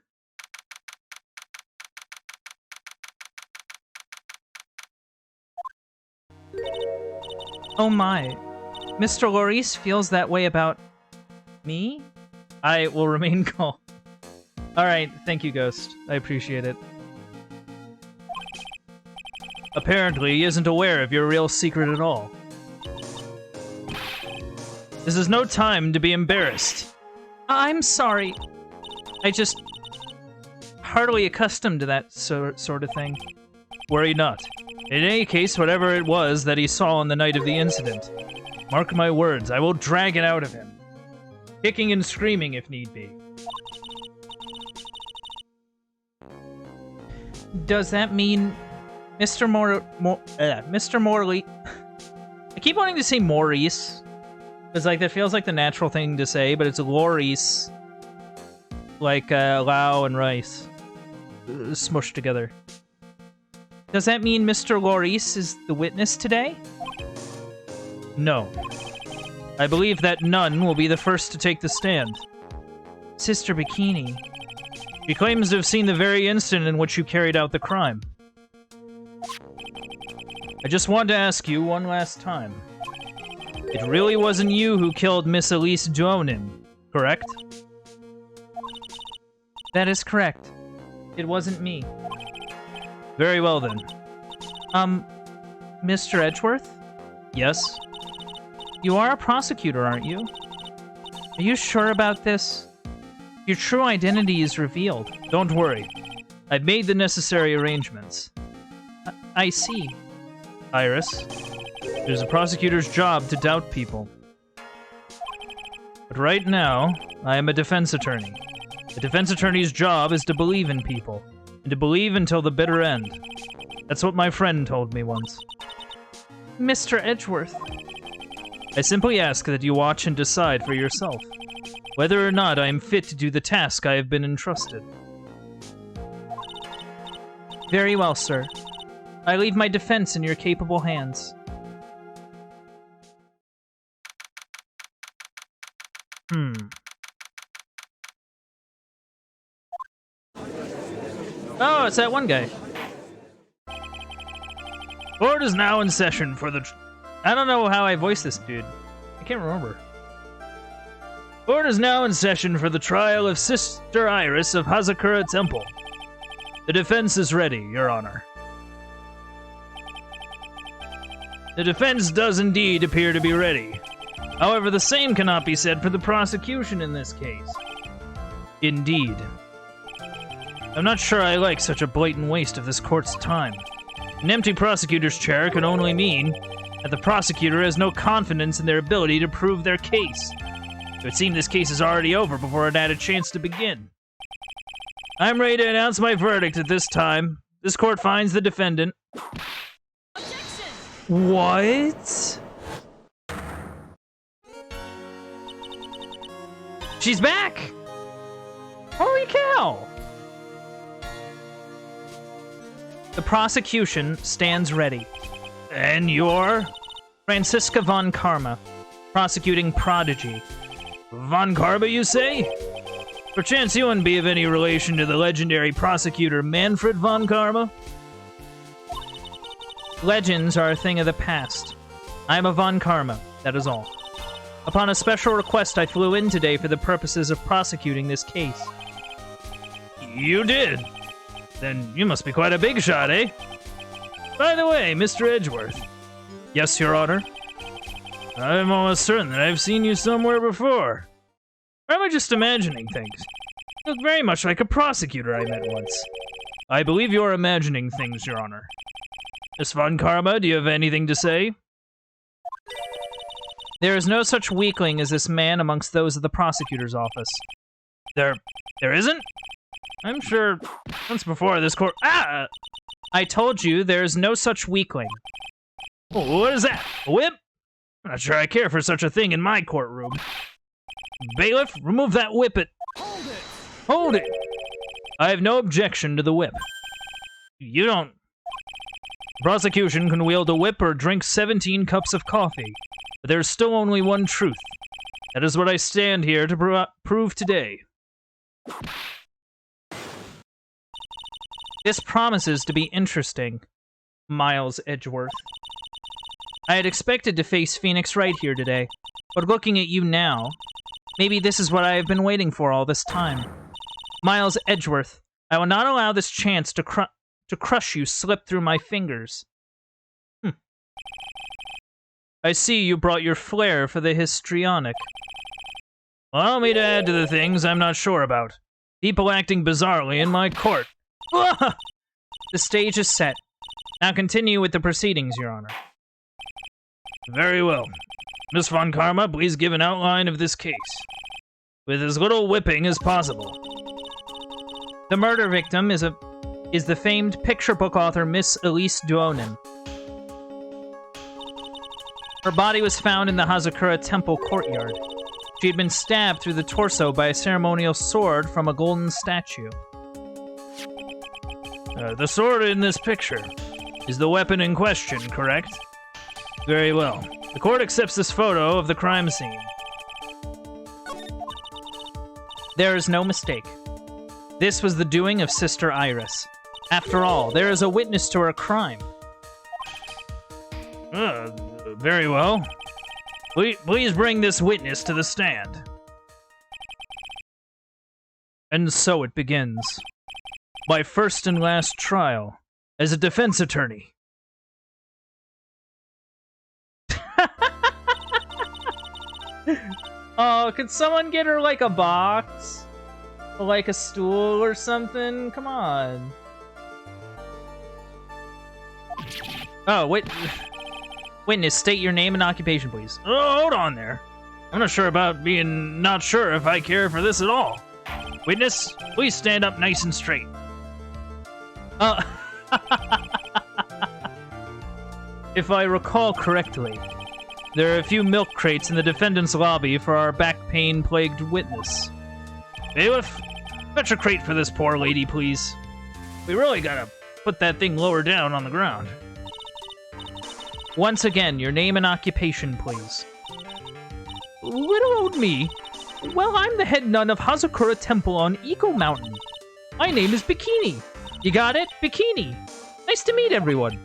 A: Oh my. Mr. Loris feels that way about me? I will remain calm. Alright, thank you, Ghost. I appreciate it. Apparently, he isn't aware of your real secret at all. This is no time to be embarrassed. I'm sorry. I just... hardly accustomed to that sort of thing. Worry not. In any case, whatever it was that he saw on the night of the incident, mark my words, I will drag it out of him. Kicking and screaming if need be. Does that mean Mr. Mr. Morley... I keep wanting to say Maurice. Because, like, that feels like the natural thing to say, but it's Loris. Like, Lao and rice. Smushed together. Does that mean Mr. Loris is the witness today? No. I believe that none will be the first to take the stand. Sister Bikini. She claims to have seen the very instant in which you carried out the crime. I just want to ask you one last time. It really wasn't you who killed Miss Elise Jonin, correct? That is correct. It wasn't me. Very well then. Mr. Edgeworth? Yes? You are a prosecutor, aren't you? Are you sure about this? Your true identity is revealed. Don't worry. I've made the necessary arrangements. I see. Iris, it is a prosecutor's job to doubt people. But right now, I am a defense attorney. A defense attorney's job is to believe in people, and to believe until the bitter end. That's what my friend told me once. Mr. Edgeworth. I simply ask that you watch and decide for yourself whether or not I am fit to do the task I have been entrusted. Very well, sir. I leave my defense in your capable hands. Oh, it's that one guy. Court is now in session for the... I don't know how I voiced this dude. I can't remember. Court is now in session for the trial of Sister Iris of Hazakura Temple. The defense is ready, Your Honor. The defense does indeed appear to be ready. However, the same cannot be said for the prosecution in this case. Indeed. I'm not sure I like such a blatant waste of this court's time. An empty prosecutor's chair can only mean that the prosecutor has no confidence in their ability to prove their case. It would seem this case is already over before it had a chance to begin. I'm ready to announce my verdict at this time. This court finds the defendant... Objection! What? She's back! Holy cow! The prosecution stands ready. And you're? Franziska von Karma, prosecuting Prodigy. Von Karma, you say? Perchance you wouldn't be of any relation to the legendary prosecutor Manfred von Karma? Legends are a thing of the past. I am a von Karma, that is all. Upon a special request, I flew in today for the purposes of prosecuting this case. You did? Then you must be quite a big shot, eh? By the way, Mr. Edgeworth. Yes, Your Honor? I'm almost certain that I've seen you somewhere before. Or am I just imagining things? You look very much like a prosecutor I met once. I believe you're imagining things, Your Honor. Miss Von Karma, do you have anything to say? There is no such weakling as this man amongst those of the prosecutor's office. There isn't? I'm sure once before this court... Ah! I told you there is no such weakling. Oh, what is that? A whip? I'm not sure I care for such a thing in my courtroom. Bailiff, remove that whippet. Hold it! Hold it! I have no objection to the whip. You don't
B: Prosecution can wield a whip or drink 17 cups of coffee, but there's still only one truth. That is what I stand here to prove today.
A: This promises to be interesting, Miles Edgeworth. I had expected to face Phoenix Wright here today, but looking at you now, maybe this is what I have been waiting for all this time. Miles Edgeworth, I will not allow this chance to crush you slip through my fingers.
B: I see you brought your flair for the histrionic. Allow me to add to the things I'm not sure about. People acting bizarrely in my court.
A: The stage is set. Now continue with the proceedings, Your Honor.
B: Very well. Miss Von Karma, please give an outline of this case, with as little whipping as possible.
A: The murder victim is the famed picture book author Miss Elise Duonin. Her body was found in the Hazakura Temple courtyard. She had been stabbed through the torso by a ceremonial sword from a golden statue.
B: The sword in this picture is the weapon in question, correct? Very well. The court accepts this photo of the crime scene.
A: There is no mistake. This was the doing of Sister Iris. After all, there is a witness to her crime.
B: Very well. Please bring this witness to the stand. And so it begins. My first and last trial as a defense attorney.
A: Oh, could someone get her, like, a box? Or, like, a stool or something? Come on. Oh, wait. Witness, state your name and occupation, please.
B: Oh, hold on there. I'm not sure about being not sure if I care for this at all. Witness, please stand up nice and straight.
A: If I recall correctly, there are a few milk crates in the defendant's lobby for our back pain-plagued witness.
B: Bailiff, fetch a crate for this poor lady, please. We really gotta put that thing lower down on the ground.
A: Once again, your name and occupation, please.
B: Little old me.
A: Well, I'm the head nun of Hazakura Temple on Eagle Mountain. My name is Bikini. You got it? Bikini. Nice to meet everyone.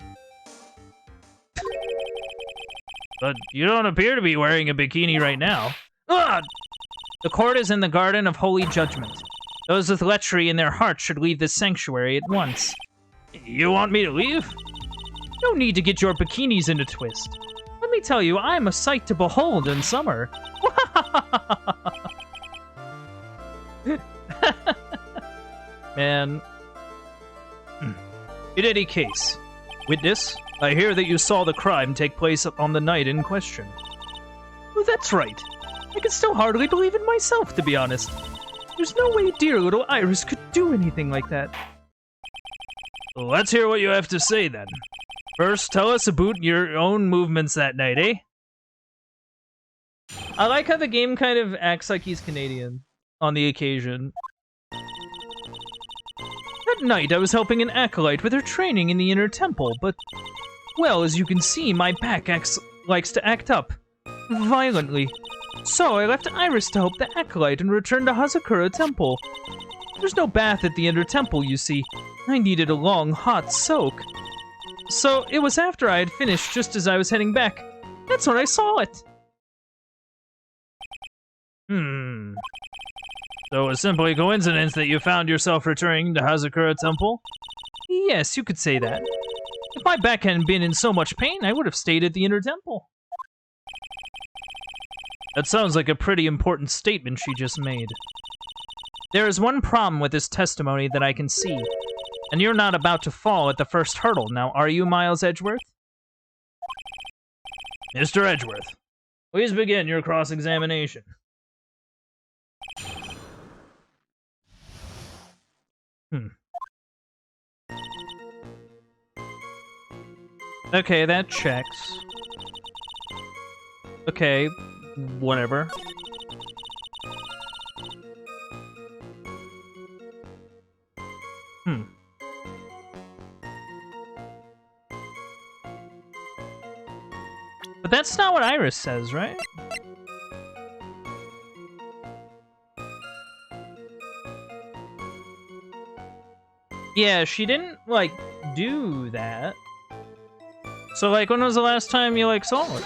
B: But you don't appear to be wearing a bikini right now.
A: Ugh! The court is in the Garden of Holy Judgment. Those with lechery in their hearts should leave this sanctuary at once.
B: You want me to leave?
A: No need to get your bikinis in a twist. Let me tell you, I'm a sight to behold in summer.
B: Man. In any case, witness, I hear that you saw the crime take place on the night in question.
A: Well, that's right. I can still hardly believe it myself, to be honest. There's no way dear little Iris could do anything like that.
B: Well, let's hear what you have to say, then. First, tell us about your own movements that night, eh?
A: I like how the game kind of acts like he's Canadian on the occasion. That night, I was helping an acolyte with her training in the inner temple, but, well, as you can see, my back likes to act up violently. So I left Iris to help the acolyte and returned to Hazakura Temple. There's no bath at the inner temple, you see. I needed a long, hot soak. So it was after I had finished, just as I was heading back. That's when I saw it.
B: So it was simply a coincidence that you found yourself returning to Hazakura Temple?
A: Yes, you could say that. If my back hadn't been in so much pain, I would have stayed at the inner temple.
B: That sounds like a pretty important statement she just made.
A: There is one problem with this testimony that I can see. And you're not about to fall at the first hurdle, now are you, Miles Edgeworth?
B: Mr. Edgeworth, please begin your cross-examination.
A: Okay, that checks. Okay, whatever. But that's not what Iris says, right? Yeah, she didn't, like, do that. So, like, when was the last time you, like, saw it?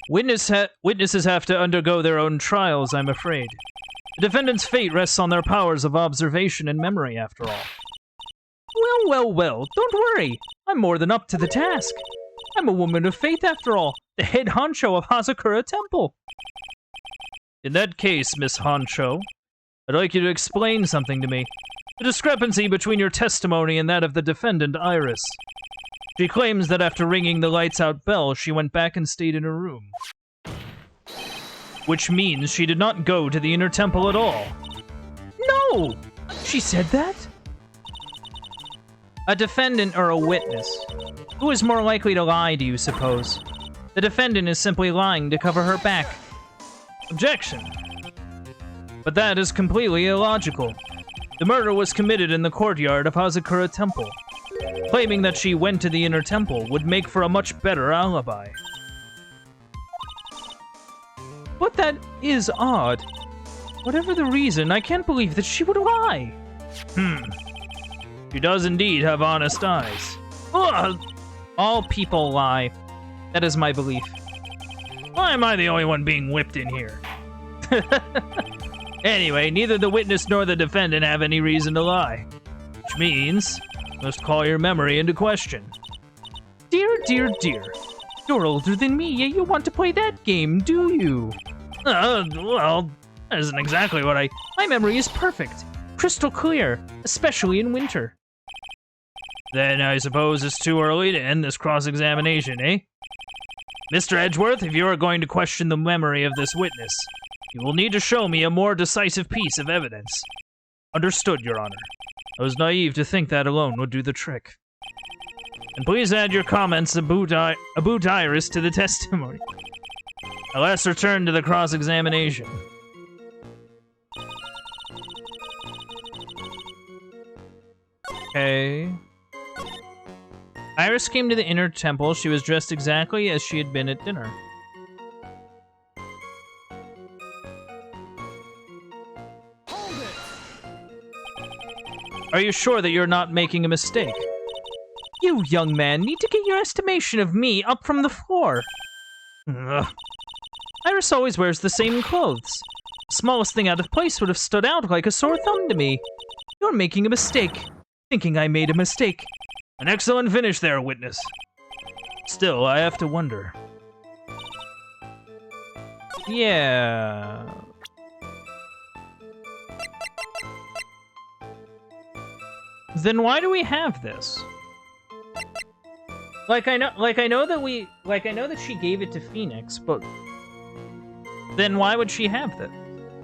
A: Witnesses have to undergo their own trials, I'm afraid. The defendant's fate rests on their powers of observation and memory, after all. Well, well, well, don't worry. I'm more than up to the task. I'm a woman of faith, after all, the head honcho of Hazakura Temple. In that case, Miss Honcho, I'd like you to explain something to me. The discrepancy between your testimony and that of the defendant, Iris. She claims that after ringing the lights-out bell, she went back and stayed in her room. Which means she did not go to the inner temple at all. No! She said that? A defendant or a witness? Who is more likely to lie, do you suppose? The defendant is simply lying to cover her back. Objection. But that is completely illogical. The murder was committed in the courtyard of Hazakura Temple. Claiming that she went to the inner temple would make for a much better alibi. But that is odd. Whatever the reason, I can't believe that she would lie. She does indeed have honest eyes. Ugh. All people lie. That is my belief. Why am I the only one being whipped in here? Anyway, neither the witness nor the defendant have any reason to lie. Which means, you must call your memory into question. Dear, dear, dear. You're older than me, yet you want to play that game, do you? Well, that isn't exactly what My memory is perfect. Crystal clear, especially in winter. Then I suppose it's too early to end this cross-examination, eh? Mr. Edgeworth, if you are going to question the memory of this witness, you will need to show me a more decisive piece of evidence. Understood, Your Honor. I was naive to think that alone would do the trick. And please add your comments about Iris to the testimony. Now let's return to the cross-examination. Okay. Iris came to the inner temple. She was dressed exactly as she had been at dinner. Are you sure that you're not making a mistake? You, young man, need to get your estimation of me up from the floor. Ugh. Iris always wears the same clothes. The smallest thing out of place would have stood out like a sore thumb to me. You're making a mistake. Thinking I made a mistake. An excellent finish there, witness. Still, I have to wonder. Yeah... Then why do we have this? I know that she gave it to Phoenix, but then why would she have that?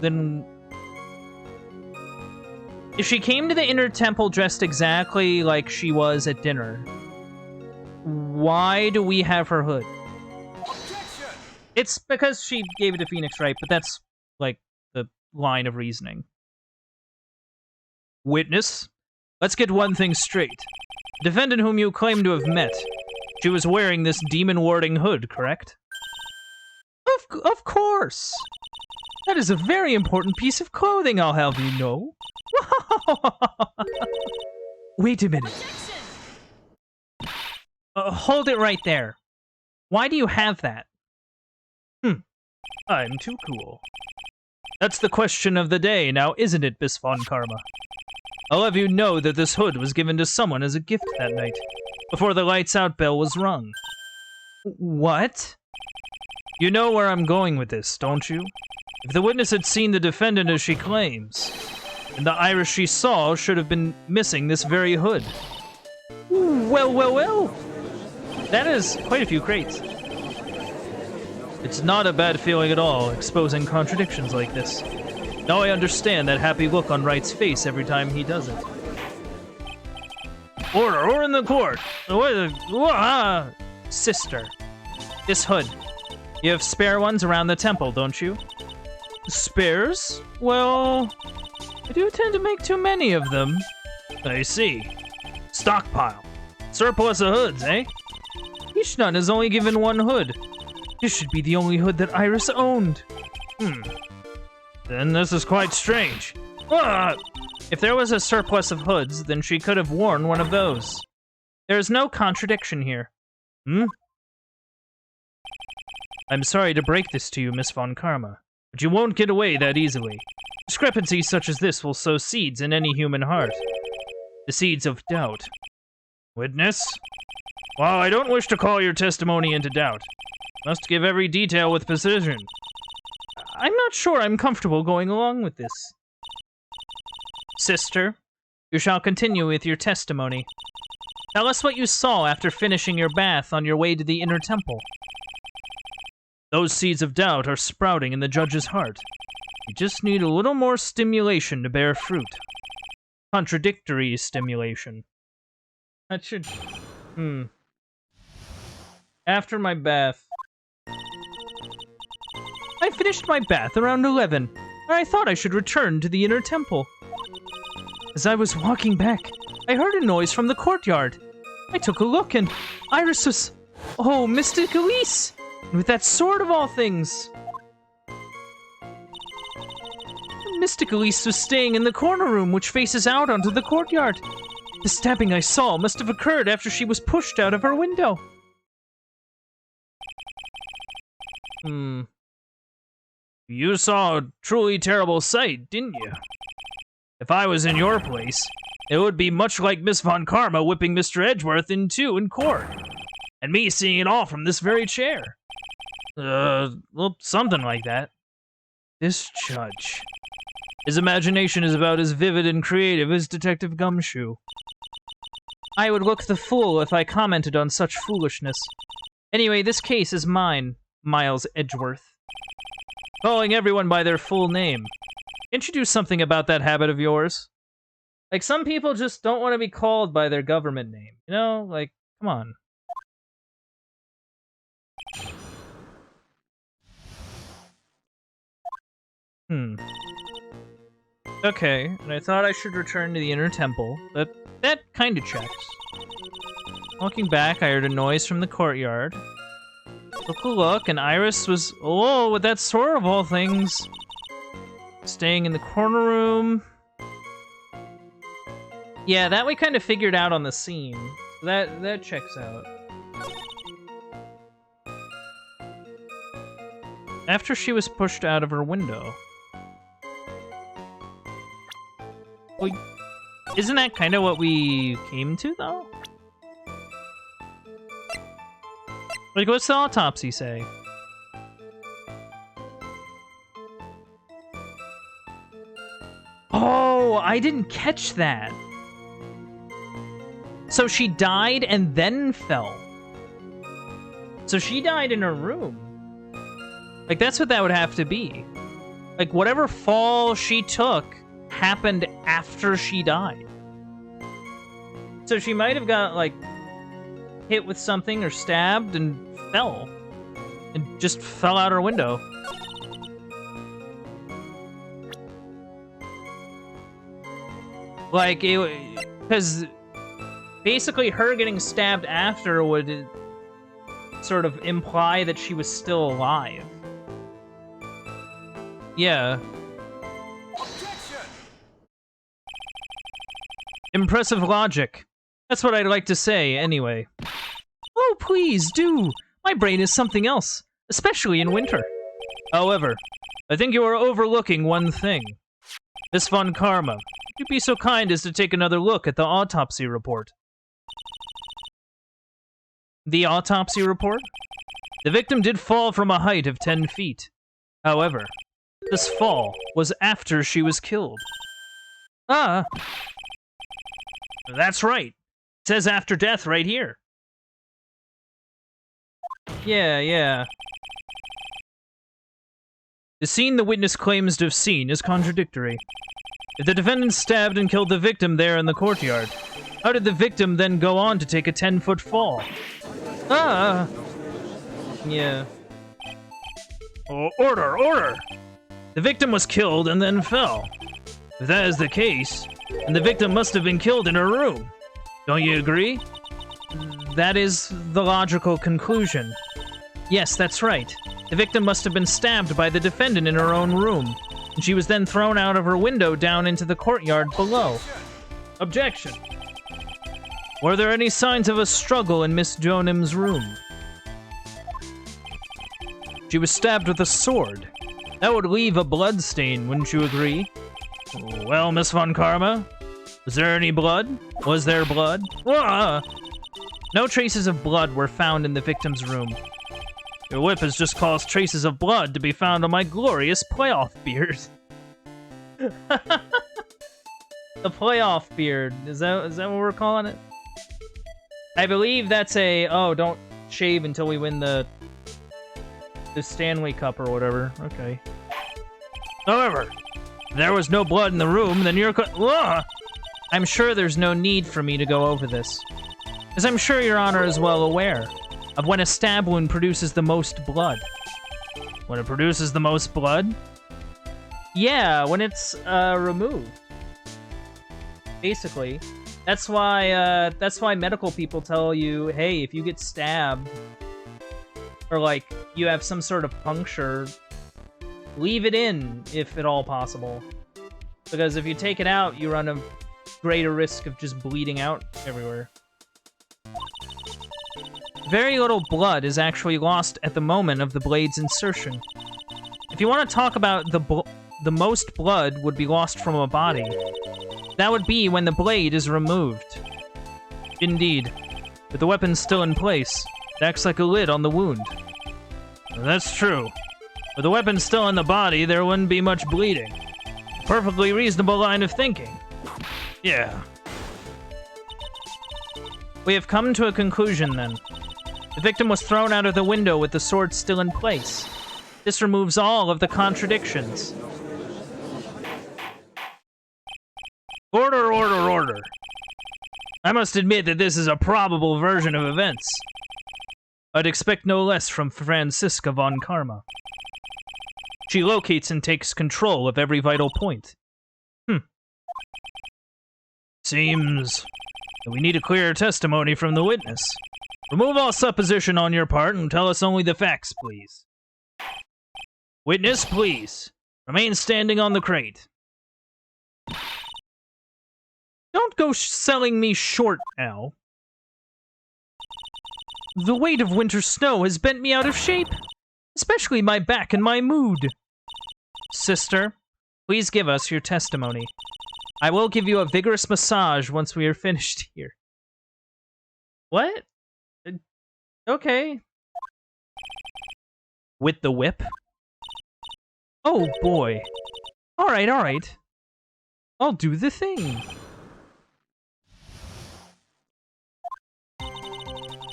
A: Then if she came to the inner temple dressed exactly like she was at dinner, why do we have her hood? It's because she gave it to Phoenix, right? But that's like the line of reasoning. Witness? Let's get one thing straight. The defendant whom you claim to have met, she was wearing this demon-warding hood, correct? Of course! That is a very important piece of clothing, I'll have you know. Wait a minute. Hold it right there. Why do you have that? I'm too cool. That's the question of the day now, isn't it, Miss Von Karma? I'll have you know that this hood was given to someone as a gift that night, before the lights-out bell was rung. What? You know where I'm going with this, don't you? If the witness had seen the defendant as she claims, then the Iris she saw should have been missing this very hood. Well, well, well! That is quite a few crates. It's not a bad feeling at all, exposing contradictions like this. Now I understand that happy look on Wright's face every time he does it. Order in the court! Sister. This hood. You have spare ones around the temple, don't you? Spares? Well, I do tend to make too many of them. I see. Stockpile. Surplus of hoods, eh? Each nun is only given one hood. This should be the only hood that Iris owned.
B: Then this is quite strange.
A: If there was a surplus of hoods, then she could have worn one of those. There is no contradiction here.
B: I'm sorry to break this to you, Miss Von Karma, but you won't get away that easily. Discrepancies such as this will sow seeds in any human heart. The seeds of doubt. Witness? While I don't wish to call your testimony into doubt, must give every detail with precision.
A: I'm not sure I'm comfortable going along with this. Sister, you shall continue with your testimony. Tell us what you saw after finishing your bath on your way to the inner temple.
B: Those seeds of doubt are sprouting in the judge's heart. You just need a little more stimulation to bear fruit. Contradictory stimulation.
A: That should... After my bath. I finished my bath around 11, and I thought I should return to the inner temple. As I was walking back, I heard a noise from the courtyard. I took a look, and Iris was... Oh, Mystic Elise! With that sword of all things! Mystic Elise was staying in the corner room, which faces out onto the courtyard. The stabbing I saw must have occurred after she was pushed out of her window.
B: You saw a truly terrible sight, didn't you? If I was in your place, it would be much like Miss Von Karma whipping Mr. Edgeworth in two in court, and me seeing it all from this very chair. Well, something like that. This judge. His imagination is about as vivid and creative as Detective Gumshoe.
A: I would look the fool if I commented on such foolishness. Anyway, this case is mine, Miles Edgeworth.
B: Calling everyone by their full name. Can't you do something about that habit of yours?
A: Like, some people just don't want to be called by their government name. You know? Like, come on. Okay, and I thought I should return to the inner temple, but that kind of checks. Walking back, I heard a noise from the courtyard. Took a look, and Iris was, oh, with that sword of all things, staying in the corner room. Yeah, that we kind of figured out on the scene. That checks out. After she was pushed out of her window. Well, isn't that kind of what we came to, though? Like, what's the autopsy say? Oh, I didn't catch that. So she died and then fell. So she died in her room. Like, that's what that would have to be. Like, whatever fall she took happened after she died. So she might have got, like, hit with something or stabbed and fell. And just fell out her window. Like, because basically her getting stabbed after would sort of imply that she was still alive. Yeah. Impressive logic. That's what I'd like to say, anyway. Oh, please, do! My brain is something else, especially in winter. However, I think you are overlooking one thing. Miss Von Karma, would you be so kind as to take another look at the autopsy report? The autopsy report? The victim did fall from a height of 10 feet. However, this fall was after she was killed. Ah! That's right. It says after death right here. Yeah. The scene the witness claims to have seen is contradictory. If the defendant stabbed and killed the victim there in the courtyard, how did the victim then go on to take a 10-foot fall? Ah! Yeah. Oh, order! The victim was killed and then fell. If that is the case, then the victim must have been killed in her room. Don't you agree? that is the logical conclusion. Yes, that's right. The victim must have been stabbed by the defendant in her own room, and she was then thrown out of her window down into the courtyard below. Objection. Were there any signs of a struggle in Miss Jonim's room? She was stabbed with a sword. That would leave a blood stain, wouldn't you agree? Well, Miss Von Karma, was there any blood? Was there blood? No traces of blood were found in the victim's room. Your whip has just caused traces of blood to be found on my glorious playoff beard. The playoff beard. Is that what we're calling it? I believe that's a, oh, don't shave until we win the Stanley Cup or whatever. Okay. However, if there was no blood in the room, then you're I'm sure there's no need for me to go over this, as I'm sure Your Honor is well aware of when a stab wound produces the most blood. When it produces the most blood? Yeah, when it's removed. Basically. That's why medical people tell you, hey, if you get stabbed, or like you have some sort of puncture, leave it in if at all possible. Because if you take it out, you run a greater risk of just bleeding out everywhere. Very little blood is actually lost at the moment of the blade's insertion. If you want to talk about the most blood would be lost from a body, that would be when the blade is removed. Indeed. With the weapon still in place, it acts like a lid on the wound. That's true. With the weapon still in the body, there wouldn't be much bleeding. Perfectly reasonable line of thinking. Yeah. We have come to a conclusion, then. The victim was thrown out of the window with the sword still in place. This removes all of the contradictions. Order, order, order. I must admit that this is a probable version of events. I'd expect no less from Franziska von Karma. She locates and takes control of every vital point. Seems that we need a clear testimony from the witness. Remove all supposition on your part and tell us only the facts, please. Witness, please. Remain standing on the crate. Don't go selling me short now. The weight of winter snow has bent me out of shape, especially my back and my mood. Sister, please give us your testimony. I will give you a vigorous massage once we are finished here. What? Okay. With the whip? Oh boy. Alright, alright. I'll do the thing.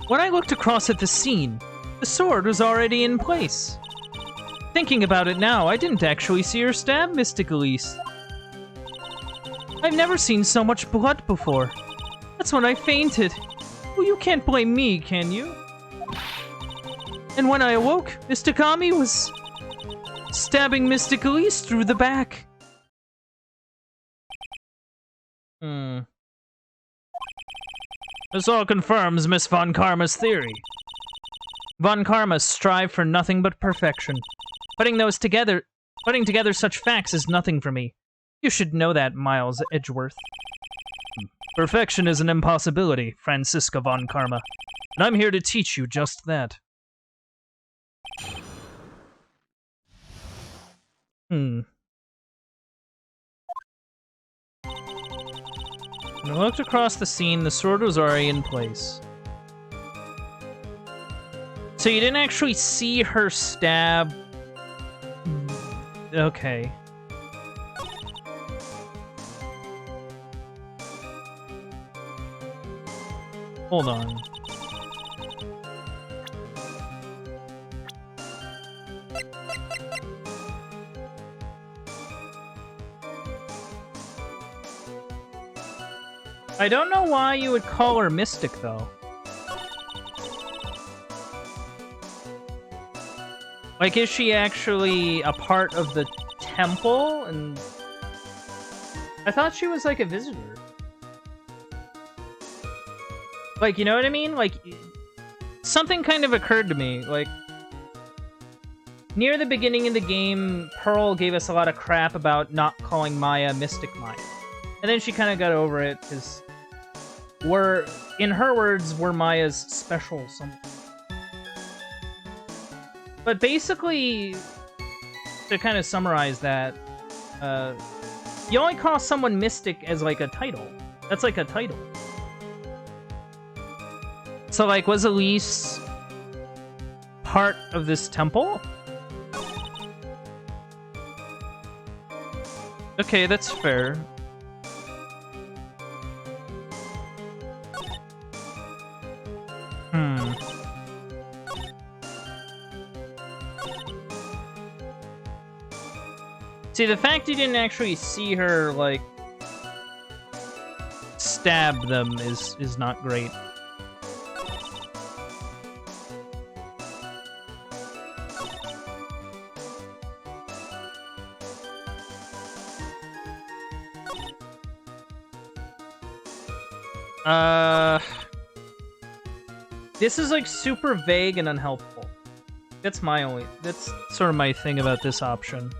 A: When I looked across at the scene, the sword was already in place. Thinking about it now, I didn't actually see her stab Mystic Elise. I've never seen so much blood before. That's when I fainted. Well, you can't blame me, can you? And when I awoke, Mystic Ami was stabbing Mystic Elise through the back. This all confirms Miss Von Karma's theory. Von Karma strive for nothing but perfection. Putting together such facts is nothing for me. You should know that, Miles Edgeworth. Perfection is an impossibility, Franziska Von Karma. And I'm here to teach you just that. When I looked across the scene, the sword was already in place. So you didn't actually see her stab... Okay. Hold on. I don't know why you would call her Mystic, though. Like, is she actually a part of the temple? And I thought she was like a visitor. Like, you know what I mean? Like, something kind of occurred to me. Like, near the beginning of the game, Pearl gave us a lot of crap about not calling Maya Mystic Maya. And then she kind of got over it, because in her words, we're Maya's special something. But basically, to kind of summarize that, you only call someone Mystic as, like, a title. That's like a title. So, like, was Elise part of this temple? Okay, that's fair. See, the fact you didn't actually see her, like, stab them is not great. This is, like, super vague and unhelpful. That's sort of my thing about this option.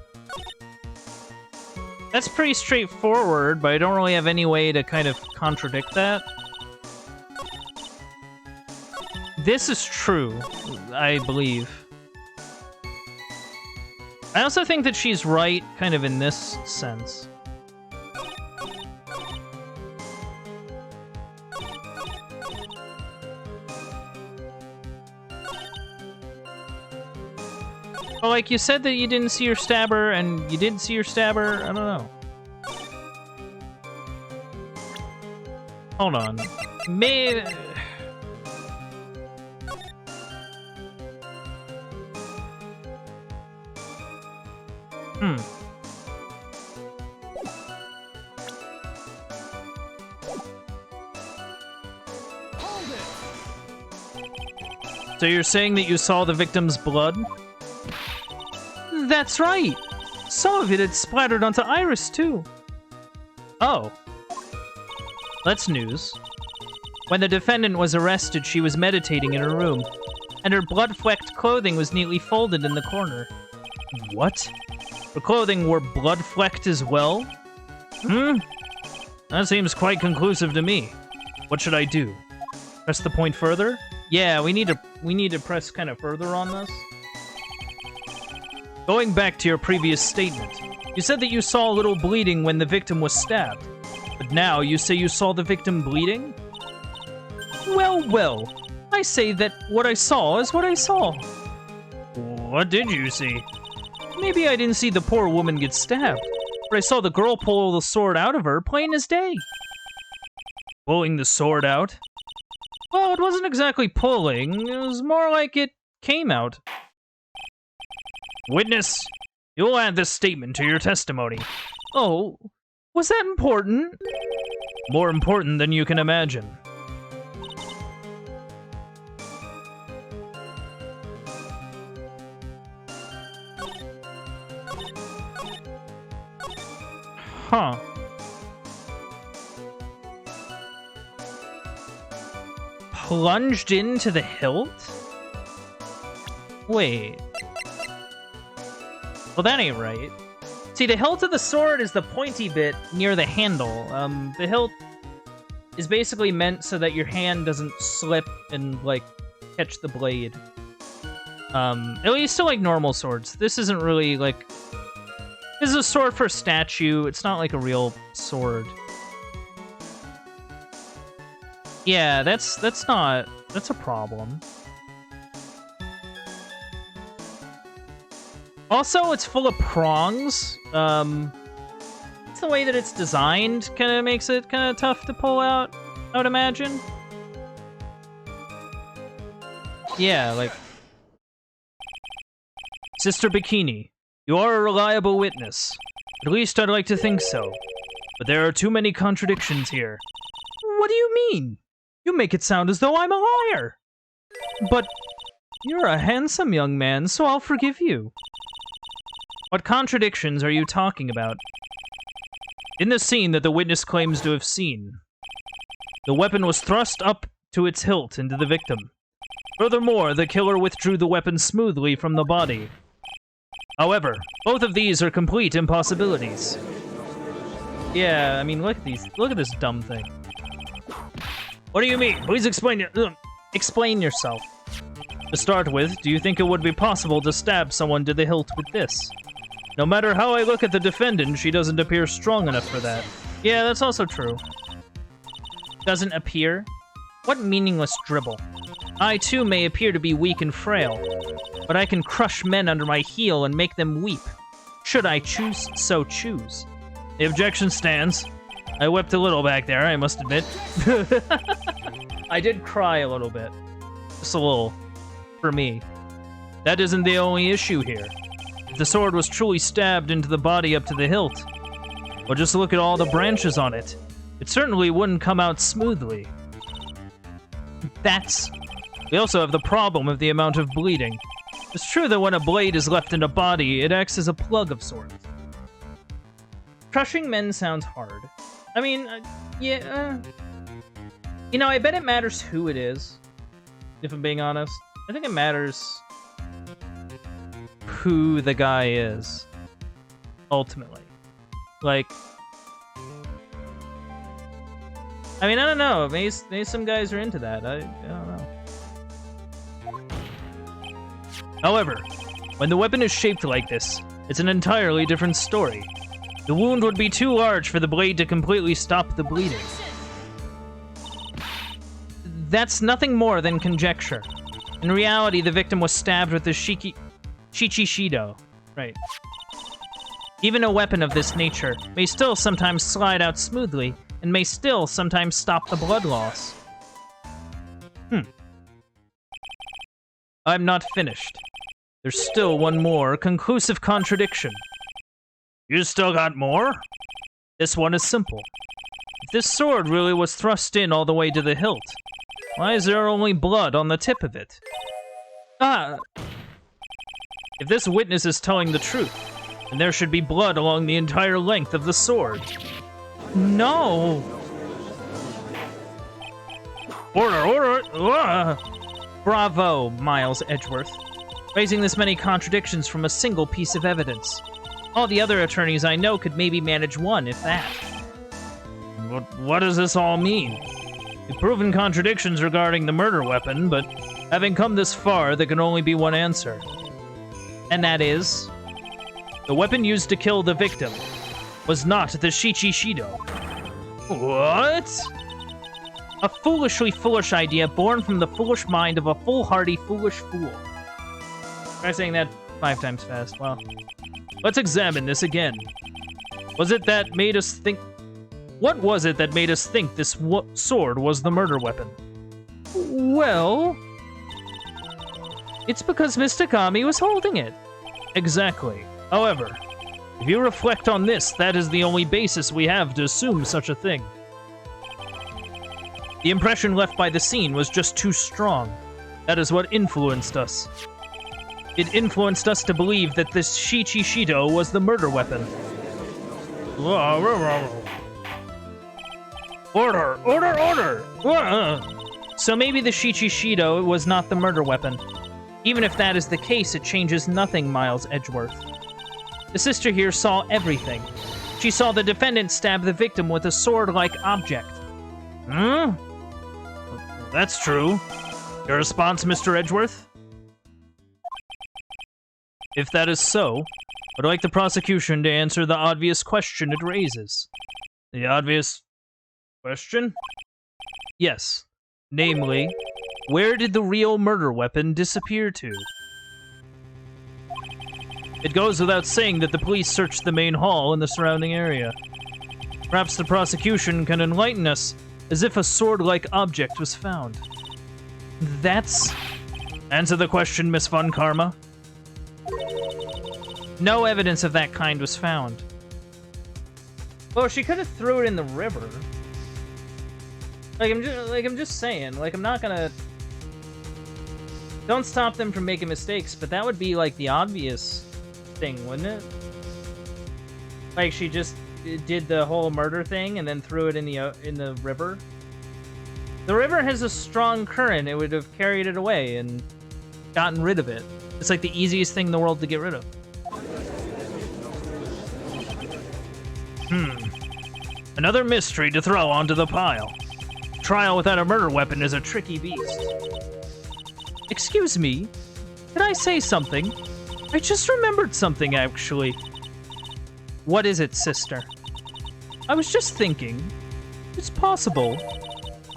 A: That's pretty straightforward, but I don't really have any way to kind of contradict that. This is true, I believe. I also think that she's right, kind of in this sense. Well, like, you said that you didn't see her stab her, and you did see her stab her. I don't know. Hold on. So you're saying that you saw the victim's blood? That's right! Some of it had splattered onto Iris, too. Oh. That's news. When the defendant was arrested, she was meditating in her room, and her blood-flecked clothing was neatly folded in the corner. What? Her clothing were blood-flecked as well? That seems quite conclusive to me. What should I do? Press the point further? Yeah, we need to press kind of further on this. Going back to your previous statement, you said that you saw a little bleeding when the victim was stabbed. But now you say you saw the victim bleeding? Well, well. I say that what I saw is what I saw. What did you see? Maybe I didn't see the poor woman get stabbed, but I saw the girl pull the sword out of her, plain as day. Pulling the sword out? Well, it wasn't exactly pulling. It was more like it came out. Witness, you'll add this statement to your testimony. Oh, was that important? More important than you can imagine. Huh. Plunged into the hilt? Wait. Well, that ain't right. See, the hilt of the sword is the pointy bit near the handle. The hilt is basically meant so that your hand doesn't slip and, like, catch the blade. At least to, like, normal swords. This isn't really, like... This is a sword for a statue. It's not, like, a real sword. Yeah, that's a problem. Also, it's full of prongs. It's the way that it's designed kind of makes it kind of tough to pull out, I would imagine. Yeah, like... Sister Bikini, you are a reliable witness. At least I'd like to think so. But there are too many contradictions here. What do you mean? You make it sound as though I'm a liar. But you're a handsome young man, so I'll forgive you. What contradictions are you talking about? In the scene that the witness claims to have seen, the weapon was thrust up to its hilt into the victim. Furthermore, the killer withdrew the weapon smoothly from the body. However, both of these are complete impossibilities. Yeah, I mean, look at these. Look at this dumb thing. What do you mean? Please explain yourself. To start with, do you think it would be possible to stab someone to the hilt with this? No matter how I look at the defendant, she doesn't appear strong enough for that. Yeah, that's also true. Doesn't appear? What meaningless dribble. I, too, may appear to be weak and frail, but I can crush men under my heel and make them weep. Should I choose, so choose. The objection stands. I wept a little back there, I must admit. I did cry a little bit. Just a little. For me. That isn't the only issue here. If the sword was truly stabbed into the body up to the hilt, well, just look at all the branches on it. It certainly wouldn't come out smoothly. We also have the problem of the amount of bleeding. It's true that when a blade is left in a body, it acts as a plug of sorts. Crushing men sounds hard. I mean, yeah. You know, I bet it matters who it is, if I'm being honest. I think it matters who the guy is, ultimately. Like, I mean, I don't know. Maybe some guys are into that. I don't know. However, when the weapon is shaped like this, it's an entirely different story. The wound would be too large for the blade to completely stop the bleeding. That's nothing more than conjecture. In reality, the victim was stabbed with the Shichishido. Right. Even a weapon of this nature may still sometimes slide out smoothly, and may still sometimes stop the blood loss. I'm not finished. There's still one more conclusive contradiction. You still got more? This one is simple. If this sword really was thrust in all the way to the hilt, why is there only blood on the tip of it? If this witness is telling the truth, then there should be blood along the entire length of the sword. No! Order! Bravo, Miles Edgeworth. Raising this many contradictions from a single piece of evidence. All the other attorneys I know could maybe manage one, if that. What does this all mean? You've proven contradictions regarding the murder weapon, but having come this far, there can only be one answer. And that is... the weapon used to kill the victim was not the Shichishido. What? A foolishly foolish idea born from the foolish mind of a foolhardy foolish fool. Try saying that 5 times fast. Well, let's examine this again. Was it that made us think... What was it that made us think this sword was the murder weapon? Well... it's because Mr. Kami was holding it. Exactly. However, if you reflect on this, that is the only basis we have to assume such a thing. The impression left by the scene was just too strong. That is what influenced us. It influenced us to believe that this Shichishido was the murder weapon. Order! Order! Order! So maybe the Shichishido was not the murder weapon. Even if that is the case, it changes nothing, Miles Edgeworth. The sister here saw everything. She saw the defendant stab the victim with a sword-like object. That's true. Your response, Mr. Edgeworth? If that is so, I'd like the prosecution to answer the obvious question it raises. The obvious question? Yes. Namely, where did the real murder weapon disappear to? It goes without saying that the police searched the main hall and the surrounding area. Perhaps the prosecution can enlighten us as if a sword-like object was found. That's... Answer the question, Miss Von Karma. No evidence of that kind was found. Well, she could have threw it in the river. I'm just saying. I'm not gonna... Don't stop them from making mistakes, but that would be, the obvious thing, wouldn't it? She just did the whole murder thing and then threw it in the river. The river has a strong current. It would have carried it away and gotten rid of it. It's like the easiest thing in the world to get rid of. Another mystery to throw onto the pile. Trial without a murder weapon is a tricky beast. Excuse me, can I say something? I just remembered something, actually. What is it, sister? I was just thinking, it's possible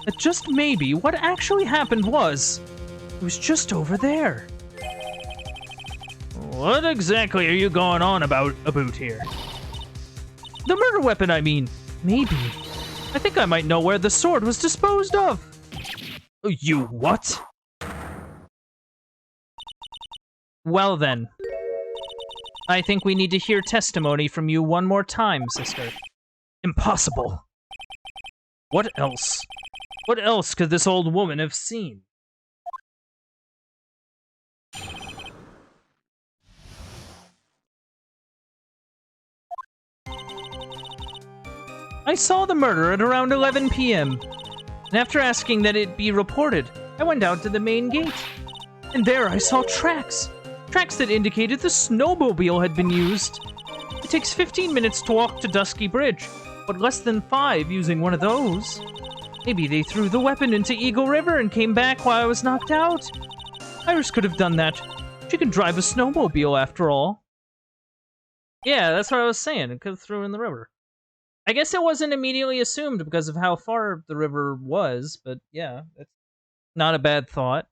A: that just maybe what actually happened was, it was just over there.
B: What exactly are you going on about here?
A: The murder weapon, I mean. Maybe. I think I might know where the sword was disposed of.
B: You what?
A: Well then. I think we need to hear testimony from you one more time, sister.
B: Impossible. What else? What else could this old woman have seen?
A: I saw the murder at around 11 p.m. And after asking that it be reported, I went out to the main gate. And there I saw tracks. Tracks that indicated the snowmobile had been used. It takes 15 minutes to walk to Dusky Bridge, but less than 5 using one of those. Maybe they threw the weapon into Eagle River and came back while I was knocked out. Iris could have done that. She can drive a snowmobile after all. Yeah, that's what I was saying. It could have thrown it in the river. I guess it wasn't immediately assumed because of how far the river was, but yeah, that's not a bad thought.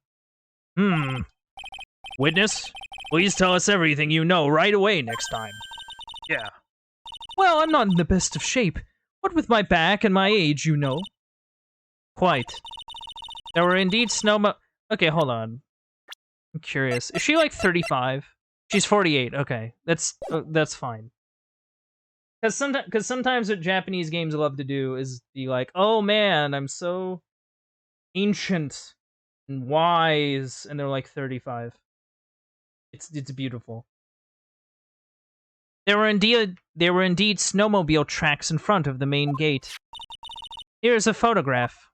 B: Witness, please tell us everything you know right away next time. Yeah.
A: Well, I'm not in the best of shape. What with my back and my age, you know. Quite. There were indeed Okay, hold on. I'm curious. Is she like 35? She's 48. Okay, that's fine. Because sometimes what Japanese games love to do is be like, oh man, I'm so ancient and wise, and they're like 35. It's beautiful. There were indeed snowmobile tracks in front of the main gate. Here's a photograph.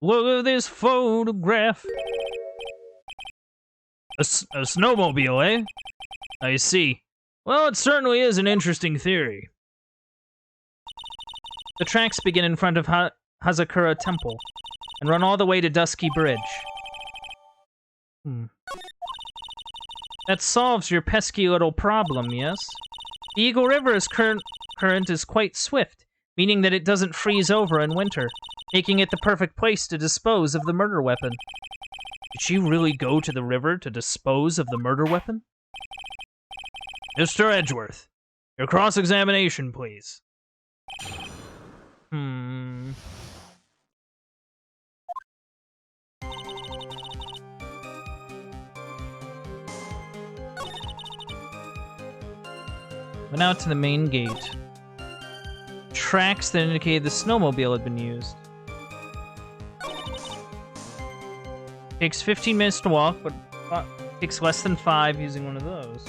B: Look at this photograph. A snowmobile, eh? I see. Well, it certainly is an interesting theory.
A: The tracks begin in front of Hazakura Temple and run all the way to Dusky Bridge. That solves your pesky little problem, yes? The Eagle River's current is quite swift, meaning that it doesn't freeze over in winter, making it the perfect place to dispose of the murder weapon.
B: Did she really go to the river to dispose of the murder weapon? Mr. Edgeworth, your cross-examination, please.
A: Went out to the main gate. Tracks that indicated the snowmobile had been used. Takes 15 minutes to walk, but takes less than 5 using one of those.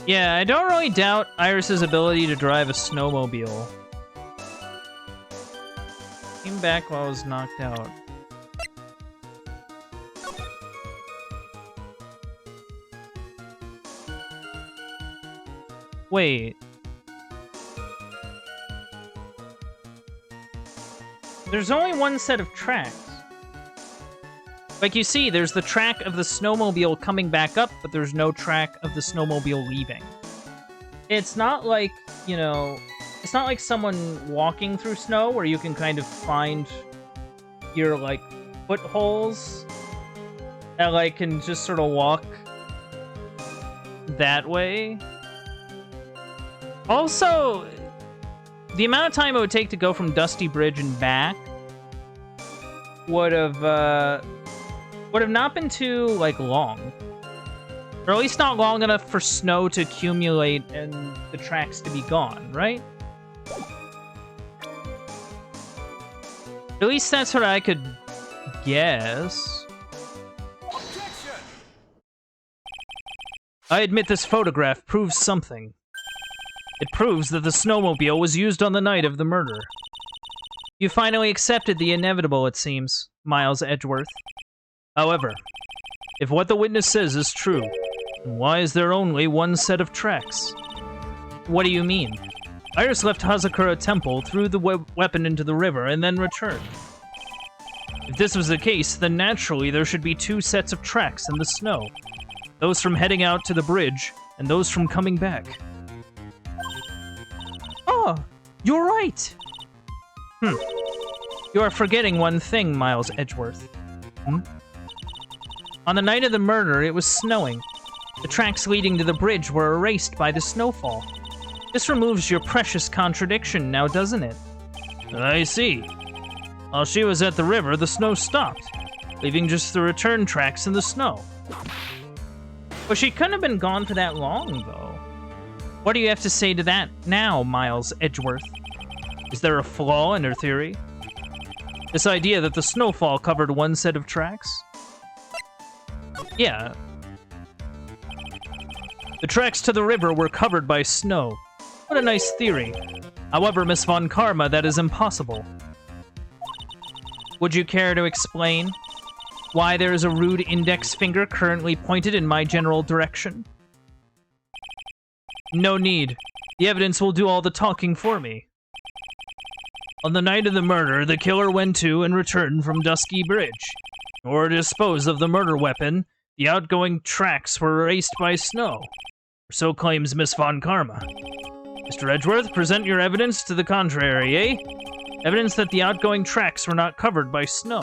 A: Yeah, I don't really doubt Iris's ability to drive a snowmobile. Came back while I was knocked out. Wait. There's only one set of tracks. Like you see, there's the track of the snowmobile coming back up, but there's no track of the snowmobile leaving. It's not like, you know, it's not like someone walking through snow where you can kind of find your, like, footholes that, like, can just sort of walk that way. Also, the amount of time it would take to go from Dusty Bridge and back would have not been too, like, long. Or at least not long enough for snow to accumulate and the tracks to be gone, right? At least that's what I could guess. I admit this photograph proves something. It proves that the snowmobile was used on the night of the murder. You finally accepted the inevitable, it seems, Miles Edgeworth. However, if what the witness says is true, then why is there only one set of tracks? What do you mean? Iris left Hazakura Temple, threw the weapon into the river, and then returned. If this was the case, then naturally there should be two sets of tracks in the snow. Those from heading out to the bridge, and those from coming back. Oh, you're right! You are forgetting one thing, Miles Edgeworth. On the night of the murder, it was snowing. The tracks leading to the bridge were erased by the snowfall. This removes your precious contradiction now, doesn't it? I see. While she was at the river, the snow stopped, leaving just the return tracks in the snow. But she couldn't have been gone for that long, though. What do you have to say to that now, Miles Edgeworth? Is there a flaw in her theory? This idea that the snowfall covered one set of tracks? Yeah. The tracks to the river were covered by snow. What a nice theory. However, Miss Von Karma, that is impossible. Would you care to explain why there is a rude index finger currently pointed in my general direction? No need. The evidence will do all the talking for me. On the night of the murder, the killer went to and returned from Dusky Bridge. In order to dispose of the murder weapon, the outgoing tracks were erased by snow. Or so claims Miss Von Karma. Mr. Edgeworth, present your evidence to the contrary, eh? Evidence that the outgoing tracks were not covered by snow.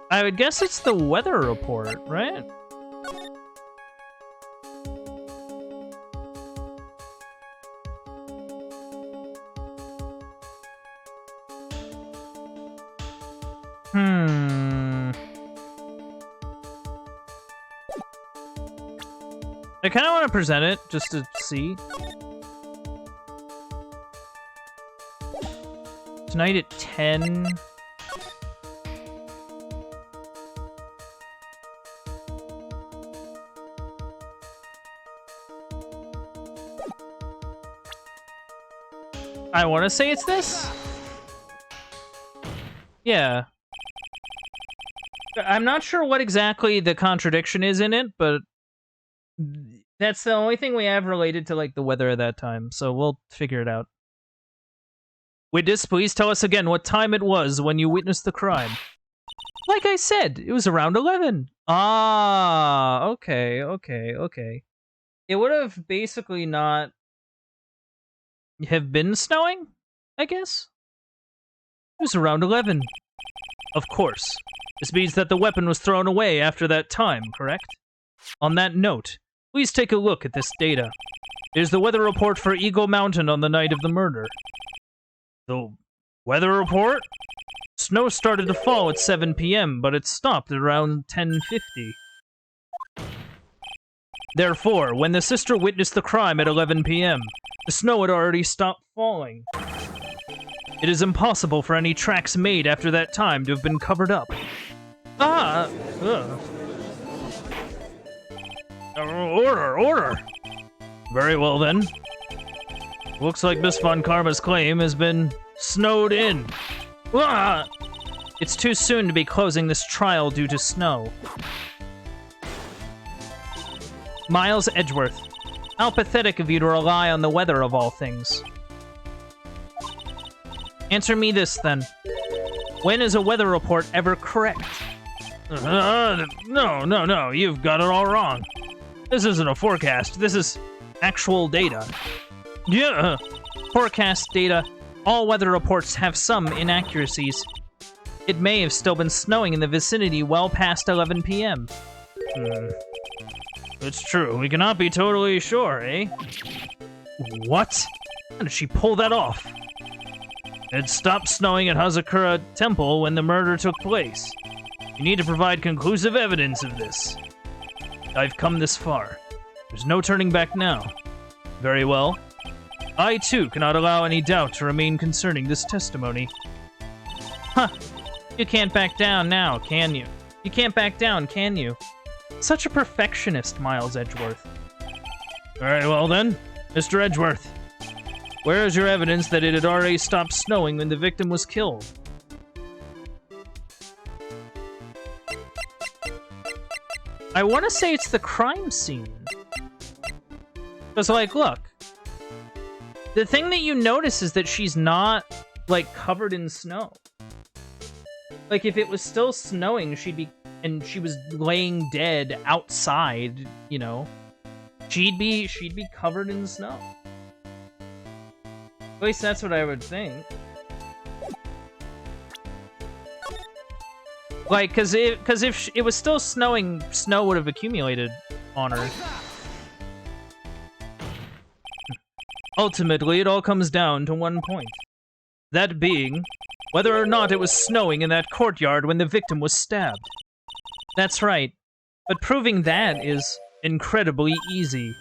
A: I would guess it's the weather report, right? I kind of want to present it, just to see. Tonight at 10. I want to say it's this? Yeah. I'm not sure what exactly the contradiction is in it, but that's the only thing we have related to, like, the weather at that time, so we'll figure it out. Witness, please tell us again what time it was when you witnessed the crime. Like I said, it was around 11. Ah, okay. It would have basically not have been snowing, I guess? It was around 11. Of course. This means that the weapon was thrown away after that time, correct? On that note, please take a look at this data. Here's the weather report for Eagle Mountain on the night of the murder. The weather report? Snow started to fall at 7 p.m., but it stopped at around 10:50. Therefore, when the sister witnessed the crime at 11 p.m., the snow had already stopped falling. It is impossible for any tracks made after that time to have been covered up. Order! Very well, then. Looks like Miss Von Karma's claim has been snowed in. It's too soon to be closing this trial due to snow. Miles Edgeworth, how pathetic of you to rely on the weather of all things. Answer me this, then. When is a weather report ever correct? No, you've got it all wrong. This isn't a forecast, this is actual data. Yeah. Forecast data. All weather reports have some inaccuracies. It may have still been snowing in the vicinity well past 11 p.m. It's true, we cannot be totally sure, eh? What? How did she pull that off? It stopped snowing at Hazakura Temple when the murder took place. You need to provide conclusive evidence of this. I've come this far. There's no turning back now. Very well. I, too, cannot allow any doubt to remain concerning this testimony. Huh. You can't back down now, can you? You can't back down, can you? Such a perfectionist, Miles Edgeworth.
B: Alright, well then, Mr. Edgeworth. Where is your evidence that it had already stopped snowing when the victim was killed?
A: I want to say it's the crime scene. Because, like, look. The thing that you notice is that she's not, like, covered in snow. Like, if it was still snowing, she'd be... And she was laying dead outside, you know. She'd be covered in snow. At least that's what I would think. Like, because if it was still snowing, snow would have accumulated on her.
B: Ultimately, it all comes down to one point. That being, whether or not it was snowing in that courtyard when the victim was stabbed.
A: That's right. But proving that is incredibly easy.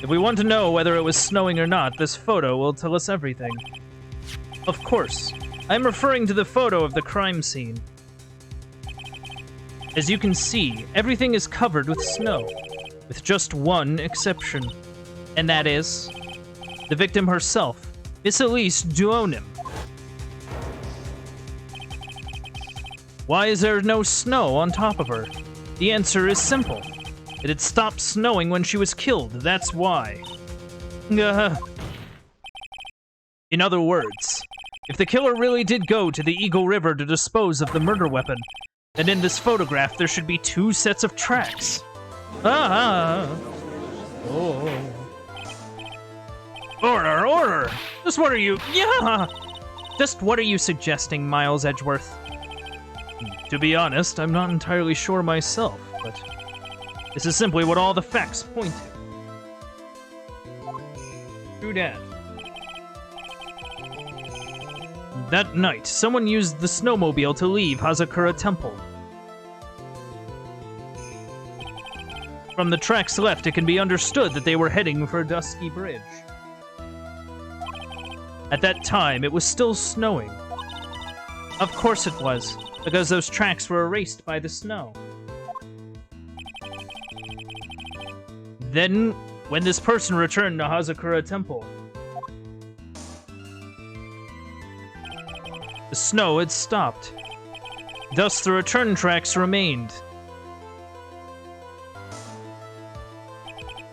B: If we want to know whether it was snowing or not, this photo will tell us everything.
A: Of course. I'm referring to the photo of the crime scene. As you can see, everything is covered with snow, with just one exception. And that is the victim herself, Miss Elise Duonim. Why is there no snow on top of her? The answer is simple. It had stopped snowing when she was killed, that's why. In other words, if the killer really did go to the Eagle River to dispose of the murder weapon, then in this photograph there should be 2 sets of tracks.
B: Oh.
A: Order! Just what are you... Yeah! Just what are you suggesting, Miles Edgeworth?
B: To be honest, I'm not entirely sure myself, but this is simply what all the facts point to. True dat. That night, someone used the snowmobile to leave Hazakura Temple. From the tracks left, it can be understood that they were heading for Dusky Bridge. At that time, it was still snowing.
A: Of course it was, because those tracks were erased by the snow.
B: Then, when this person returned to Hazakura Temple, the snow had stopped. Thus, the return tracks remained.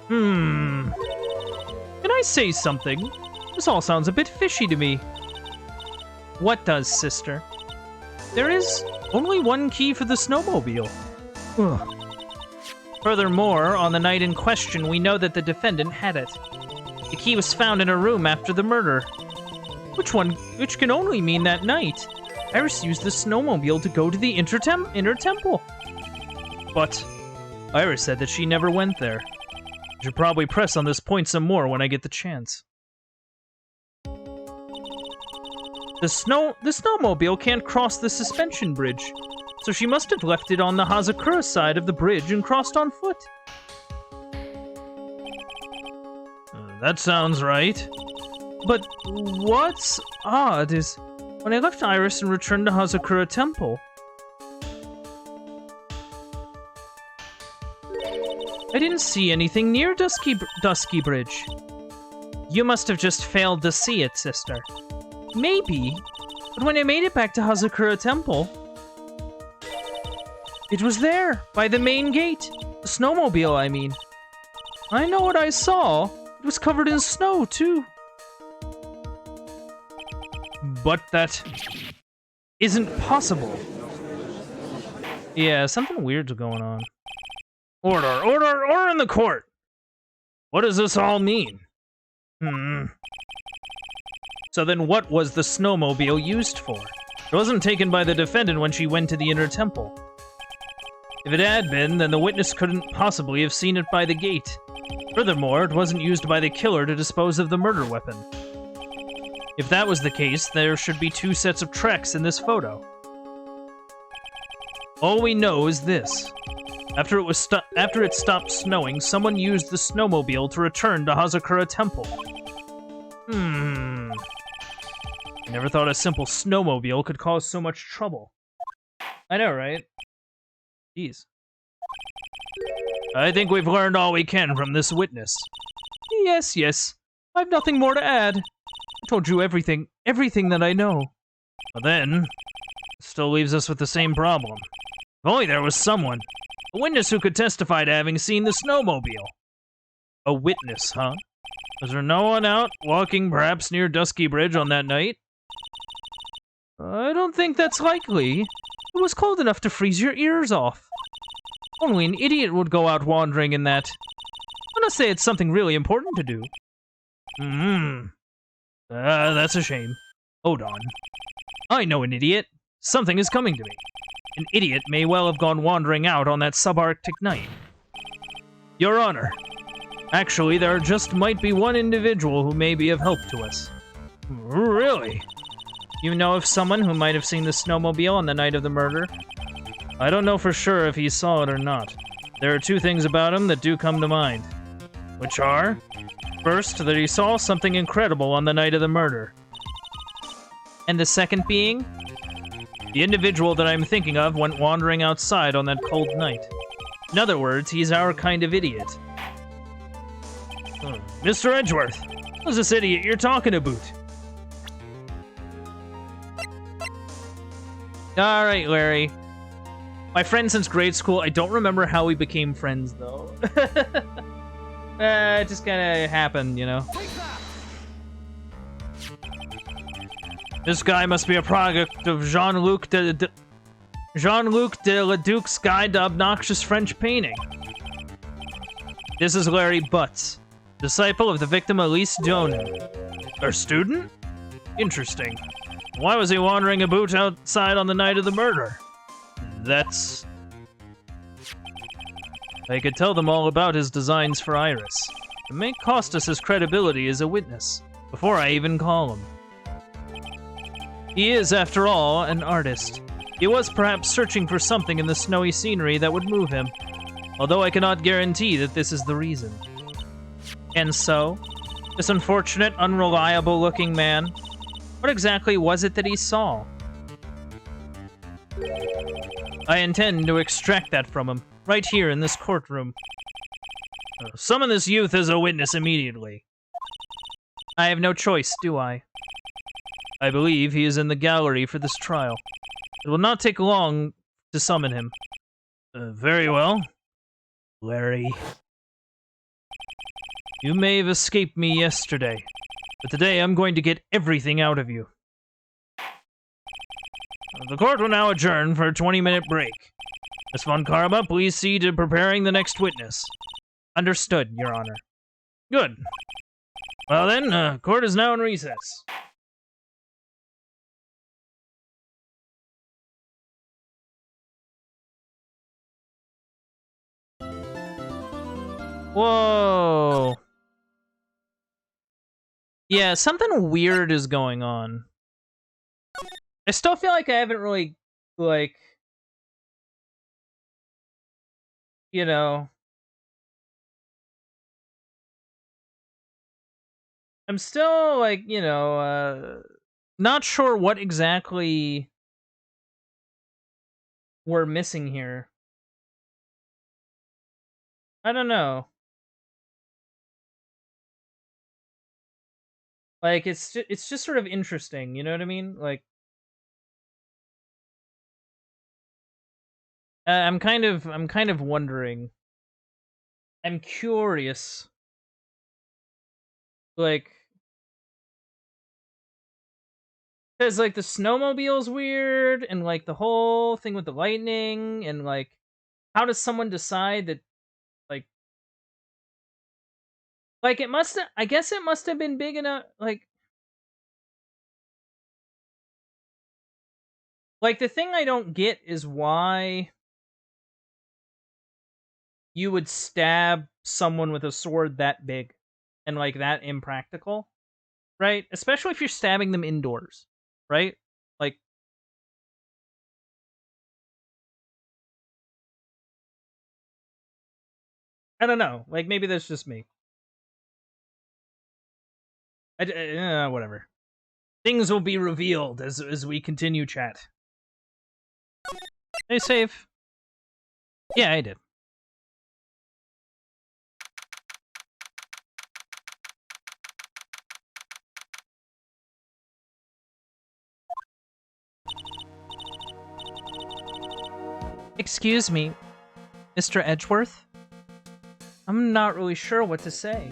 A: Can I say something? This all sounds a bit fishy to me. What does, sister?
B: There is only one key for the snowmobile.
A: Ugh. Furthermore, on the night in question, we know that the defendant had it. The key was found in her room after the murder. Which can only mean that night. Iris used the snowmobile to go to the inner temple.
B: But Iris said that she never went there. I should probably press on this point some more when I get the chance.
A: The snowmobile can't cross the suspension bridge, so she must have left it on the Hazakura side of the bridge and crossed on foot.
B: That sounds right.
A: But what's odd is, when I left Iris and returned to Hazakura Temple, I didn't see anything near Dusky Bridge. You must have just failed to see it, sister. Maybe, but when I made it back to Hazakura Temple, it was there, by the main gate. The snowmobile, I mean. I know what I saw. It was covered in snow, too.
B: But that isn't possible.
A: Yeah, something weird's going on.
B: Order in the court! What does this all mean?
A: So then what was the snowmobile used for?
B: It wasn't taken by the defendant when she went to the inner temple. If it had been, then the witness couldn't possibly have seen it by the gate. Furthermore, it wasn't used by the killer to dispose of the murder weapon. If that was the case, there should be 2 sets of tracks in this photo. All we know is this. After it stopped snowing, someone used the snowmobile to return to Hazakura Temple.
A: I never thought a simple snowmobile could cause so much trouble. I know, right? Jeez. I think we've learned all we can from this witness. Yes, yes. I've nothing more to add. I told you everything that I know. But then, it still leaves us with the same problem. If only there was someone, a witness who could testify to having seen the snowmobile. A witness, huh? Was there no one out walking perhaps near Dusky Bridge on that night? I don't think that's likely. It was cold enough to freeze your ears off. Only an idiot would go out wandering in that. Unless say it's something really important to do. That's a shame. Hold on. I know an idiot. Something is coming to me. An idiot may well have gone wandering out on that subarctic night. Your Honor, actually, there just might be one individual who may be of help to us. Really? You know of someone who might have seen the snowmobile on the night of the murder? I don't know for sure if he saw it or not. There are two things about him that do come to mind. Which are? First, that he saw something incredible on the night of the murder. And the second being? The individual that I'm thinking of went wandering outside on that cold night. In other words, he's our kind of idiot. Mr. Edgeworth, who's this idiot you're talking about? Alright, Larry. My friend since grade school. I don't remember how we became friends, though. It just kind of happened, you know? This guy must be a product of Jean-Luc de Leduc's Guide to Obnoxious French Painting. This is Larry Butts, disciple of the victim Elise Donin. Our student? Interesting. Why was he wandering about outside on the night of the murder? That's... I could tell them all about his designs for Iris. It may cost us his credibility as a witness, before I even call him. He is, after all, an artist. He was perhaps searching for something in the snowy scenery that would move him, although I cannot guarantee that this is the reason. And so, this unfortunate, unreliable-looking man, what exactly was it that he saw? I intend to extract that from him, right here in this courtroom. Summon this youth as a witness immediately. I have no choice, do I? I believe he is in the gallery for this trial. It will not take long to summon him. Very well. Larry. You may have escaped me yesterday, but today I'm going to get everything out of you. The court will now adjourn for a 20-minute break. Miss Von Karma, please see to preparing the next witness. Understood, Your Honor. Good. Well then, court is now in recess. Whoa. Yeah, something weird is going on. I still feel like I haven't really, like, you know, I'm still, like, you know, not sure what exactly we're missing here. I don't know. Like, it's just sort of interesting, you know what I mean? Like, I'm kind of wondering. I'm curious. Like, because, like, the snowmobile's weird, and, like, the whole thing with the lightning, and, like, how does someone decide that, like, it must have, I guess it must have been big enough, like, the thing I don't get is why you would stab someone with a sword that big and, like, that impractical, right? Especially if you're stabbing them indoors, right? Like, I don't know. Like, maybe that's just me. Whatever. Things will be revealed as we continue chat. Did I save? Yeah, I did. Excuse me, Mr. Edgeworth? I'm not really sure what to say.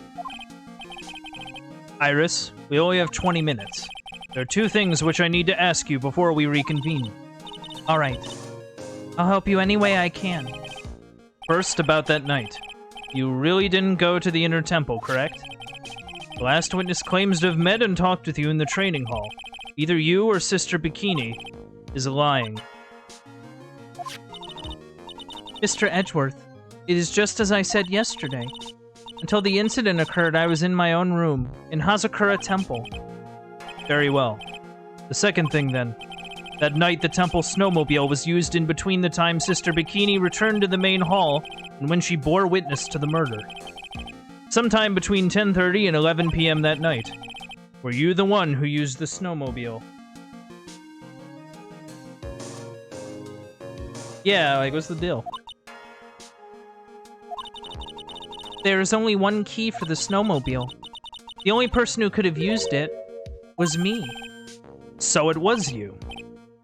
A: Iris, we only have 20 minutes. There are two things which I need to ask you before we reconvene. Alright. I'll help you any way I can. First, about that night. You really didn't go to the inner temple, correct? The last witness claims to have met and talked with you in the training hall. Either you or Sister Bikini is lying. Mr. Edgeworth, it is just as I said yesterday. Until the incident occurred, I was in my own room, in Hazakura Temple. Very well. The second thing, then. That night, the temple snowmobile was used in between the time Sister Bikini returned to the main hall and when she bore witness to the murder. Sometime between 10:30 and 11 p.m. that night. Were you the one who used the snowmobile? Yeah, like, what's the deal? There is only one key for the snowmobile. The only person who could have used it was me. So it was you.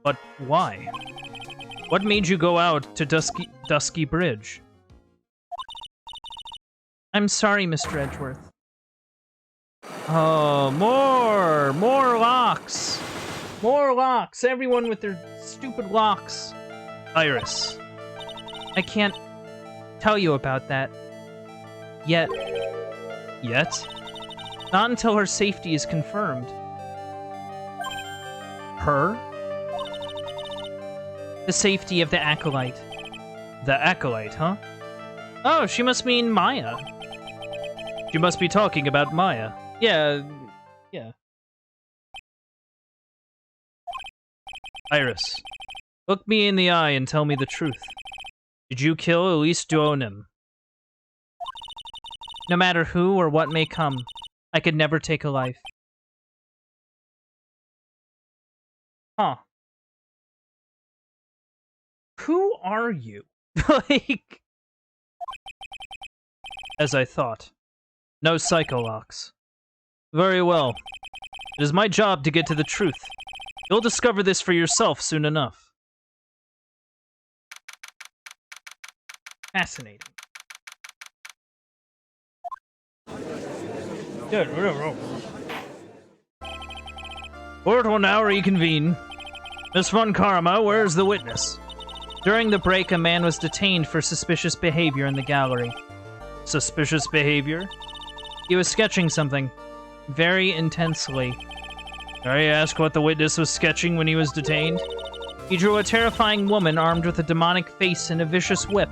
A: But why? What made you go out to Dusky Bridge? I'm sorry, Mr. Edgeworth. Oh, more locks! More locks! Everyone with their stupid locks. Iris. I can't tell you about that. Yet. Yet? Not until her safety is confirmed. Her? The safety of the Acolyte. The Acolyte, huh? Oh, she must mean Maya. You must be talking about Maya. Yeah. Iris, look me in the eye and tell me the truth. Did you kill Elise Duonim? No matter who or what may come, I could never take a life. Huh. Who are you? Like... As I thought. No psycholocks. Very well. It is my job to get to the truth. You'll discover this for yourself soon enough. Fascinating. Good, whatever. Court will now reconvene. Miss Von Karma, where's the witness? During the break, a man was detained for suspicious behavior in the gallery. Suspicious behavior? He was sketching something. Very intensely. Dare I ask what the witness was sketching when he was detained? He drew a terrifying woman armed with a demonic face and a vicious whip.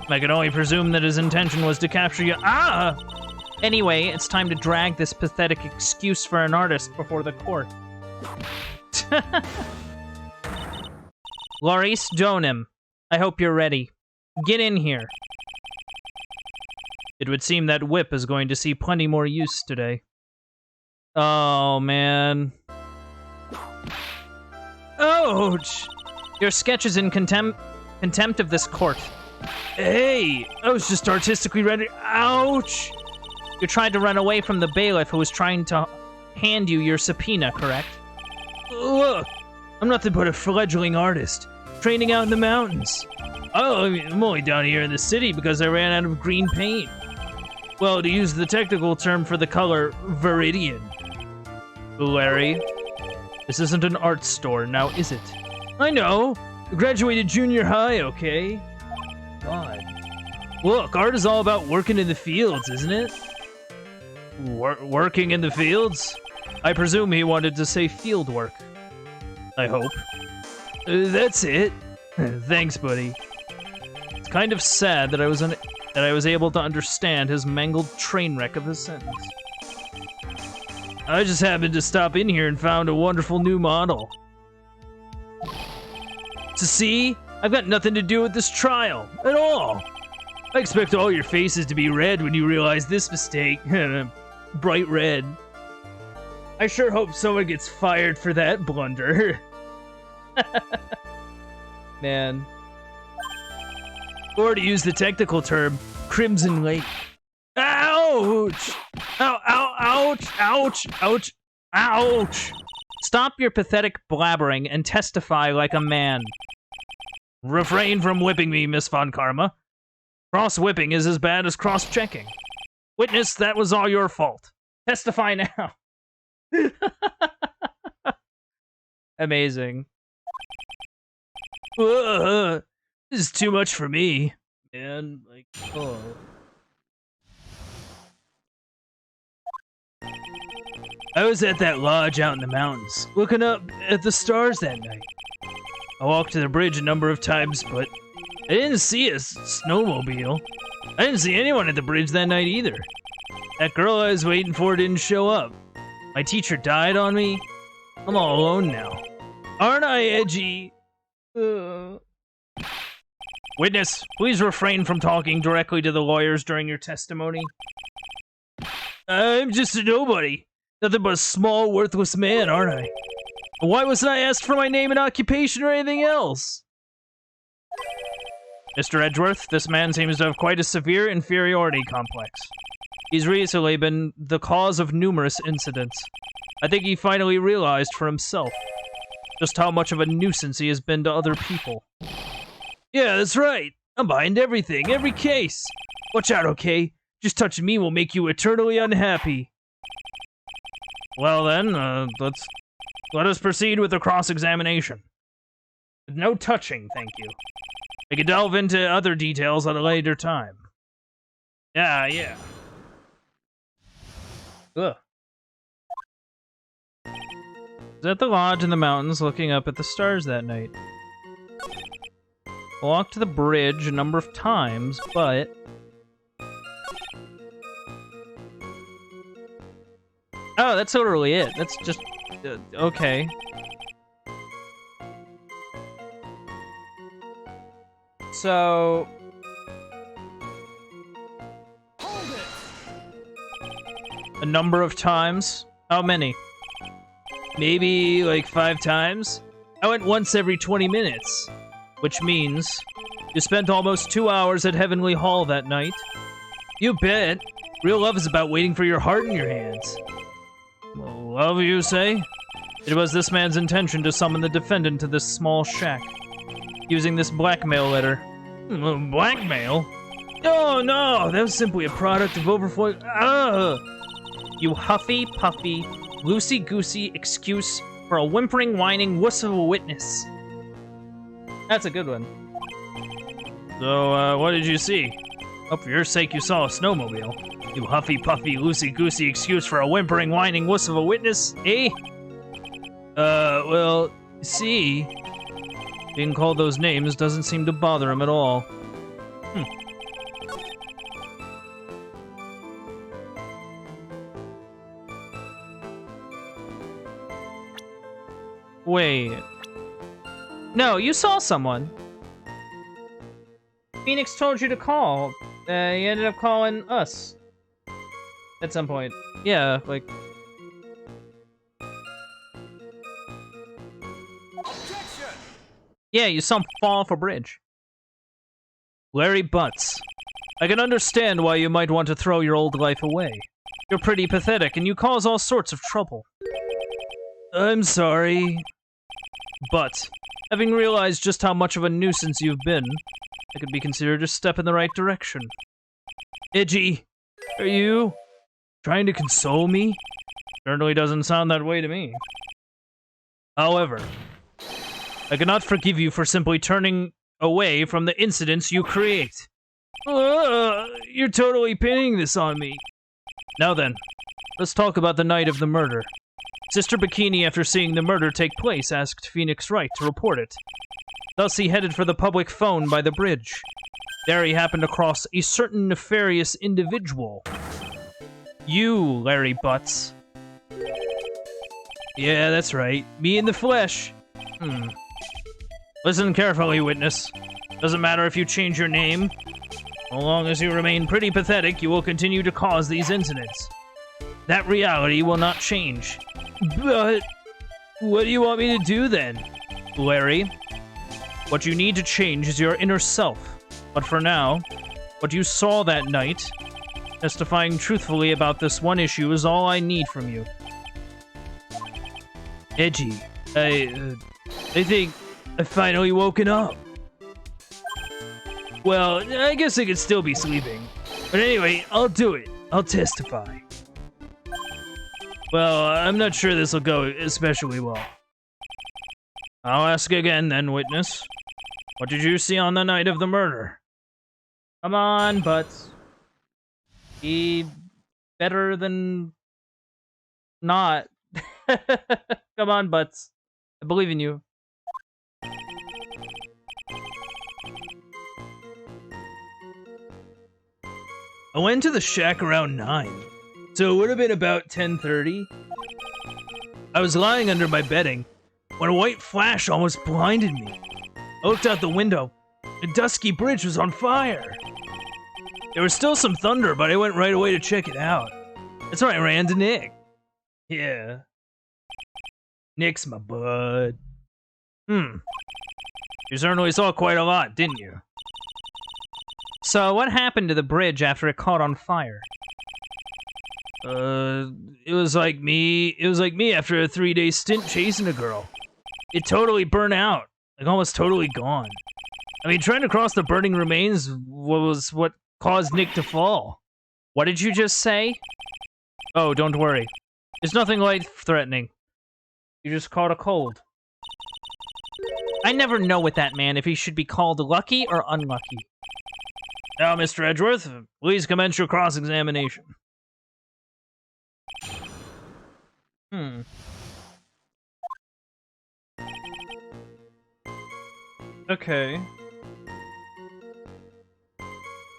A: I can only presume that his intention was to capture you. Ah! Anyway, it's time to drag this pathetic excuse for an artist before the court. Laurice Donim, I hope you're ready. Get in here. It would seem that whip is going to see plenty more use today. Oh, man. Ouch! Your sketch is in contempt of this court. Hey! I was just artistically rendering. Ouch! You tried to run away from the bailiff who was trying to hand you your subpoena, correct? Look! I'm nothing but a fledgling artist, training out in the mountains. Oh, I'm only down here in the city because I ran out of green paint. Well, to use the technical term for the color, Viridian. Larry, this isn't an art store, now is it? I know! I graduated junior high, okay? God. Look, art is all about working in the fields, isn't it? Working in the fields? I presume he wanted to say field work. I hope. That's it. Thanks, buddy. It's kind of sad that I was able to understand his mangled train wreck of a sentence. I just happened to stop in here and found a wonderful new model. So see, I've got nothing to do with this trial at all. I expect all your faces to be red when you realize this mistake. Bright red.
B: I sure hope someone gets fired for that blunder. Man. Or to use the technical term, Crimson Lake. Ouch! Ow, ow, ouch, ouch, ouch, ouch!
A: Stop your pathetic blabbering and testify like a man.
B: Refrain from whipping me, Miss Von Karma. Cross-whipping is as bad as cross-checking. Witness, that was all your fault.
A: Testify now. Amazing.
B: This is too much for me. Man, like, oh. I was at that lodge out in the mountains, looking up at the stars that night. I walked to the bridge a number of times, but I didn't see a snowmobile. I didn't see anyone at the bridge that night either. That girl I was waiting for didn't show up. My teacher died on me. I'm all alone now. Aren't I edgy? Witness, please refrain from talking directly to the lawyers during your testimony. I'm just a nobody. Nothing but a small, worthless man, aren't I? Why wasn't I asked for my name and occupation or anything else?
A: Mr. Edgeworth, this man seems to have quite a severe inferiority complex. He's recently been the cause of numerous incidents. I think he finally realized for himself just how much of a nuisance he has been to other people.
B: Yeah, that's right. I'm behind everything, every case. Watch out, okay? Just touching me will make you eternally unhappy.
A: Well then, let us proceed with the cross-examination. No touching, thank you. We can delve into other details at a later time.
B: Yeah.
A: Ugh. Was at the lodge in the mountains looking up at the stars that night. I walked to the bridge a number of times, but... Oh, that's literally it. That's just... okay. So... a number of times? How many?
B: Maybe like 5 times? I went once every 20 minutes.
A: Which means you spent almost 2 hours at Heavenly Hall that night.
B: You bet. Real love is about waiting for your heart in your hands.
A: Love, you say? It was this man's intention to summon the defendant to this small shack, using this blackmail letter.
B: Blackmail? Oh no, that was simply a product of overflow.
A: You huffy, puffy, loosey-goosey excuse for a whimpering, whining wuss of a witness. That's a good one.
B: So, what did you see? Hope for your sake you saw a snowmobile. You huffy, puffy, loosey-goosey excuse for a whimpering, whining wuss of a witness, eh? Well, see...
A: Being called those names doesn't seem to bother him at all. Wait. No, you saw someone. Phoenix told you to call. He ended up calling us. At some point. Yeah, like...
C: Objection!
A: Yeah, you saw him fall off a bridge.
B: Larry Butts. I can understand why you might want to throw your old life away.
A: You're pretty pathetic, and you cause all sorts of trouble.
B: I'm sorry.
A: But, having realized just how much of a nuisance you've been, it could be considered a step in the right direction.
B: Edgy, are you trying to console me?
A: Certainly doesn't sound that way to me.
B: However, I cannot forgive you for simply turning away from the incidents you create. You're totally pinning this on me.
A: Now then, let's talk about the night of the murder. Sister Bikini, after seeing the murder take place, asked Phoenix Wright to report it. Thus, he headed for the public phone by the bridge. There he happened across a certain nefarious individual. You, Larry Butts.
B: Yeah, that's right. Me in the flesh.
A: Listen carefully, witness. Doesn't matter if you change your name. So long as you remain pretty pathetic, you will continue to cause these incidents. That reality will not change.
B: But what do you want me to do then?
A: Larry, what you need to change is your inner self. But for now, what you saw that night, testifying truthfully about this one issue, is all I need from you.
B: Edgy, I think I've finally woken up. Well, I guess I could still be sleeping. But anyway, I'll do it. I'll testify. Well, I'm not sure this will go especially well.
A: I'll ask again then, witness. What did you see on the night of the murder? Come on, Butts. Be better than not. Come on, Butts. I believe in you.
B: I went to the shack around 9, so it would have been about 10:30. I was lying under my bedding when a white flash almost blinded me. I looked out the window. The dusky bridge was on fire. There was still some thunder, but I went right away to check it out. That's when I ran to Nick. Yeah. Nick's my bud.
A: You certainly saw quite a lot, didn't you? So, what happened to the bridge after it caught on fire?
B: It was like me after a 3-day stint chasing a girl. It totally burnt out. Like, almost totally gone. I mean, trying to cross the burning remains was what caused Nick to fall.
A: What did you just say? Oh, don't worry. It's nothing life-threatening. You just caught a cold. I never know with that man if he should be called lucky or unlucky.
B: Now, Mr. Edgeworth, please commence your cross-examination.
A: Okay.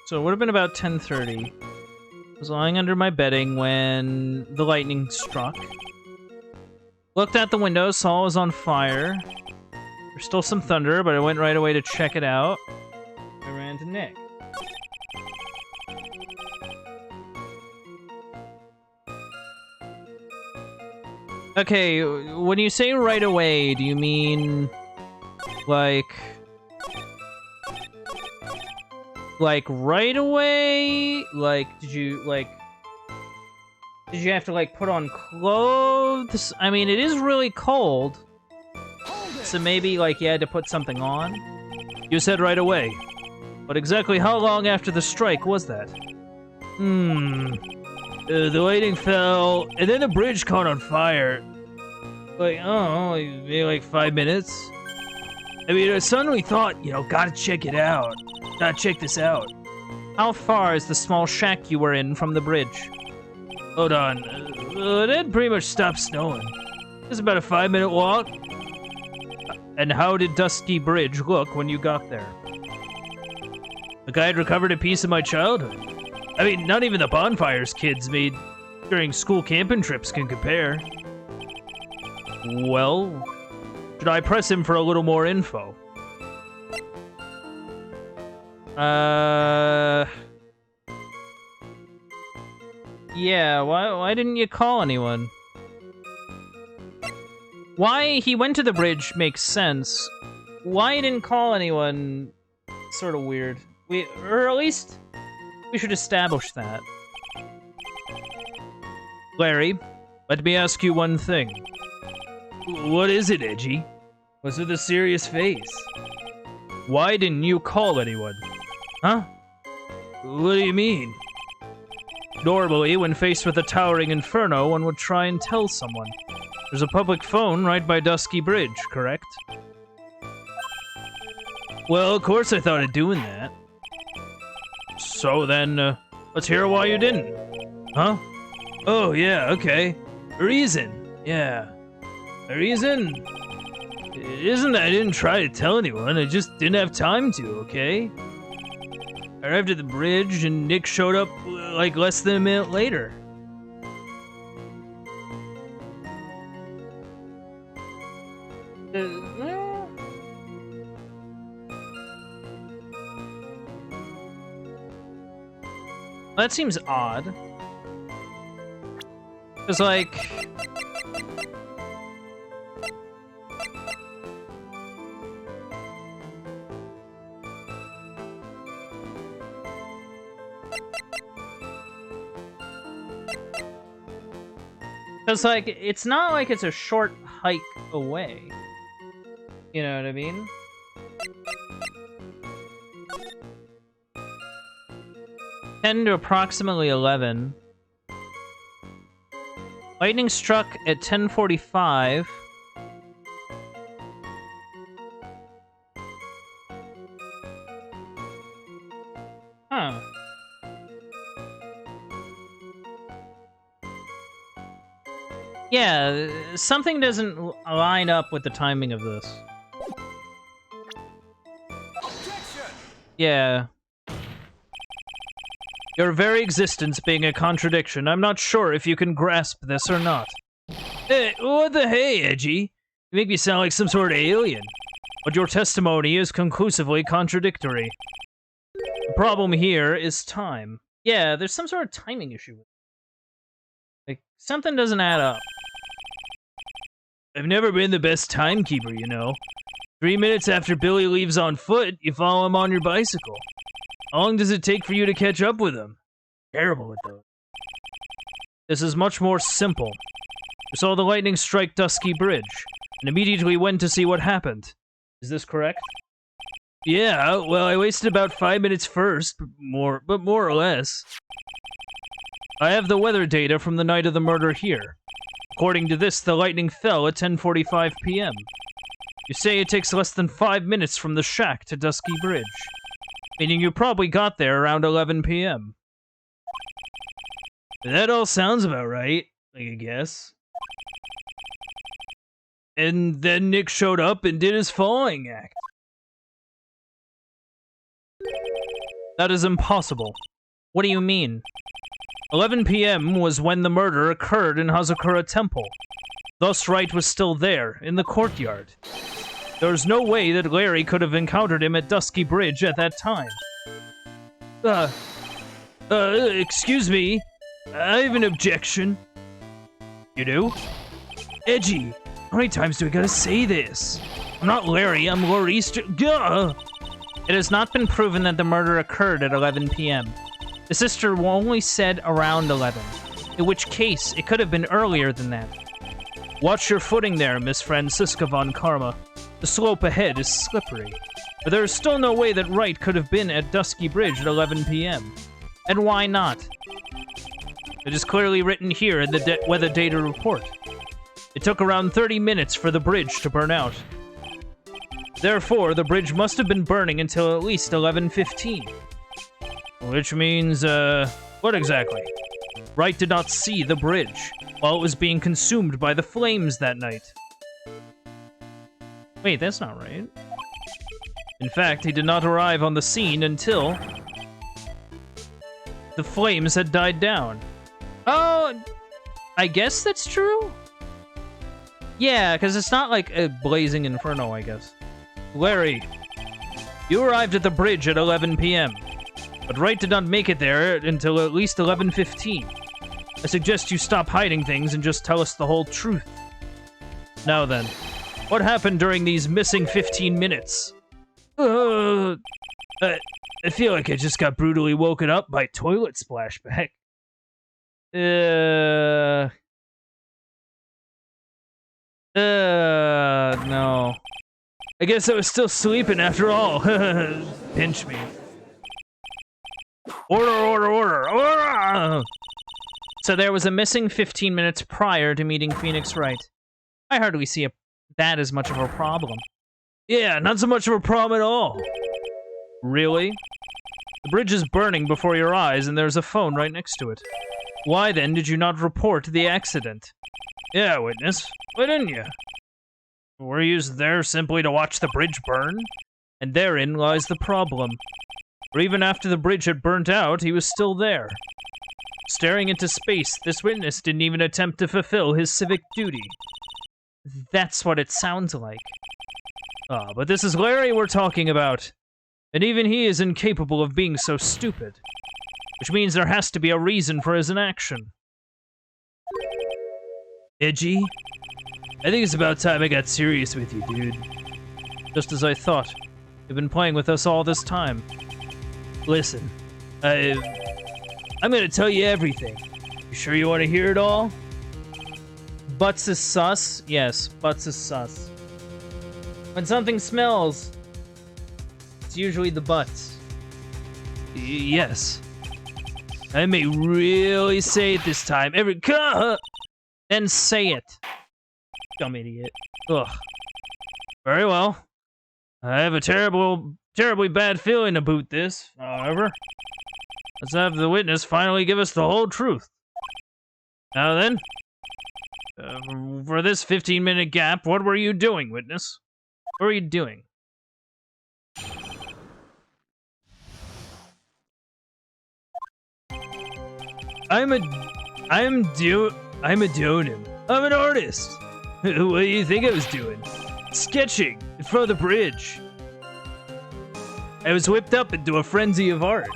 A: So it would have been about 10:30. I was lying under my bedding when the lightning struck. Looked out the window, saw it was on fire. There's still some thunder, but I went right away to check it out. I ran to Nick. Okay, when you say right away, do you mean like right away? Like did you have to like put on clothes? I mean, it is really cold. So maybe like you had to put something on?
B: You said right away.
A: But exactly how long after the strike was that?
B: The lightning fell, and then the bridge caught on fire. Like, oh, maybe like 5 minutes. I mean, I suddenly thought, gotta check it out. Gotta check this out.
A: How far is the small shack you were in from the bridge?
B: Hold on. It had pretty much stopped snowing. It was about a 5-minute walk.
A: And how did Dusky Bridge look when you got there?
B: Like I had recovered a piece of my childhood. I mean, not even the bonfires kids made during school camping trips can compare.
A: Well, should I press him for a little more info? Yeah, why didn't you call anyone? Why he went to the bridge makes sense. Why he didn't call anyone, sort of weird. Or at least, we should establish that.
B: Larry, let me ask you one thing. What is it, Edgy? What's with a serious face?
A: Why didn't you call anyone?
B: Huh? What do you mean?
A: Normally, when faced with a towering inferno, one would try and tell someone. There's a public phone right by Dusky Bridge, correct?
B: Well, of course I thought of doing that.
A: So then, let's hear why you didn't.
B: Huh? Oh, yeah, okay. A reason. Yeah. A reason? It isn't that I didn't try to tell anyone, I just didn't have time to, okay? I arrived at the bridge and Nick showed up like less than a minute later.
A: That seems odd. Because, like... Because, like, it's not like it's a short hike away. You know what I mean? Ten to approximately 11. Lightning struck at 10:45. Huh. Yeah, something doesn't line up with the timing of this. Yeah. Your very existence being a contradiction. I'm not sure if you can grasp this or not. Hey, what the hey, Edgy? You make me sound like some sort of alien. But your testimony is conclusively contradictory. The problem here is time. Yeah, there's some sort of timing issue. Like, something doesn't add up. I've never been the best timekeeper, you know. 3 minutes after Billy leaves on foot, you follow him on your bicycle. How long does it take for you to catch up with him? Terrible at those. This is much more simple. You saw the lightning strike Dusky Bridge, and immediately went to see what happened. Is this correct? Yeah, well, I wasted about 5 minutes first, but more or less. I have the weather data from the night of the murder here. According to this, the lightning fell at 10:45 p.m. You say it takes less than 5 minutes from the shack to Dusky Bridge, meaning you probably got there around 11 p.m. That all sounds about right, I guess. And then Nick showed up and did his falling act. That is impossible. What do you mean? 11 p.m. was when the murder occurred in Hazakura Temple. Thus, Wright was still there, in the courtyard. There's no way that Larry could have encountered him at Dusky Bridge at that time. Excuse me. I have an objection. You do? Edgy, how many times do we gotta say this? I'm not Larry, I'm Maurice. Gah! It has not been proven that the murder occurred at 11 p.m. The sister only said around 11, in which case it could have been earlier than that. Watch your footing there, Miss Francisca von Karma. The slope ahead is slippery, but there is still no way that Wright could have been at Dusky Bridge at 11 p.m. And why not? It is clearly written here in the weather data report. It took around 30 minutes for the bridge to burn out. Therefore, the bridge must have been burning until at least 11:15. Which means, what exactly? Wright did not see the bridge while it was being consumed by the flames that night. Wait, that's not right. In fact, he did not arrive on the scene until the flames had died down. Oh, I guess that's true? Yeah, because it's not like a blazing inferno, I guess. Larry, you arrived at the bridge at 11 p.m., but Wright did not make it there until at least 11:15. I suggest you stop hiding things and just tell us the whole truth. Now then, what happened during these missing 15 minutes? I feel like I just got brutally woken up by toilet splashback. No. I guess I was still sleeping after all. Pinch me. Order! So there was a missing 15 minutes prior to meeting Phoenix Wright. I hardly see that as much of a problem. Yeah, not so much of a problem at all. Really? The bridge is burning before your eyes, and there's a phone right next to it. Why then did you not report the accident? Yeah, witness. Why didn't you? Were you there simply to watch the bridge burn? And therein lies the problem. For even after the bridge had burnt out, he was still there. Staring into space, this witness didn't even attempt to fulfill his civic duty. That's what it sounds like. Ah, but this is Larry we're talking about. And even he is incapable of being so stupid. Which means there has to be a reason for his inaction.
B: Edgy? I think it's about time I got serious with you, dude.
A: Just as I thought. You've been playing with us all this time.
B: Listen, I'm gonna tell you everything. You sure you want to hear it all?
A: Butts is sus? Yes, butts is sus. When something smells, it's usually the butts.
B: Yes. I may really say it this time.
A: Then say it.
B: Dumb idiot. Ugh. Very well. I have a terribly bad feeling about this, however. Let's have the witness finally give us the whole truth. Now then, for this 15-minute gap, what were you doing, witness?
A: What were you doing?
B: I'm doing him. I'm an artist. What do you think I was doing? Sketching in front of the bridge. I was whipped up into a frenzy of art.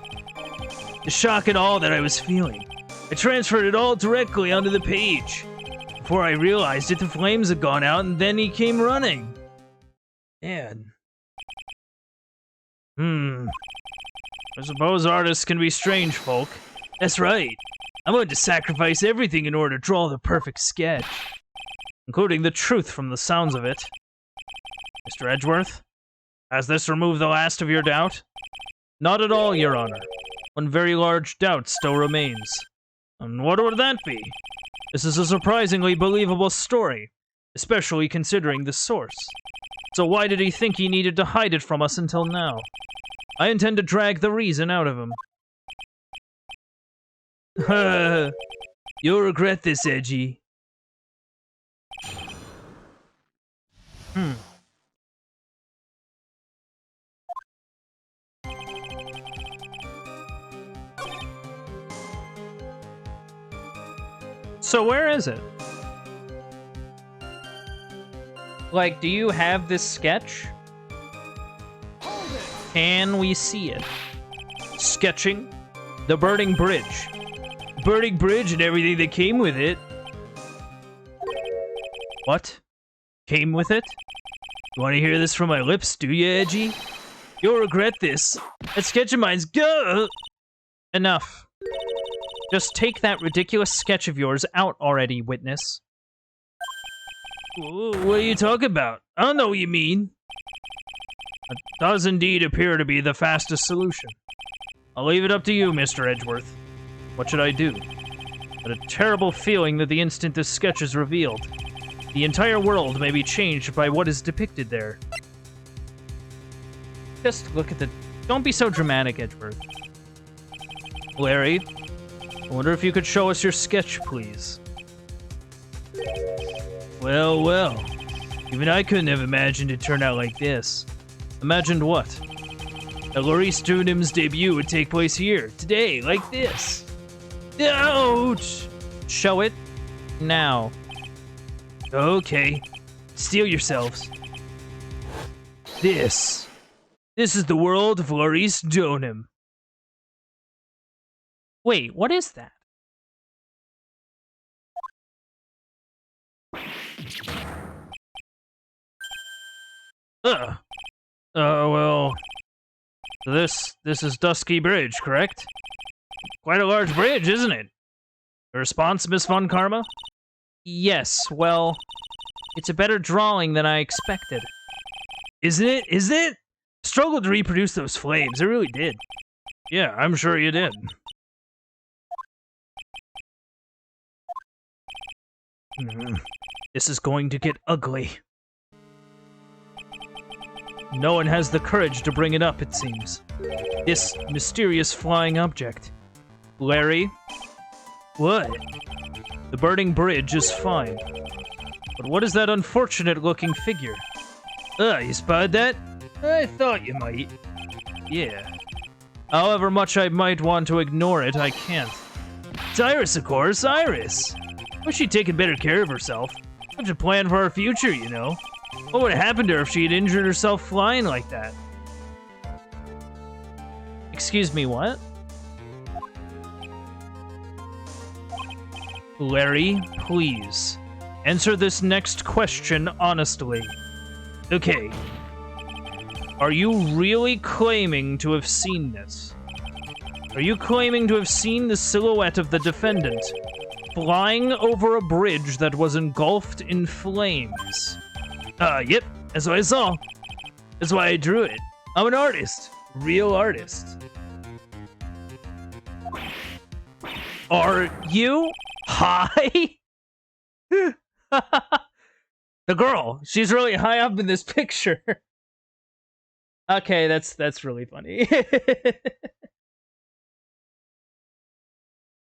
B: The shock and awe that I was feeling. I transferred it all directly onto the page. Before I realized it, the flames had gone out, and then he came running. Man. I suppose artists can be strange folk. That's right. I'm going to sacrifice everything in order to draw the perfect sketch.
A: Including the truth from the sounds of it. Mr. Edgeworth, has this removed the last of your doubt? Not at all, Your Honor. One very large doubt still remains. And what would that be? This is a surprisingly believable story, especially considering the source. So why did he think he needed to hide it from us until now? I intend to drag the reason out of him.
B: You'll regret this, Edgy.
A: So where is it? Like, do you have this sketch? Can we see it? Sketching the burning bridge.
B: Burning bridge and everything that came with it.
A: What? Came with it?
B: You want to hear this from my lips, do you, Edgy? You'll regret this. That sketch of mine's go.
A: Enough. Just take that ridiculous sketch of yours out already, witness.
B: What are you talking about? I don't know what you mean.
A: It does indeed appear to be the fastest solution. I'll leave it up to you, Mr. Edgeworth. What should I do? But a terrible feeling that the instant this sketch is revealed, the entire world may be changed by what is depicted there. Just look at the... Don't be so dramatic, Edgeworth. Larry, I wonder if you could show us your sketch, please.
B: Well. Even I couldn't have imagined it turned out like this.
A: Imagined what?
B: That Maurice Dunham's debut would take place here, today, like this. Ouch!
A: Show it now.
B: Okay. Steel yourselves. This is the world of Maurice Dunham.
A: Wait, what is that?
B: Well... This is Dusky Bridge, correct? Quite a large bridge, isn't it? A response, Miss Von Karma?
A: Yes, well... It's a better drawing than I expected.
B: Isn't it? Is it? Struggled to reproduce those flames, I really did.
A: Yeah, I'm sure you did.
B: This is going to get ugly.
A: No one has the courage to bring it up, it seems. This mysterious flying object. Larry?
B: What?
A: The burning bridge is fine. But what is that unfortunate-looking figure?
B: You spotted that? I thought you might.
A: Yeah. However much I might want to ignore it, I can't.
B: It's Iris, of course, Iris. Wish she'd taken better care of herself. Such a plan for our future, you know. What would have happened to her if she had injured herself flying like that?
A: Excuse me, what? Larry, please. Answer this next question honestly. Okay. Are you really claiming to have seen this? Are you claiming to have seen the silhouette of the defendant flying over a bridge that was engulfed in flames? Yep, that's what I saw. That's why I drew it. I'm an artist. Real artist. Are you high? The girl, she's really high up in this picture. Okay, that's really funny.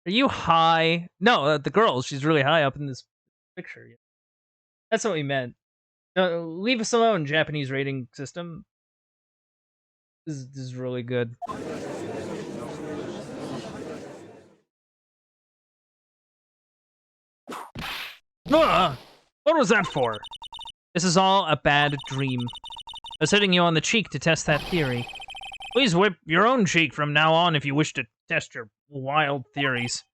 A: Are you high? No, the girl, she's really high up in this picture. That's what we meant. Leave us alone, Japanese rating system. This is really good. What was that for? This is all a bad dream. I was hitting you on the cheek to test that theory. Please whip your own cheek from now on if you wish to test your wild theories.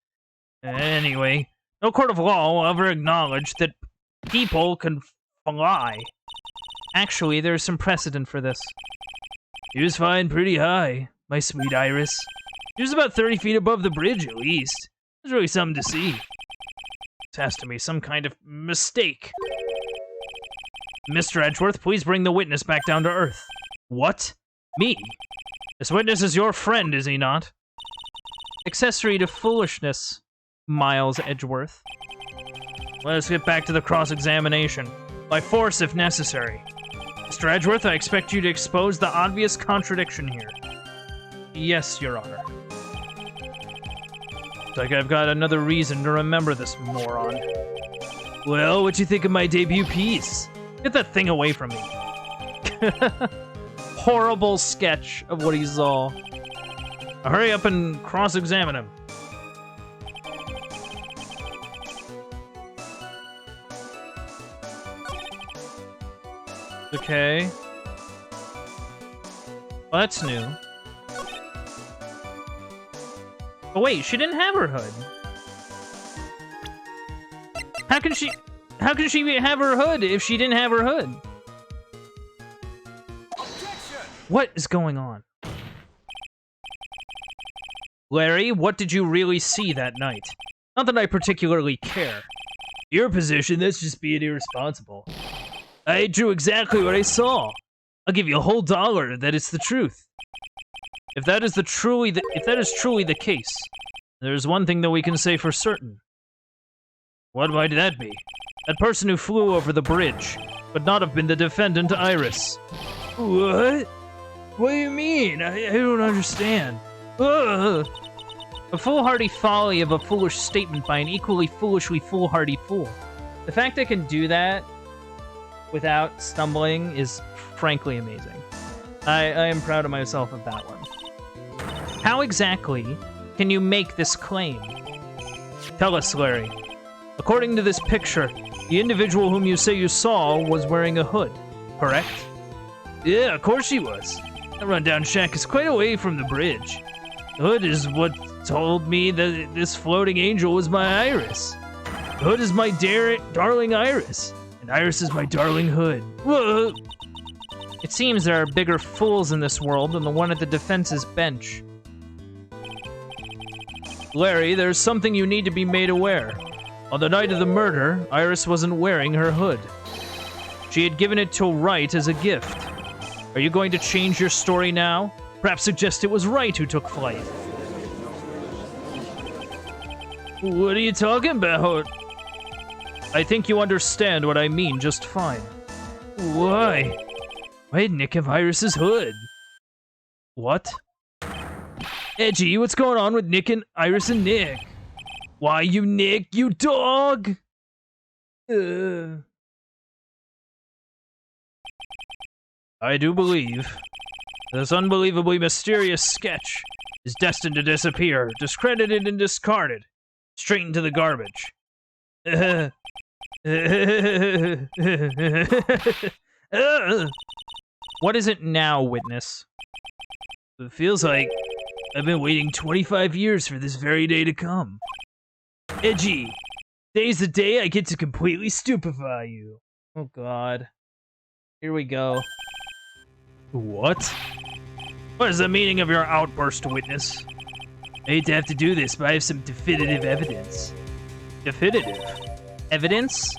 A: Anyway, no court of law will ever acknowledge that people can fly. Actually, there's some precedent for this. He was flying pretty high, my sweet Iris. He was about 30 feet above the bridge, at least. It was really something to see. This has to be some kind of mistake. Mr. Edgeworth, please bring the witness back down to Earth. What? Me? This witness is your friend, is he not? Accessory to foolishness, Miles Edgeworth. Let us get back to the cross-examination. By force, if necessary. Mr. Edgeworth, I expect you to expose the obvious contradiction here. Yes, Your Honor. It's like I've got another reason to remember this moron. Well, what'd you think of my debut piece? Get that thing away from me. Horrible sketch of what he saw. Now hurry up and cross-examine him. Okay. Well, that's new. Oh wait, she didn't have her hood. How can she have her hood if she didn't have her hood? What is going on? Larry, what did you really see that night? Not that I particularly care. Your position, that's just being irresponsible. I drew exactly what I saw. I'll give you a whole $1 that it's the truth. If that is truly the case, there's one thing that we can say for certain. What might that be? That person who flew over the bridge would not have been the defendant, Iris. What? What do you mean? I don't understand. Ugh. A foolhardy folly of a foolish statement by an equally foolishly foolhardy fool. The fact I can do that without stumbling is frankly amazing. I am proud of myself of that one. How exactly can you make this claim? Tell us, Larry. According to this picture, the individual whom you say you saw was wearing a hood, correct? Yeah, of course she was. That rundown shack is quite away from the bridge. The hood is what told me that this floating angel was my Iris. The hood is my darling Iris, and Iris is my darling hood. Whoa! It seems there are bigger fools in this world than the one at the defense's bench. Larry, there's something you need to be made aware. On the night of the murder, Iris wasn't wearing her hood. She had given it to Wright as a gift. Are you going to change your story now? Perhaps suggest it was Wright who took flight. What are you talking about? I think you understand what I mean just fine. Why? Why did Nick have Iris's hood? What? Edgy, what's going on with Nick and Iris and Nick? Why, you Nick, you dog! I do believe this unbelievably mysterious sketch is destined to disappear, discredited and discarded, straight into the garbage. What is it now, witness? It feels like I've been waiting 25 years for this very day to come. Edgy,
B: Today's the day I get to completely stupefy you.
A: Oh god. Here we go.
B: What? What is the meaning of your outburst, witness? I hate to have to do this, but I have some definitive evidence.
A: Definitive? Evidence?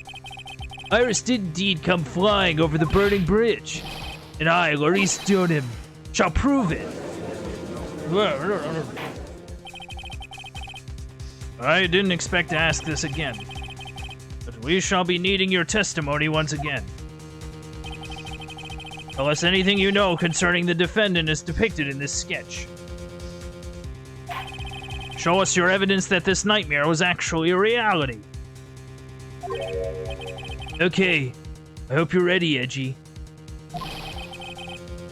B: Iris did indeed come flying over the burning bridge, and I, Laurice Dunham, shall prove it.
A: I didn't expect to ask this again, but we shall be needing your testimony once again. Tell us anything you know concerning the defendant as depicted in this sketch. Show us your evidence that this nightmare was actually a reality.
B: Okay, I hope you're ready, Edgy.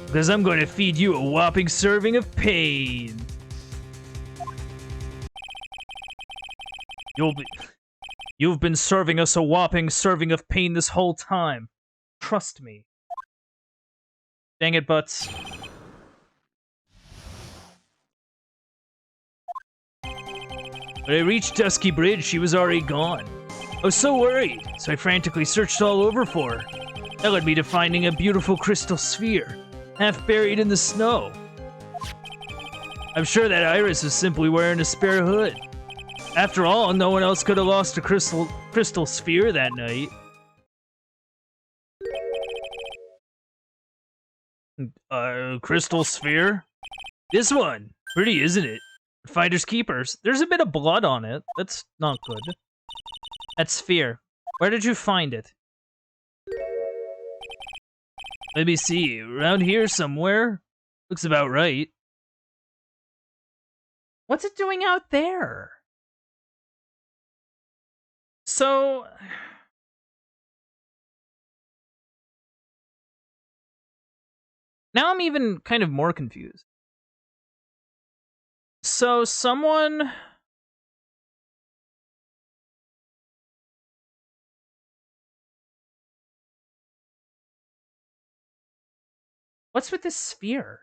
B: Because I'm going to feed you a whopping serving of pain.
A: You've been serving us a whopping serving of pain this whole time. Trust me. Dang it, Butts.
B: When I reached Dusky Bridge, she was already gone. I was so worried, so I frantically searched all over for her. That led me to finding a beautiful crystal sphere, half buried in the snow. I'm sure that Iris was simply wearing a spare hood. After all, no one else could have lost a crystal sphere that night.
A: Crystal sphere?
B: This one. Pretty, isn't it?
A: Finders keepers. There's a bit of blood on it. That's not good. That sphere. Where did you find it?
B: Let me see. Around here somewhere? Looks about right.
A: What's it doing out there? So... now I'm even kind of more confused. So someone... what's with this sphere?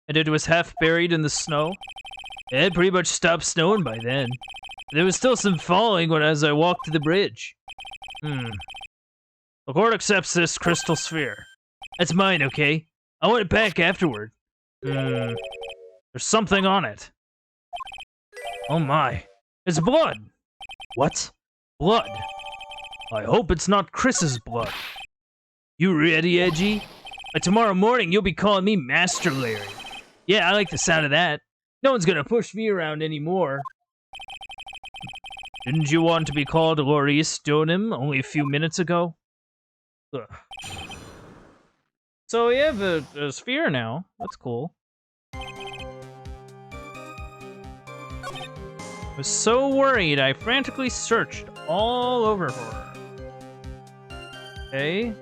B: And it was half buried in the snow? It had pretty much stopped snowing by then. There was still some falling as I walked to the bridge.
A: The court accepts this crystal sphere.
B: That's mine, okay? I want it back afterward.
A: There's something on it.
B: Oh my. It's blood.
A: What?
B: Blood. I hope it's not Chris's blood. You ready, Edgy? By tomorrow morning, you'll be calling me Master Larry. Yeah, I like the sound of that. No one's gonna push me around anymore.
A: Didn't you want to be called Laurice Dunham only a few minutes ago? Ugh. So we have a sphere now. That's cool. I was so worried, I frantically searched all over for her. Okay.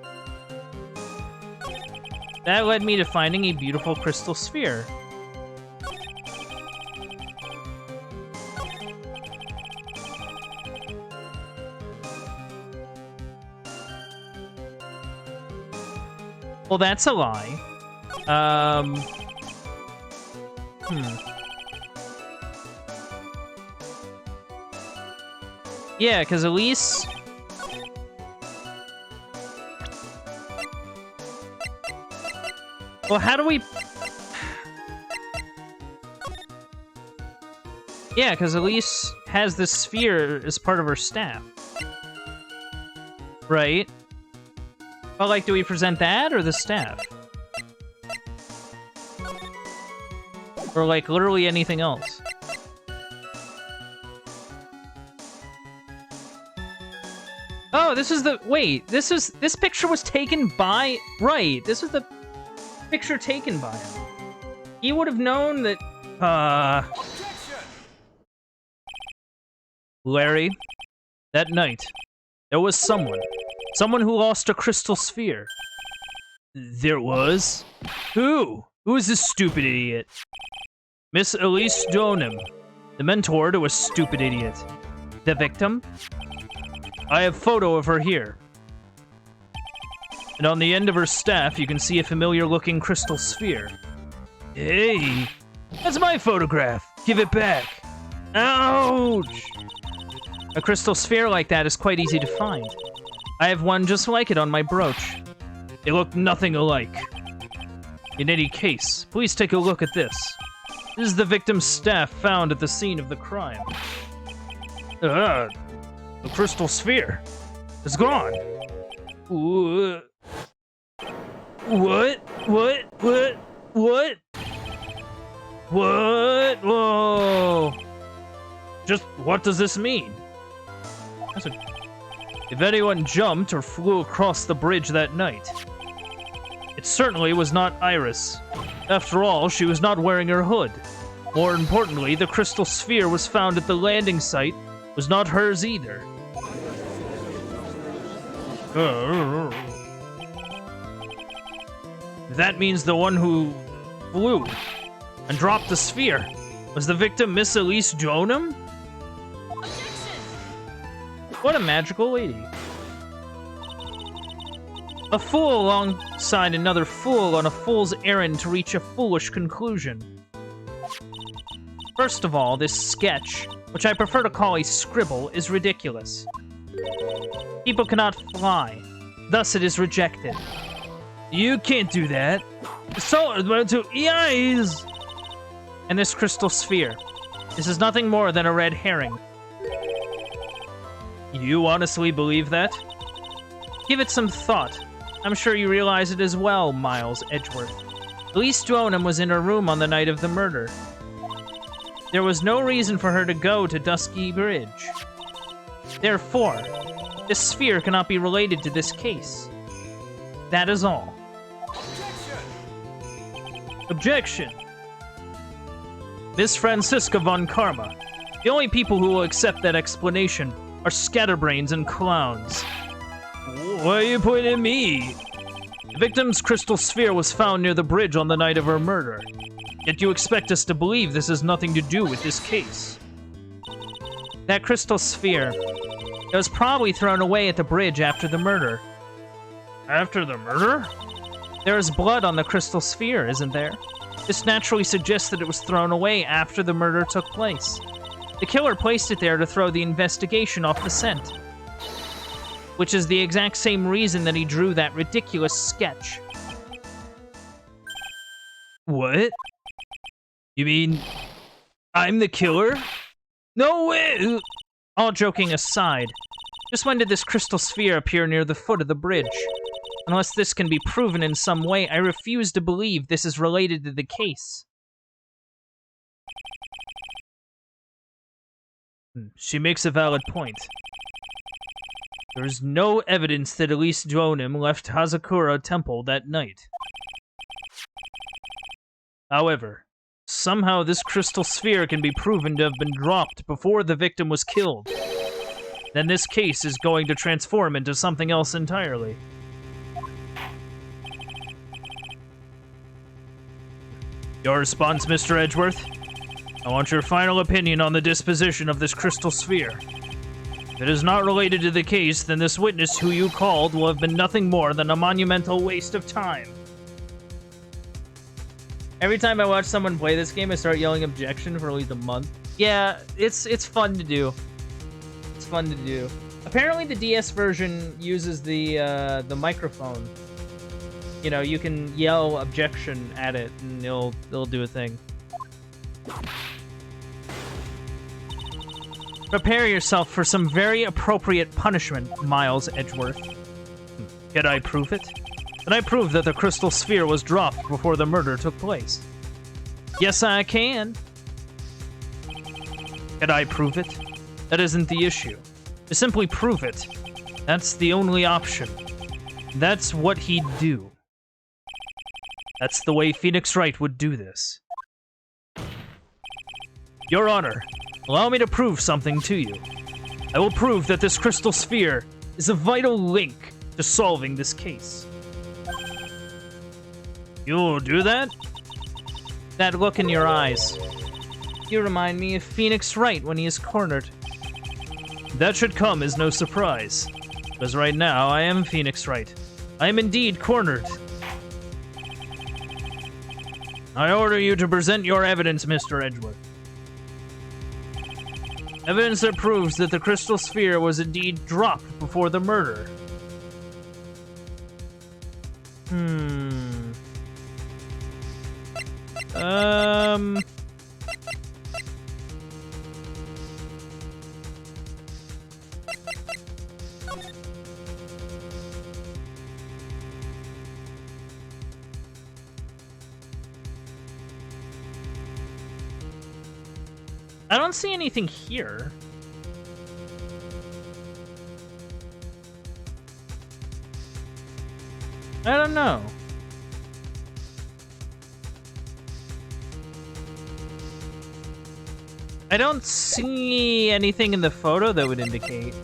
A: That led me to finding a beautiful crystal sphere. Well, that's a lie. Yeah, because Elise... well, how do we... yeah, because Elise has this sphere as part of her staff. Right? But, like, do we present that or the staff? Or, like, literally anything else? Oh, this is the... wait, this picture was taken by... right, this was the picture taken by him. He would have known that...
B: Larry, that night, there was someone who lost a crystal sphere. There was? Who? Who is this stupid idiot? Miss Elise Dunham, the mentor to a stupid idiot.
A: The victim?
B: I have a photo of her here. And on the end of her staff, you can see a familiar-looking crystal sphere. Hey, that's my photograph. Give it back. Ouch!
A: A crystal sphere like that is quite easy to find. I have one just like it on my brooch.
B: They look nothing alike. In any case, please take a look at this. This is the victim's staff found at the scene of the crime. The crystal sphere is gone. What? What? Whoa! Just what does this mean? If anyone jumped or flew across the bridge that night, it certainly was not Iris. After all, she was not wearing her hood. More importantly, the crystal sphere was found at the landing site was not hers either. That means the one who flew and dropped the sphere was the victim, Miss Elise Jonum?
A: What a magical lady. A fool alongside another fool on a fool's errand to reach a foolish conclusion. First of all, this sketch, which I prefer to call a scribble, is ridiculous. People cannot fly, thus it is rejected.
B: You can't do that. So, to eyes.
A: And this crystal sphere. This is nothing more than a red herring.
B: You honestly believe that?
A: Give it some thought. I'm sure you realize it as well, Miles Edgeworth. Elise Dronum was in her room on the night of the murder. There was no reason for her to go to Dusky Bridge. Therefore, this sphere cannot be related to this case. That is all.
B: Objection! Miss Francisca von Karma. The only people who will accept that explanation are scatterbrains and clowns. Why are you pointing at me? The victim's crystal sphere was found near the bridge on the night of her murder. Yet you expect us to believe this has nothing to do with this case.
A: That crystal sphere, it was probably thrown away at the bridge after the murder.
B: After the murder?
A: There is blood on the crystal sphere, isn't there? This naturally suggests that it was thrown away after the murder took place. The killer placed it there to throw the investigation off the scent. Which is the exact same reason that he drew that ridiculous sketch.
B: What? You mean I'm the killer? No way!
A: All joking aside, just when did this crystal sphere appear near the foot of the bridge? Unless this can be proven in some way, I refuse to believe this is related to the case.
B: She makes a valid point. There is no evidence that Elise Dronum left Hazakura Temple that night. However, somehow this crystal sphere can be proven to have been dropped before the victim was killed. Then this case is going to transform into something else entirely. Your response, Mr. Edgeworth? I want your final opinion on the disposition of this crystal sphere. If it is not related to the case, then this witness who you called will have been nothing more than a monumental waste of time.
A: Every time I watch someone play this game, I start yelling objection for at least a month. Yeah, it's fun to do. It's fun to do. Apparently the DS version uses the microphone. You know, you can yell objection at it and it'll do a thing. Prepare yourself for some very appropriate punishment, Miles Edgeworth.
B: Can I prove it? Can I prove that the crystal sphere was dropped before the murder took place?
A: Yes, I can.
B: Can I prove it? That isn't the issue. To simply prove it, that's the only option. That's what he'd do. That's the way Phoenix Wright would do this. Your Honor, allow me to prove something to you. I will prove that this crystal sphere is a vital link to solving this case. You'll do that?
A: That look in your eyes. You remind me of Phoenix Wright when he is cornered.
B: That should come as no surprise, because right now I am Phoenix Wright. I am indeed cornered. I order you to present your evidence, Mr. Edgeworth.
A: Evidence that proves that the crystal sphere was indeed dropped before the murder. I don't see anything here. I don't know. I don't see anything in the photo that would indicate.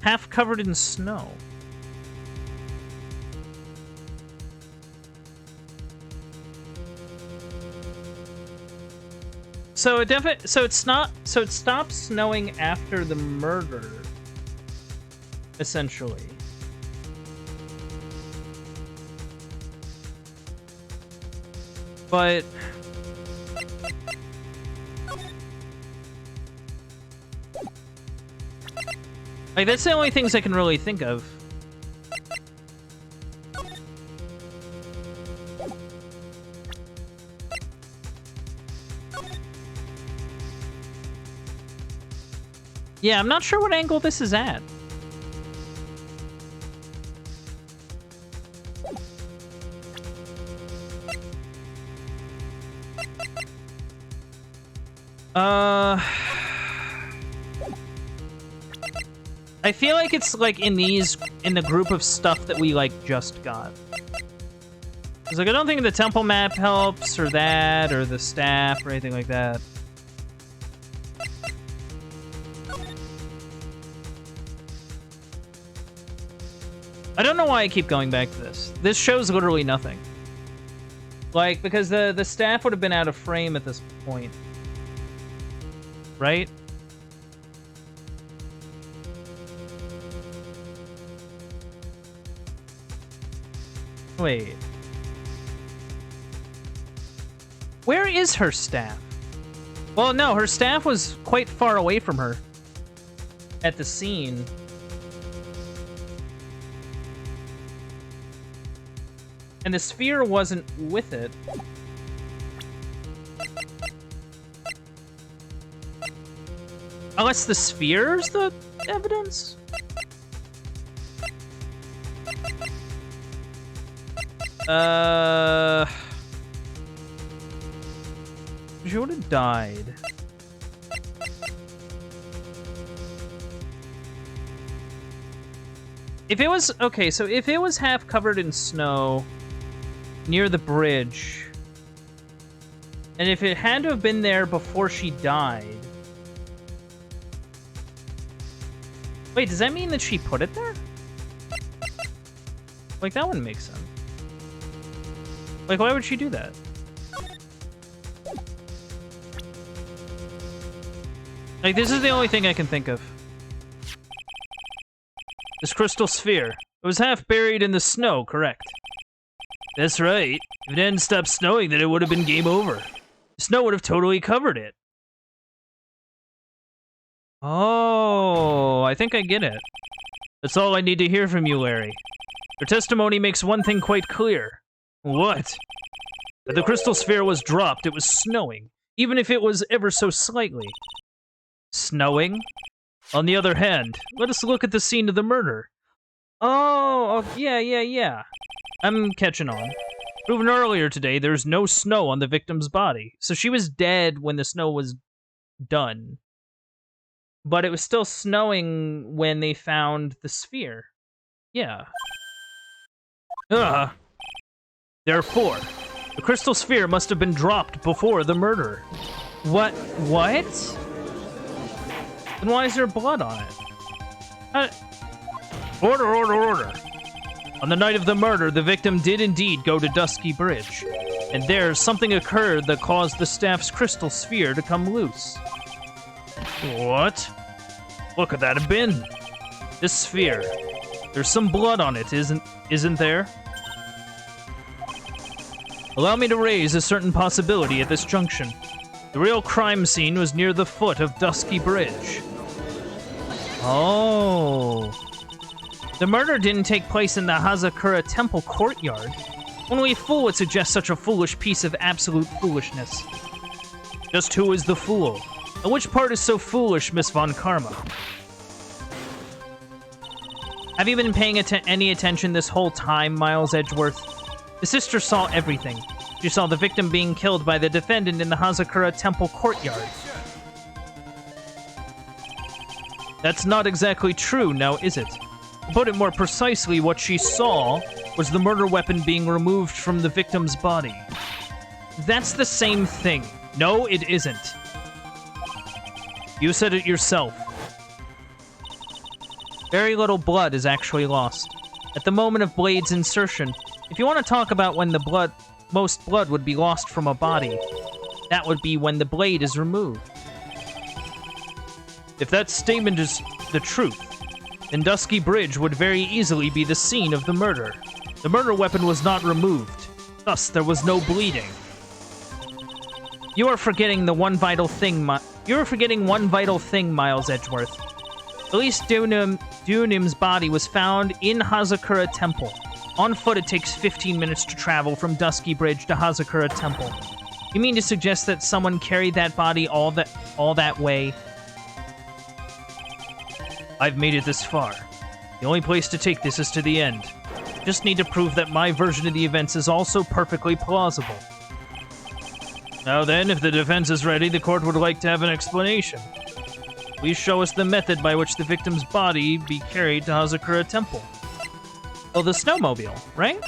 A: Half covered in snow. So it stops snowing after the murder, essentially. But like that's the only things I can really think of. Yeah, I'm not sure what angle this is at. I feel like it's like in the group of stuff that we like just got. It's like I don't think the temple map helps or that or the staff or anything like that. I don't know why I keep going back to this. This shows literally nothing. Like, because the staff would have been out of frame at this point. Right? Wait. Where is her staff? Well, no, her staff was quite far away from her at the scene. And the sphere wasn't with it. Unless the sphere's the evidence? She would have died. If it was... Okay, so if it was half covered in snow near the bridge, and if it had to have been there before she died... Wait, does that mean that she put it there? Like, that wouldn't make sense. Like, why would she do that? Like, this is the only thing I can think of. This crystal sphere. It was half buried in the snow, correct? That's right. If it hadn't stopped snowing, then it would have been game over. The snow would have totally covered it. Oh, I think I get it. That's all I need to hear from you, Larry. Your testimony makes one thing quite clear. What? That the crystal sphere was dropped, it was snowing, even if it was ever so slightly. Snowing? On the other hand, let us look at the scene of the murder. Oh, yeah. I'm catching on. Proven earlier today, there's no snow on the victim's body, so she was dead when the snow was done. But it was still snowing when they found the sphere. Yeah. Therefore, the crystal sphere must have been dropped before the murder. What? Then why is there blood on it? Order. On the night of the murder, the victim did indeed go to Dusky Bridge. And there, something occurred that caused the staff's crystal sphere to come loose. What? What could that have been? This sphere. There's some blood on it, isn't there? Allow me to raise a certain possibility at this junction. The real crime scene was near the foot of Dusky Bridge. Oh. The murder didn't take place in the Hazakura Temple courtyard. Only a fool would suggest such a foolish piece of absolute foolishness. Just who is the fool? And which part is so foolish, Miss Von Karma? Have you been paying any attention this whole time, Miles Edgeworth? The sister saw everything. She saw the victim being killed by the defendant in the Hazakura Temple courtyard. That's not exactly true, now is it? To put it more precisely, what she saw was the murder weapon being removed from the victim's body. That's the same thing. No, it isn't. You said it yourself. Very little blood is actually lost. At the moment of Blade's insertion, if you want to talk about when most blood would be lost from a body, that would be when the blade is removed. If that statement is the truth, then Dusky Bridge would very easily be the scene of the murder. The murder weapon was not removed, thus there was no bleeding. You are forgetting one vital thing, Miles Edgeworth. Elise Dunim's body was found in Hazakura Temple. On foot, it takes 15 minutes to travel from Dusky Bridge to Hazakura Temple. You mean to suggest that someone carried that body all that way? I've made it this far. The only place to take this is to the end. Just need to prove that my version of the events is also perfectly plausible. Now then, if the defense is ready, the court would like to have an explanation. Please show us the method by which the victim's body be carried to Hazakura Temple. Oh, the snowmobile, right?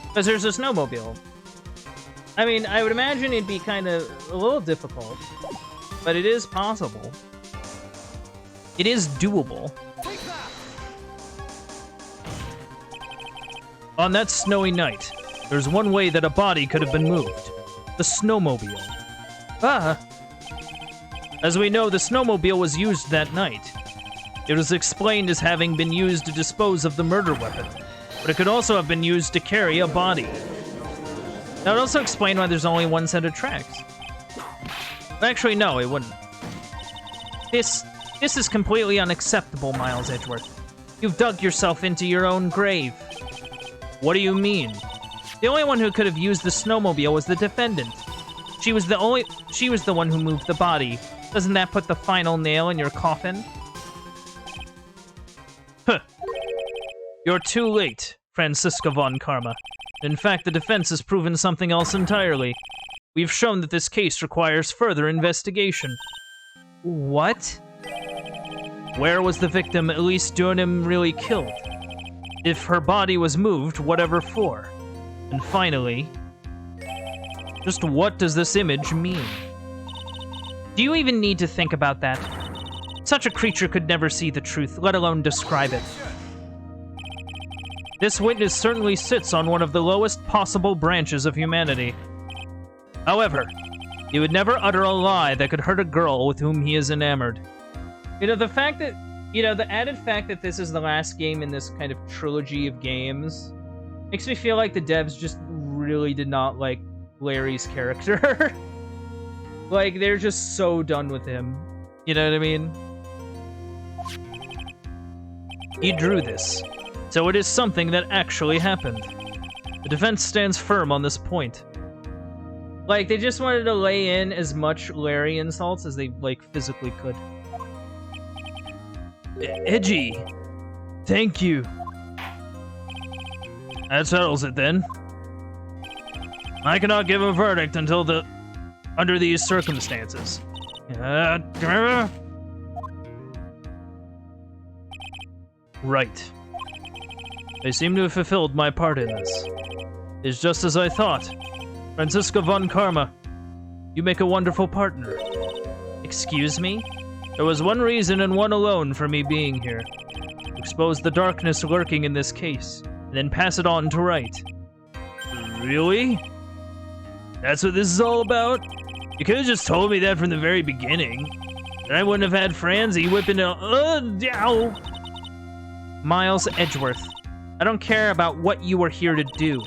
A: Because there's a snowmobile. I mean, I would imagine it'd be kind of a little difficult, but it is possible. It is doable. On that snowy night, there's one way that a body could have been moved. The snowmobile. As we know, the snowmobile was used that night. It was explained as having been used to dispose of the murder weapon, but it could also have been used to carry a body. That would also explain why there's only one set of tracks. Actually, no, it wouldn't. This is completely unacceptable, Miles Edgeworth. You've dug yourself into your own grave. What do you mean? The only one who could have used the snowmobile was the defendant. She was the one who moved the body. Doesn't that put the final nail in your coffin? Huh. You're too late, Franziska Von Karma. In fact, the defense has proven something else entirely. We've shown that this case requires further investigation. What? Where was the victim Elise Durham really killed? If her body was moved, whatever for? And finally, just what does this image mean? Do you even need to think about that? Such a creature could never see the truth, let alone describe it. This witness certainly sits on one of the lowest possible branches of humanity. However, he would never utter a lie that could hurt a girl with whom he is enamored. You know, the fact that, the added fact that this is the last game in this kind of trilogy of games makes me feel like the devs just really did not like Larry's character. Like, they're just so done with him. You know what I mean? He drew this, so it is something that actually happened. The defense stands firm on this point. Like, they just wanted to lay in as much Larry insults as they, physically could. Edgy! Thank you. That settles it, then. I cannot give a verdict under these circumstances. Right. I seem to have fulfilled my part in this. It's just as I thought. Franziska Von Karma, you make a wonderful partner. Excuse me? There was one reason and one alone for me being here. To expose the darkness lurking in this case, and then pass it on to Wright. Really? That's what this is all about? You could have just told me that from the very beginning. Then I wouldn't have had Franzi whipping a... Miles Edgeworth, I don't care about what you were here to do.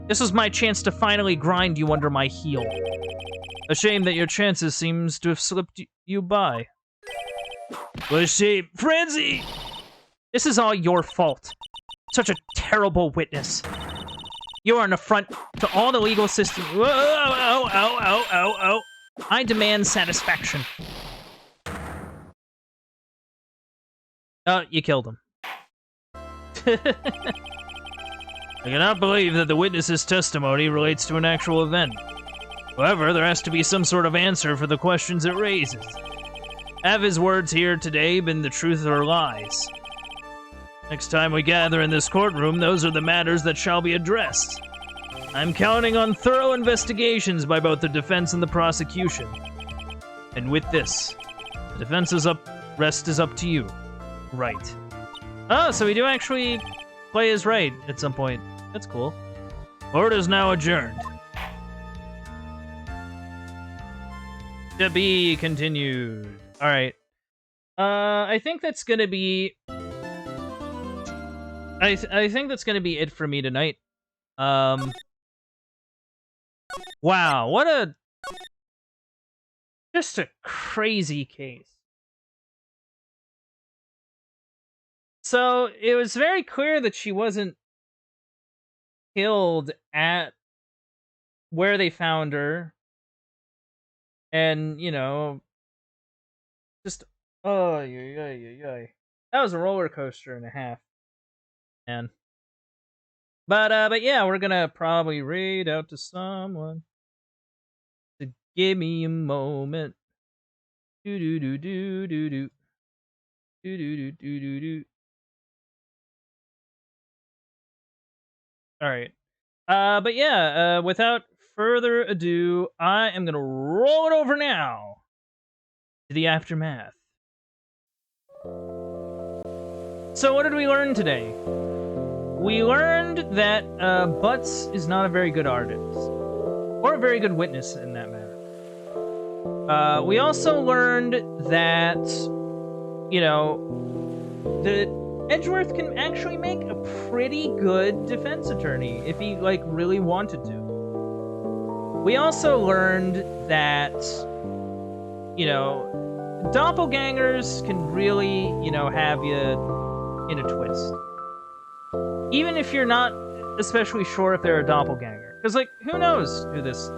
A: This was my chance to finally grind you under my heel. A shame that your chances seems to have slipped you by.
B: What a shame. Frenzy!
A: This is all your fault. Such a terrible witness. You are an affront to all the legal system. Whoa, ow, ow, ow, ow, ow. I demand satisfaction. Oh, you killed him.
B: I cannot believe that the witness's testimony relates to an actual event. However, there has to be some sort of answer for the questions it raises. Have his words here today been the truth or lies? Next time we gather in this courtroom, those are the matters that shall be addressed. I'm counting on thorough investigations by both the defense and the prosecution. And with this, the defense is up, rest is up to you. Right.
A: Oh, so we do actually play as Wright at some point. That's cool.
B: Court is now adjourned.
A: To be continued. All right. I think that's gonna be. I think that's gonna be it for me tonight. Wow, what a just a crazy case. So it was very clear that she wasn't killed at where they found her. And, you know, just, oh, that was a roller coaster and a half, man. But yeah, we're gonna probably raid out to someone to give me a moment. Do do do do do do do do do do do. All right. But yeah, without further ado, I am gonna roll it over now to the aftermath. So what did we learn today? We learned that Butts is not a very good artist, or a very good witness in that matter. We also learned that, you know, that Edgeworth can actually make a pretty good defense attorney if he, like, really wanted to. We also learned that, you know, doppelgangers can really, you know, have you in a twist. Even if you're not especially sure if they're a doppelganger. Because, like, who knows who this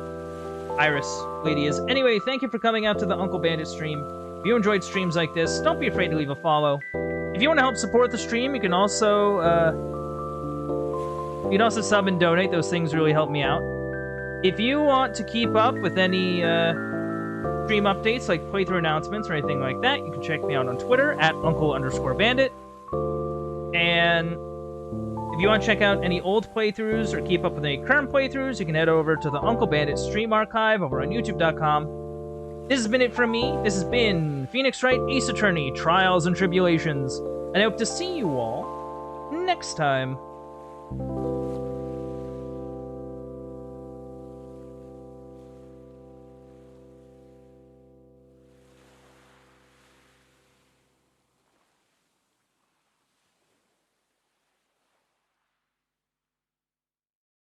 A: Iris lady is. Anyway, thank you for coming out to the Uncle Bandit stream. If you enjoyed streams like this, don't be afraid to leave a follow. If you want to help support the stream, you can also sub and donate. Those things really help me out. If you want to keep up with any stream updates, like playthrough announcements or anything like that, you can check me out on Twitter at Uncle_Bandit. And if you want to check out any old playthroughs or keep up with any current playthroughs, you can head over to the Uncle Bandit stream archive over on YouTube.com. This has been it from me. This has been Phoenix Wright, Ace Attorney, Trials and Tribulations. And I hope to see you all next time.